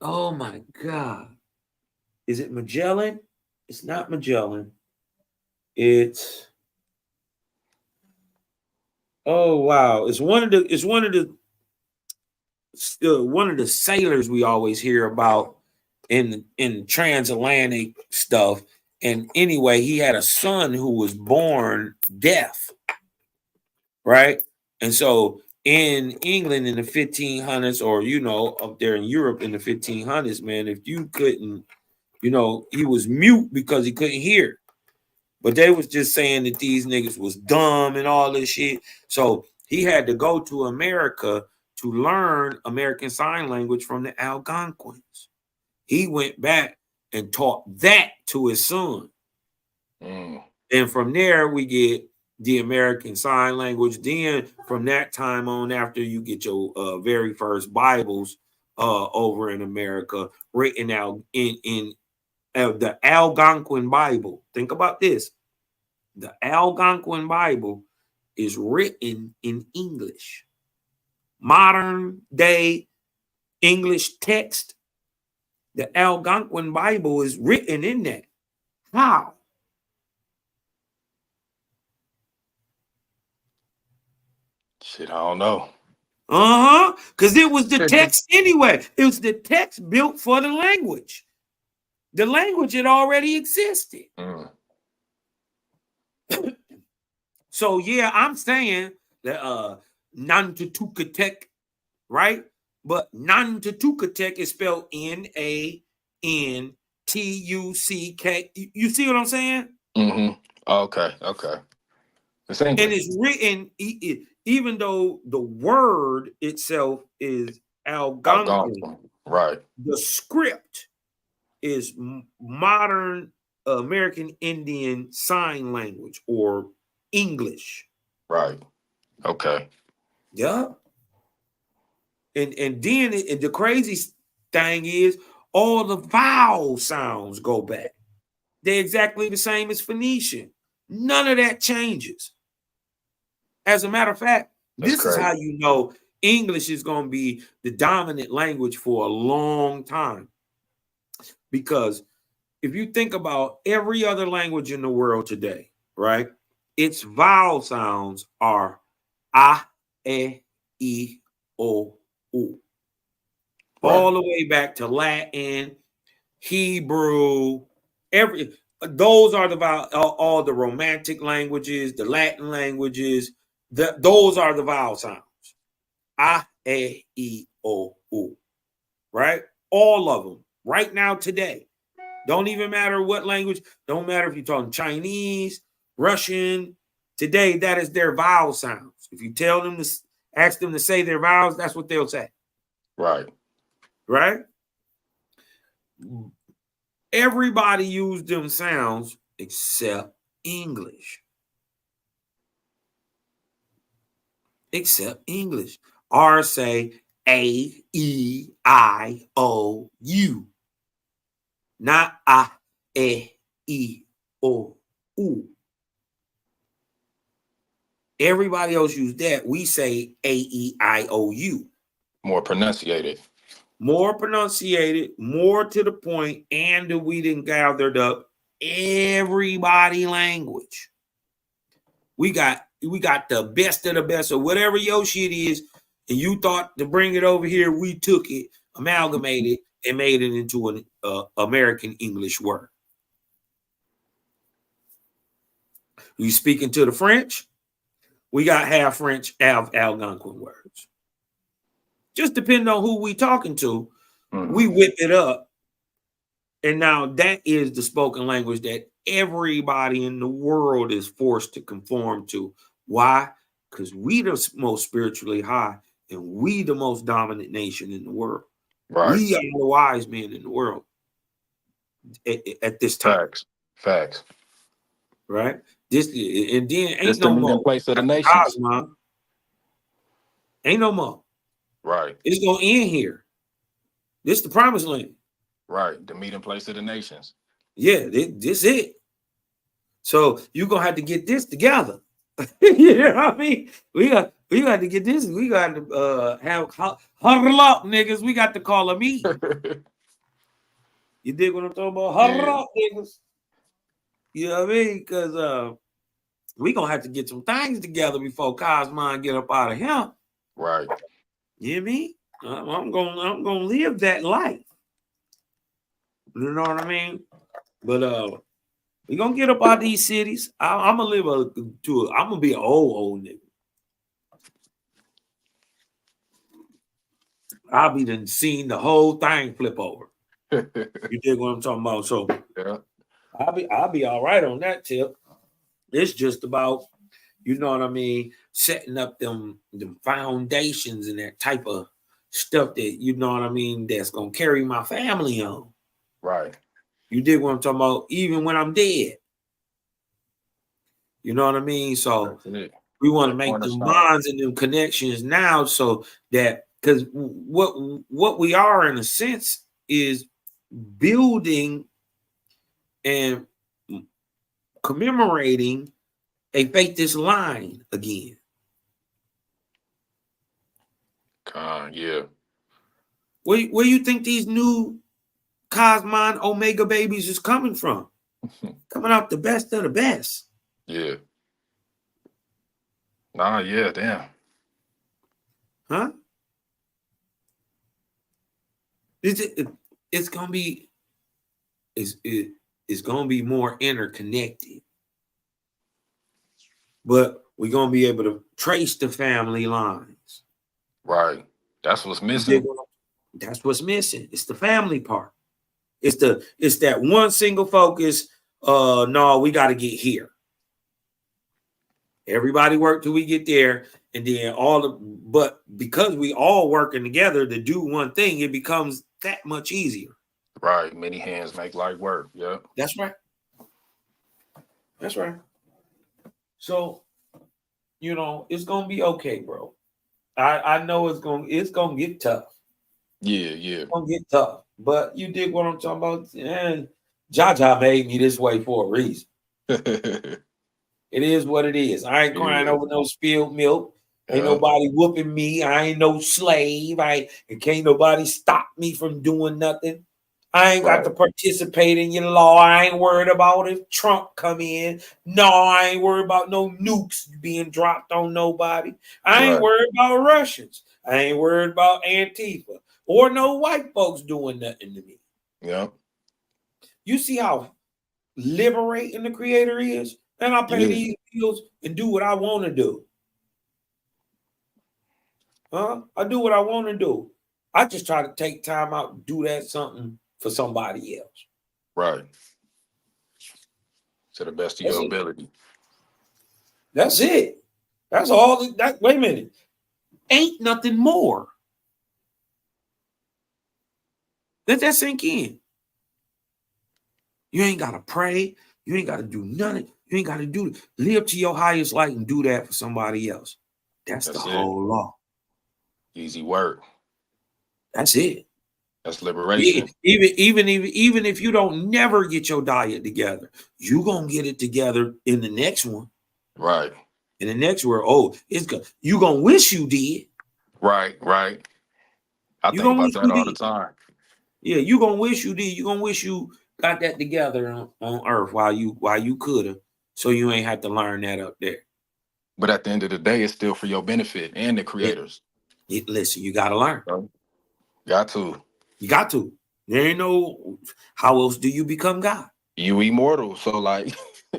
my God. Is it Magellan? It's not Magellan. It's oh wow. It's one of the sailors we always hear about in transatlantic stuff. And anyway, he had a son who was born deaf, right? And so in England in the 1500s, or up there in Europe in the 1500s, man, if you couldn't, he was mute because he couldn't hear. But they was just saying that these niggas was dumb and all this shit. So he had to go to America to learn American Sign Language from the Algonquins. He went back and taught that to his son. And from there, we get the American Sign Language. Then from that time on, after you get your very first Bibles over in America, written out in the Algonquin Bible. Think about this. The Algonquin Bible is written in English. Modern day English text. The Algonquin Bible is written in that. How?
Shit, I don't know.
Because it was the text anyway. It was the text built for the language. The language had already existed. So yeah, I'm saying that Nantutukatek, right? But Nantutukatek is spelled Nantuck. You see what I'm saying?
Okay. It's English.
And it's written, even though the word itself is Algonquin,
right?
The script is modern American Indian Sign Language or English.
Right. Okay.
Yeah. And then the crazy thing is all the vowel sounds go back. They're exactly the same as Phoenician. None of that changes. As a matter of fact, this is how you know English is going to be the dominant language for a long time. Because if you think about every other language in the world today, right? Its vowel sounds are a, e, o, u. Right. All the way back to Latin, Hebrew, those are all the Romantic languages, the Latin languages. Those are the vowel sounds. A, e, o, u. Right? All of them. Right now, today. Don't even matter what language. Don't matter if you're talking Chinese, Russian. Today, that is their vowel sounds. If you tell them to ask them to say their vowels, that's what they'll say.
Right.
Right? Everybody used them sounds except English. Except English. R say A, E, I, O, U. Not A, E, O, U. Everybody else use that. We say A, E, I, O, U.
More pronunciated.
More pronunciated, more to the point, and we didn't gathered up everybody language. We got the best of the best of whatever your shit is, and you thought to bring it over here, we took it, amalgamated, and made it into an American English word. You speaking to the French, we got half French, half Algonquin words. Just depending on who we talking to, we whip it up. And now that is the spoken language that everybody in the world is forced to conform to. Why? Because we the most spiritually high and we the most dominant nation in the world. Right. We are the wise men in the world at this time.
Facts.
Right? This and then ain't
this
no more
place of the nations.
Ain't no more.
Right.
It's gonna end here. This is the promised land.
Right. The meeting place of the nations.
Yeah, this it. So you're gonna have to get this together. You know what I mean? We got to get this. We got to huddle up, niggas. We got to call a meeting. You dig what I'm talking about? Huddle up, niggas. You know what I mean? Because we gonna have to get some things together before Cosmon get up out of here.
Right.
You know what I mean? I'm gonna live that life. You know what I mean? But we gonna get up out of these cities. I'm gonna live I'm gonna be an old nigga. I'll be done seen the whole thing flip over. You dig what I'm talking about? So yeah. I'll be all right on that tip. It's just about, you know what I mean, setting up them foundations and that type of stuff that, you know what I mean, that's gonna carry my family on.
Right.
You dig what I'm talking about? Even when I'm dead. You know what I mean? So we want to make them bonds and them connections now, so that, because what we are in a sense is building and commemorating a faithless line again.
Yeah.
Where you think these new Cosmon Omega babies is coming from? Coming out the best of the best.
Yeah. Nah, yeah, damn.
Huh? It's gonna be it's gonna be more interconnected. But we're gonna be able to trace the family lines.
Right. That's what's missing.
That's what's missing. It's the family part. It's that one single focus. No, we got to get here. Everybody work till we get there, and then but because we all working together to do one thing, it becomes that much easier.
Right. Many hands make light work. Yeah.
That's right. That's right. So, you know, it's gonna be okay, bro. I know it's gonna get tough.
Yeah.
It's gonna get tough. But you dig what I'm talking about? And Jaja made me this way for a reason. It is what it is. I ain't crying over no spilled milk. Ain't nobody whooping me. I ain't no slave. And can't nobody stop me from doing nothing. I ain't got to participate in your law. I ain't worried about if Trump come in. No, I ain't worried about no nukes being dropped on nobody. I ain't worried about Russians. I ain't worried about Antifa or no white folks doing nothing to me.
Yeah.
You see how liberating the Creator is? And I pay these bills and do what I want to do. I do what I want to do. I just try to take time out and do that something for somebody else.
Right. To the best of your ability.
That's it. That's all. Wait a minute. Ain't nothing more. Let that sink in. You ain't got to pray. You ain't got to do nothing. You ain't got to live to your highest light and do that for somebody else. That's the whole law.
Easy work.
That's it.
That's liberation.
Even if you don't never get your diet together, you gonna get it together in the next one.
Right.
In the next world, you gonna wish you did.
Right. I think about that all the time.
Yeah, you gonna wish you did. You gonna wish you got that together on earth while you could have, so you ain't have to learn that up there.
But at the end of the day, it's still for your benefit and the creators.
Listen, you gotta learn.
Got to.
You got to. There ain't no how else do you become God?
You immortal, so like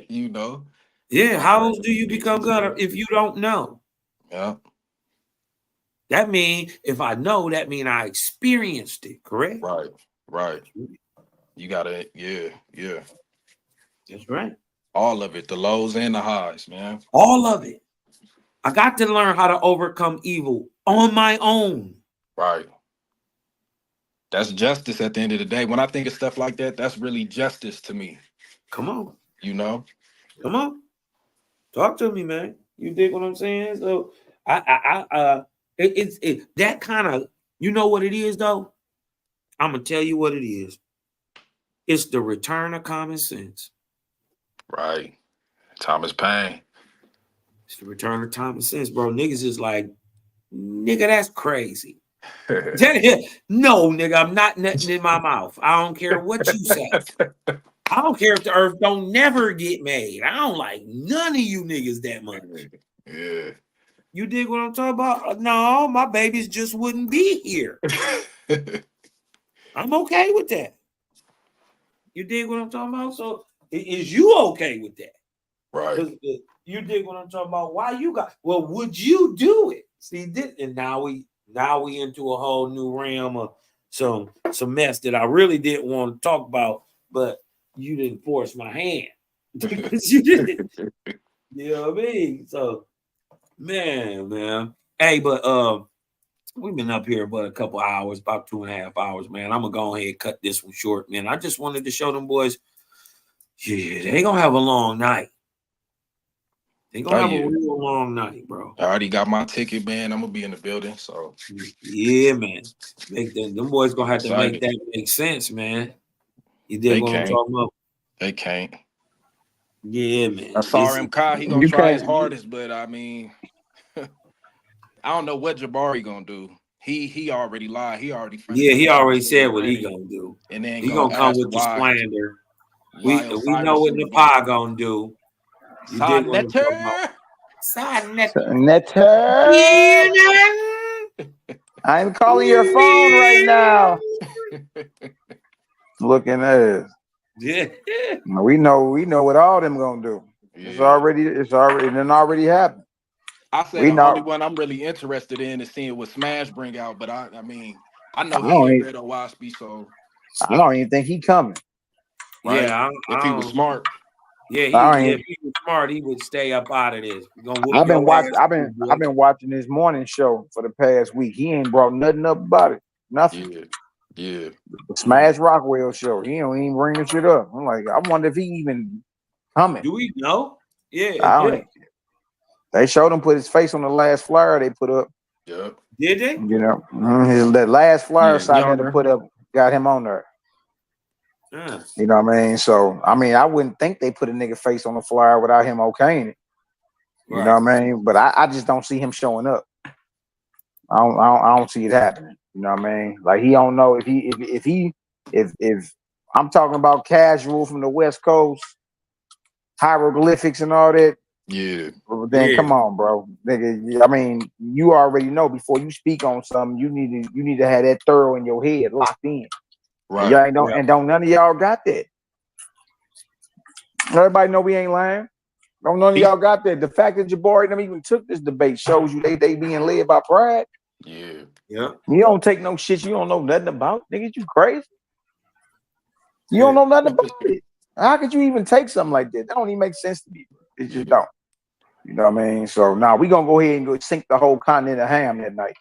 you know.
Yeah, how else do you become God if you don't know?
Yeah.
That means if I know, that means I experienced it, correct?
Right. You gotta, yeah.
That's right.
All of it, the lows and the highs, man.
All of it. I got to learn how to overcome evil on my own.
Right. That's justice at the end of the day. When I think of stuff like that, that's really justice to me.
Come on.
You know?
Come on. Talk to me, man. You dig what I'm saying? So it's that kind of, you know what it is though? I'm gonna tell you what it is. It's the return of common sense.
Right. Thomas Paine.
It's the return of common sense, bro. Niggas is like, nigga, that's crazy. No, nigga, I'm not nothing in my mouth. I don't care what you say. I don't care if the earth don't never get made. I don't like none of you niggas that much.
Yeah.
You dig what I'm talking about? No, my babies just wouldn't be here. I'm okay with that. You dig what I'm talking about? So is you okay with that?
Right.
You dig what I'm talking about? Why you got? Well, would you do it? See this, and now we into a whole new realm of some mess that I really didn't want to talk about, but you didn't force my hand. Because you didn't. You know what I mean? So, man. Hey, but we've been up here but a couple hours, about 2.5 hours, man. I'm gonna go ahead and cut this one short, man. I just wanted to show them boys, yeah, they gonna have a long night. They gonna have a real long night, bro.
I already got my ticket, man. I'm gonna be in the building, so
yeah, man. Them boys gonna have to make that make sense, man. You dig what I'm talking about?
They can't.
Yeah, man.
I saw him, Kai. He gonna try his hardest, but I mean, I don't know what Jabari gonna do. He already lied. He already
he already said what he gonna do.
And then
he gonna come with the slander. We know what Nepal gonna do.
Signature.
I'm calling your phone right now. Looking at it.
Yeah.
We know what all them gonna do. Yeah. It's already happened.
I said the only one I'm really interested in is seeing what Smash bring out, but I mean, I know he ain't Beto Waspy, so
I don't even think he coming.
Right? Yeah, if he was smart.
Yeah, if he was smart, he would stay up out of this.
I've been watching his morning show for the past week. He ain't brought nothing up about it. Nothing.
Yeah.
The Smash Rockwell show. He don't even bring the shit up. I'm like, I wonder if he even coming.
Do we know? Yeah.
They showed him put his face on the last flyer they put up.
Yep.
Did they?
You know, that last flyer side had to put up, got him on there. You know what I mean? So, I mean, I wouldn't think they put a nigga face on the flyer without him okaying it. You know what I mean? But I just don't see him showing up. I don't see it happening. You know what I mean? Like, he don't know if I'm talking about casual from the West Coast, hieroglyphics and all that.
Yeah.
Then come on, bro. Nigga, I mean, you already know before you speak on something, you need to have that thorough in your head, locked in.
Right.
And don't none of y'all got that. Everybody know we ain't lying. Don't none of y'all got that. The fact that Jabari them even took this debate shows you they being led by pride.
Yeah.
You
don't take no shit you don't know nothing about. Nigga, you crazy. You don't know nothing about it. How could you even take something like that? That don't even make sense to me. It just don't. You know what I mean? So now we gonna go ahead and go sink the whole continent of ham that night.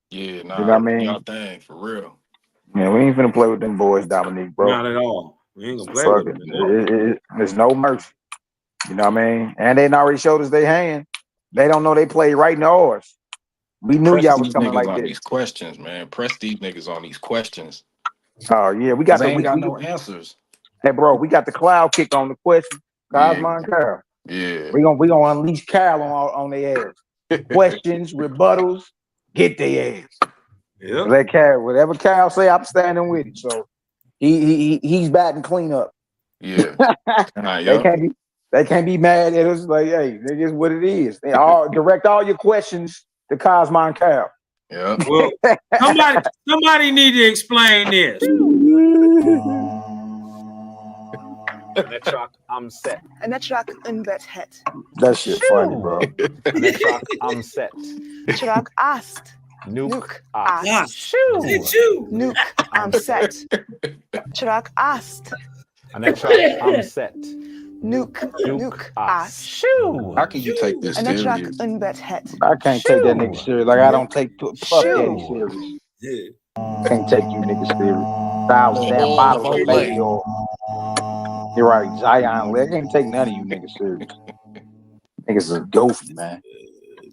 Yeah, nah.
You know what I mean?
Y'all thing for real.
Yeah, we ain't finna play with them boys, Dominique, bro.
Not at all. We ain't gonna play with them.
There's no mercy. You know what I mean? And they already showed us their hand. They don't know they played right in ours. We knew y'all was coming like this.
These questions, man. Press these niggas on these questions.
Oh yeah, we got
no answers.
Hey, bro, we got the cloud kick on the question. Cosmo and Carl.
Yeah.
We gonna unleash Carl on their ass. Questions, rebuttals, get their ass.
Yeah.
Let Carl, whatever Carl say, I'm standing with it. So he's batting clean up.
Yeah.
They can't be mad at us. Like, hey, it is what it is. They all direct all your questions to Cosmo and Carl.
Yeah.
Well, somebody need to explain this.
Netrak, I'm set.
Netrak unbet het.
That shit funny, bro.
Netrak, I'm set.
Netrak asked.
Nuke
asked.
Shoo.
Nuke, I'm set. Netrak asked.
Netrak, I'm set.
Nuke asked.
Shoo.
How can you take this serious?
Netrak unbet het.
I can't take that nigga serious. Like I don't take Puff Daddy serious.
Yeah.
Can't take you niggas serious. Thousand damn bottles of baby oil. You're right, Zion. I can't take none of you niggas serious. Niggas is goofy, man.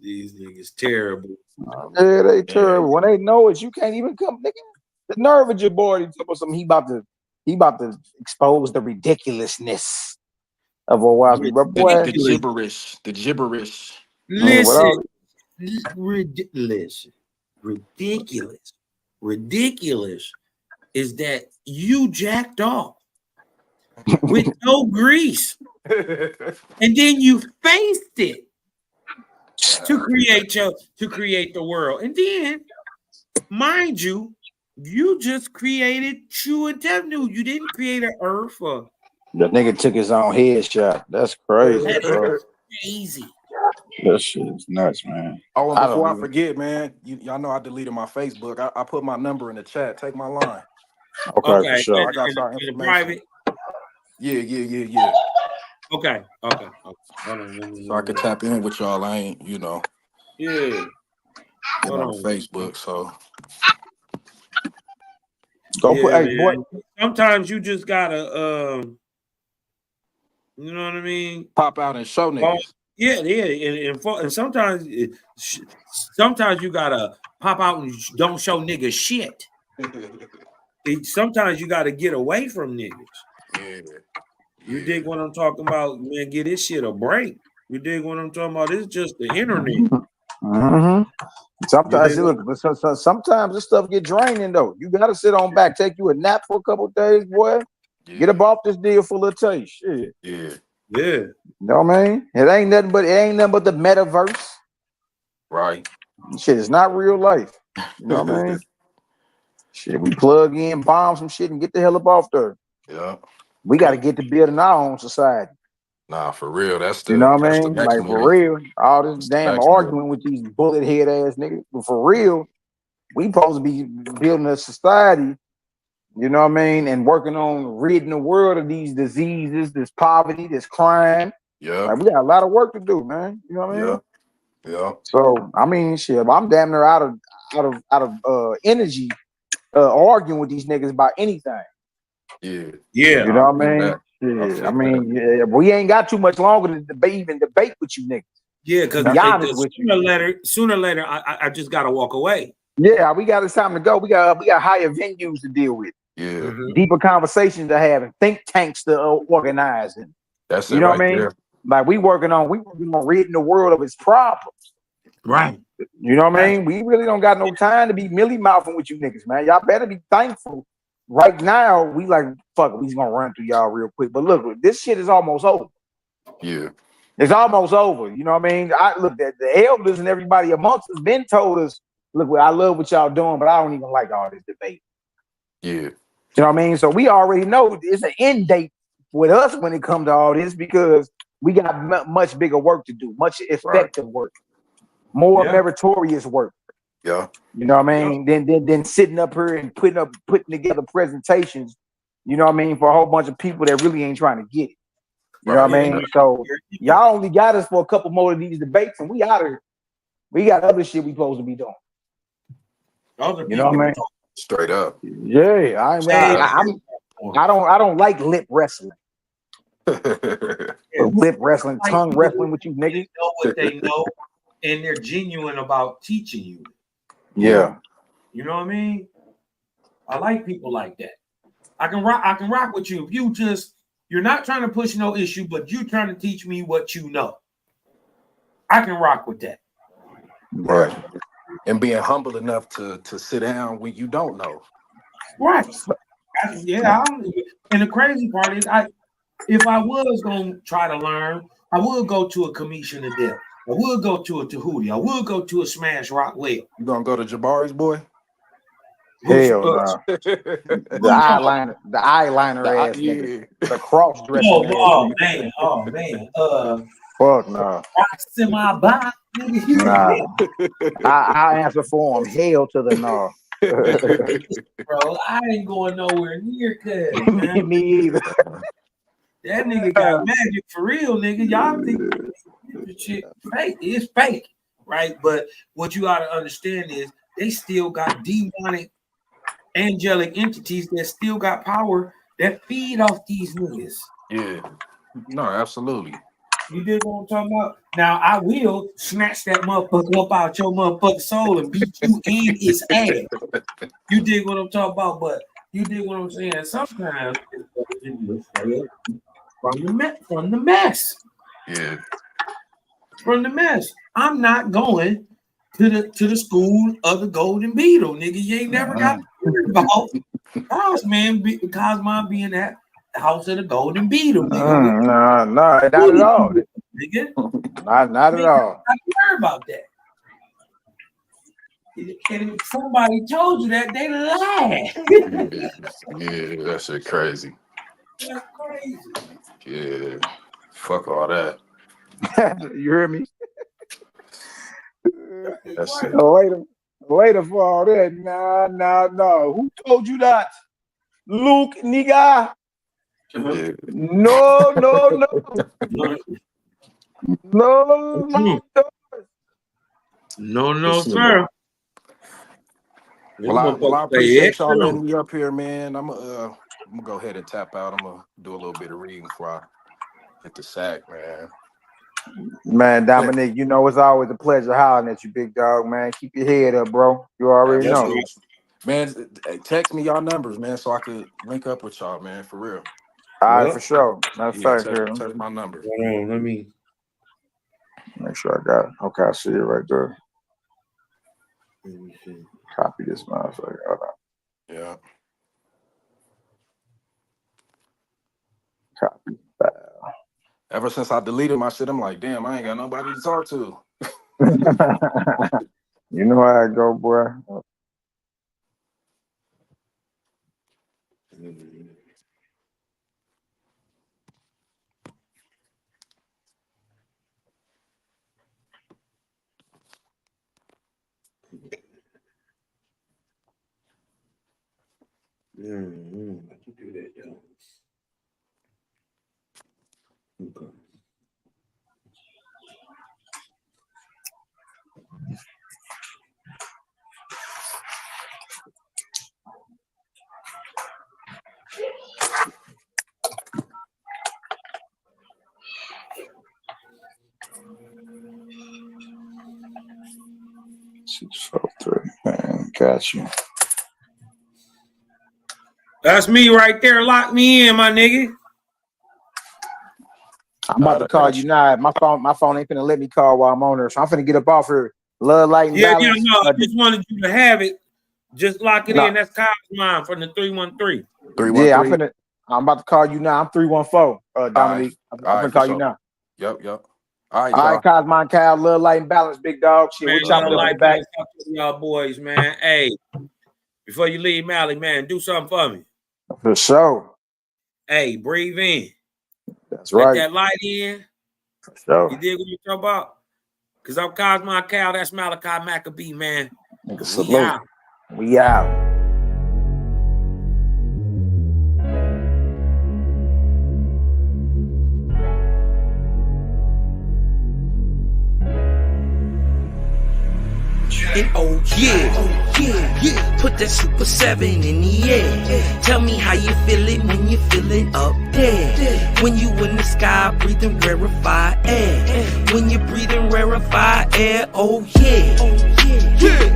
These niggas terrible.
Yeah, they terrible. When they know it, you can't even come, nigga. The nerve of your boy to tell something. He about to expose the ridiculousness of a wild boy.
The gibberish.
Listen, ridiculous is that you jacked off with no grease, and then you faced it to create the world, and then, mind you, you just created True and Tevnu. You didn't create an Earth.
The nigga took his own headshot. That's crazy. Bro.
Crazy.
That shit is nuts, man.
Oh, and before I forget, man, y'all know I deleted my Facebook. I put my number in the chat. Take my line.
Okay, for sure.
I got y'all information.
Private.
Yeah.
Okay. Hold on.
So I could tap in with y'all. I ain't,
Yeah.
been
Hold
on
on.
Facebook, so
Go put,
Yeah,
hey boy.
man. Sometimes you just gotta, you know what I mean?
pop out and show niggas.
Yeah, and sometimes, sometimes you gotta pop out and don't show niggas shit. Sometimes you gotta get away from niggas.
Yeah.
You dig what I'm talking about, man? Get this shit a break. You dig what I'm talking about? It's just the internet.
Mm-hmm. Sometimes,
You dig
look, sometimes this stuff get draining though. You gotta sit on back, take you a nap for a couple of days, boy.
Yeah.
Get up off this deal full of taste. Shit.
Yeah.
Yeah.
You know what I mean? It ain't nothing but the metaverse.
Right.
Shit, it's not real life. You know what I mean? Shit, we plug in, bomb some shit, and get the hell up off there.
Yeah.
We got to get to building our own society.
Nah, for real. That's the
You know what I
that's the
mean?
next
Like for
move.
real, all this
That's the
damn
next move.
arguing with these bullet head ass niggas. But for real, we supposed to be building a society. You know what I mean? And working on ridding the world of these diseases, this poverty, this crime.
Yeah.
Like we got a lot of work to do, man. You know what I mean?
Yeah.
So I mean, shit, I'm damn near out of energy arguing with these niggas about anything.
Yeah.
Yeah.
You know what I
feel
mean?
that.
Yeah, I mean, yeah, we ain't got too much longer to debate with you niggas.
Yeah, because
be honest with you.
sooner or later, I just gotta walk away.
Yeah, we got it's time to go. We got higher venues to deal with,
Yeah.
deeper conversations to have, and think tanks to organize. And
That's it
you know
right
what I mean?
there.
Like we working on ridding the world of its problems.
Right.
You know what I mean? We really don't got no time to be milly mouthing with you niggas, man. Y'all better be thankful. Right now, we like fuck it, we just gonna run through y'all real quick. But look, this shit is almost over.
Yeah.
It's almost over. You know what I mean? I look at the elders and everybody amongst us been told us, look, I love what y'all doing, but I don't even like all this debate.
Yeah.
You know what I mean? So we already know it's an end date with us when it comes to all this because we got much bigger work to do, much effective work, more meritorious work.
Yeah.
You know what I mean? Then sitting up here and putting together presentations, you know what I mean, for a whole bunch of people that really ain't trying to get it. You know what I mean? So y'all only got us for a couple more of these debates, and we out of here. We got other shit we supposed to be doing. You know what I mean?
Straight up.
Yeah, I don't like lip wrestling. Lip wrestling, tongue wrestling with you niggas.
They know what they know, and they're genuine about teaching you.
Yeah.
You know what I mean? I like people like that. I can rock with you if you're not trying to push no issue, but you're trying to teach me what you know. I can rock with that.
Right. And being humble enough to sit down when you don't know.
Right. And the crazy part is if I was gonna try to learn, I would go to a Commission of Death. I would go to a Tahuti. I would go to a Smash Rockwell.
You gonna go to Jabari's boy?
Hell no. The eyeliner ass nigga. The cross dressing
Oh man.
Fuck no.
Rocks in my back.
Nah. I answer for him. Hell to the no.
Bro, I ain't going nowhere near cuz.
Me either.
That nigga got magic for real, nigga. Y'all think this shit fake. It's fake, right? But what you gotta understand is they still got demonic angelic entities that still got power that feed off these niggas.
Yeah. No, absolutely.
You dig what I'm talking about? Now I will snatch that motherfucker up out your motherfucking soul and beat you in its ass. You dig what I'm talking about? But you dig what I'm saying? Sometimes from the mess.
Yeah.
From the mess. I'm not going to the school of the Golden Beetle, nigga. You ain't never got to worry about Cosmon being that house of the Golden Beetle, nigga.
No, not at all.
Nigga.
Not at all.
I don't worry about that. And if somebody told you that, they lied.
Yeah, that shit crazy.
That's crazy.
Yeah. Fuck all that.
You hear me?
That's it.
Later for all that. No. Who told you that? Luke, nigga. No, no, no, no, my
No, sir.
Well, I appreciate y'all letting me up here, man. I'm gonna go ahead and tap out. I'm gonna do a little bit of reading before I hit the sack, man.
Man, Dominic, you know it's always a pleasure hollering at you, big dog, man. Keep your head up, bro. You already know.
Man, text me y'all numbers, man, so I could link up with y'all, man, for real.
All right, for sure. Matter of fact,
text my number.
Hold on, let me
make sure I got it. Okay, I see it right there. Copy this motherfucker. Hold on.
Yeah.
Copy.
Ever since I deleted my shit, I'm like, damn, I ain't got nobody to talk to.
You know how I go, boy.
do that, though. Okay.
643. Man, got you.
That's me right there. Lock me in, my nigga.
I'm about to call you now. My phone ain't finna let me call while I'm on there, so I'm finna get up off here. Love, light, and balance.
Yeah, no, I just wanted you to have it. Just lock it in. That's Kyle's line from the 313.
Yeah, I'm about to call you now. I'm 314. Dominique. I'm gonna call you now.
Yep. All
right, Cosmon Cal, love, light, and balance, big dog. Shit,
man,
we chopping
like
back.
Y'all boys, man. Hey, before you leave, Mally, man, do something for me.
For sure.
Hey, breathe in.
That's right.
Let that light in.
For sure.
You dig what you talking about? Because I'm Cosmon Cal. That's Malachi Maccabee, man.
We out.
And oh yeah, put that Super 7 in the air. Tell me how you feeling when you're feeling up there. When you in the sky breathing rarefied air. When you're breathing rarefied air, oh yeah.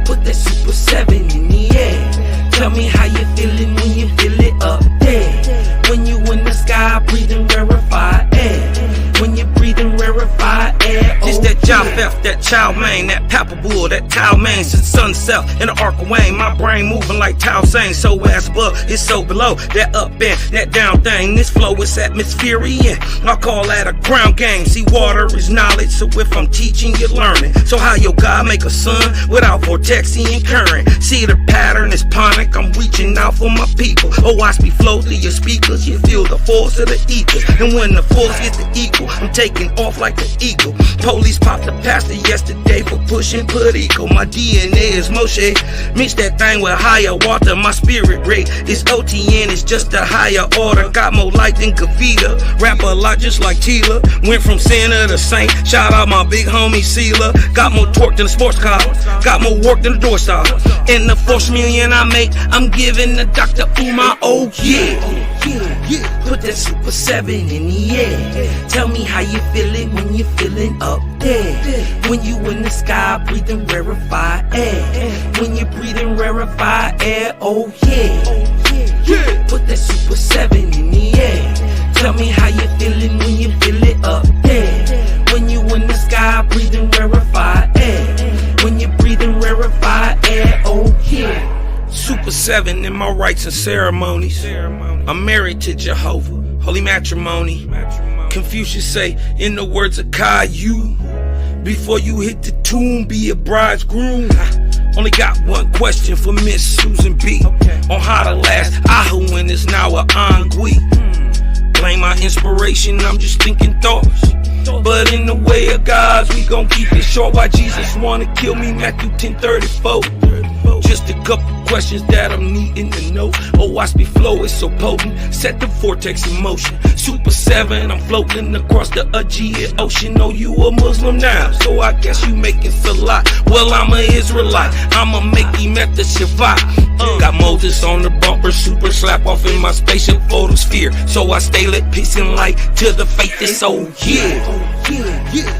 Put that Super 7 in the air. Tell me how you feeling when you feel it up there. When you in the sky breathing rarefied air. When you're breathing rarefied air, oh, this that Japheth, that Chow Mein, that Papa Bull, that Tao Mein, since sunset in the Ark of Wayne, my brain moving like Tao Sang, so as above, it's so below, that up and that down thing, this flow is atmospheric, I call that a ground game, see water is knowledge, so if I'm teaching, you're learning, so how your God make a sun without vortexing and current, see the pattern is ponic, I'm reaching out for my people, oh watch me flow through your speakers, you feel the force of the ether, and when the force gets the equal, I'm taking off like the eagle. Police popped the pastor yesterday for pushing Puerto. My DNA is Moshe. Mix that thing with higher water. My spirit rate is OTN. It's just a higher order. Got more light than Kavita. Rap a lot just like Tila. Went from sinner to saint. Shout out my big homie Sela. Got more torque than a sports car. Got more work than a door star. In the 4 million I make, I'm giving the Dr. Umar. Oh yeah. Put that Super 7 in the air. Tell me how you feeling when you're feeling up there. When you in the sky breathing rarefied air. When you're breathing rarefied air, oh yeah. Put that Super 7 in the air. Tell me how you feeling when you feel it up there. When you in the sky breathing rarefied air. When you're breathing rarefied air, oh yeah. Super 7 in my rites and ceremonies. I'm married to Jehovah, holy matrimony. Confucius say, in the words of Caillou, before you hit the tomb, be a bridegroom. Only got one question for Miss Susan B. On how to last Ahuin is now a Angui. Blame my inspiration, I'm just thinking thoughts. But in the way of God's, we gon' keep it short. Why Jesus wanna kill me, Matthew 10:34. Just a couple questions that I'm needing to know. Oh, watch me flow, it's so potent. Set the vortex in motion. Super 7, I'm floating across the Aegean Ocean. Oh, you a Muslim now, so I guess you making salat. Well, I'm an Israelite, I'ma make Kemet the Shabbat. Got Moses on the bumper, super slap off in my spaceship photosphere. So I stay lit, peace and light to the faith is so yeah.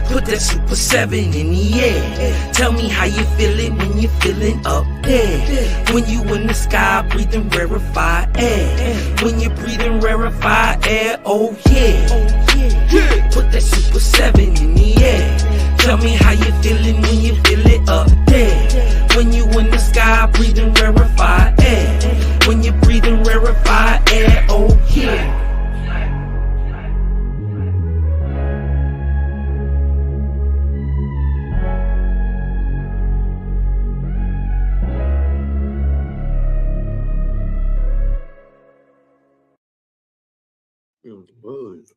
Put that super 7 in the air. Tell me how you feeling when you're feeling up there. When you in the sky breathing rarefied air. When you're breathing rarefied air, oh yeah. Put that super 7 in the air. Tell me how you feeling when you feel it up there. When you in the sky breathing rarefied air. When you're breathing rarefied air, oh yeah.
It was a buzz.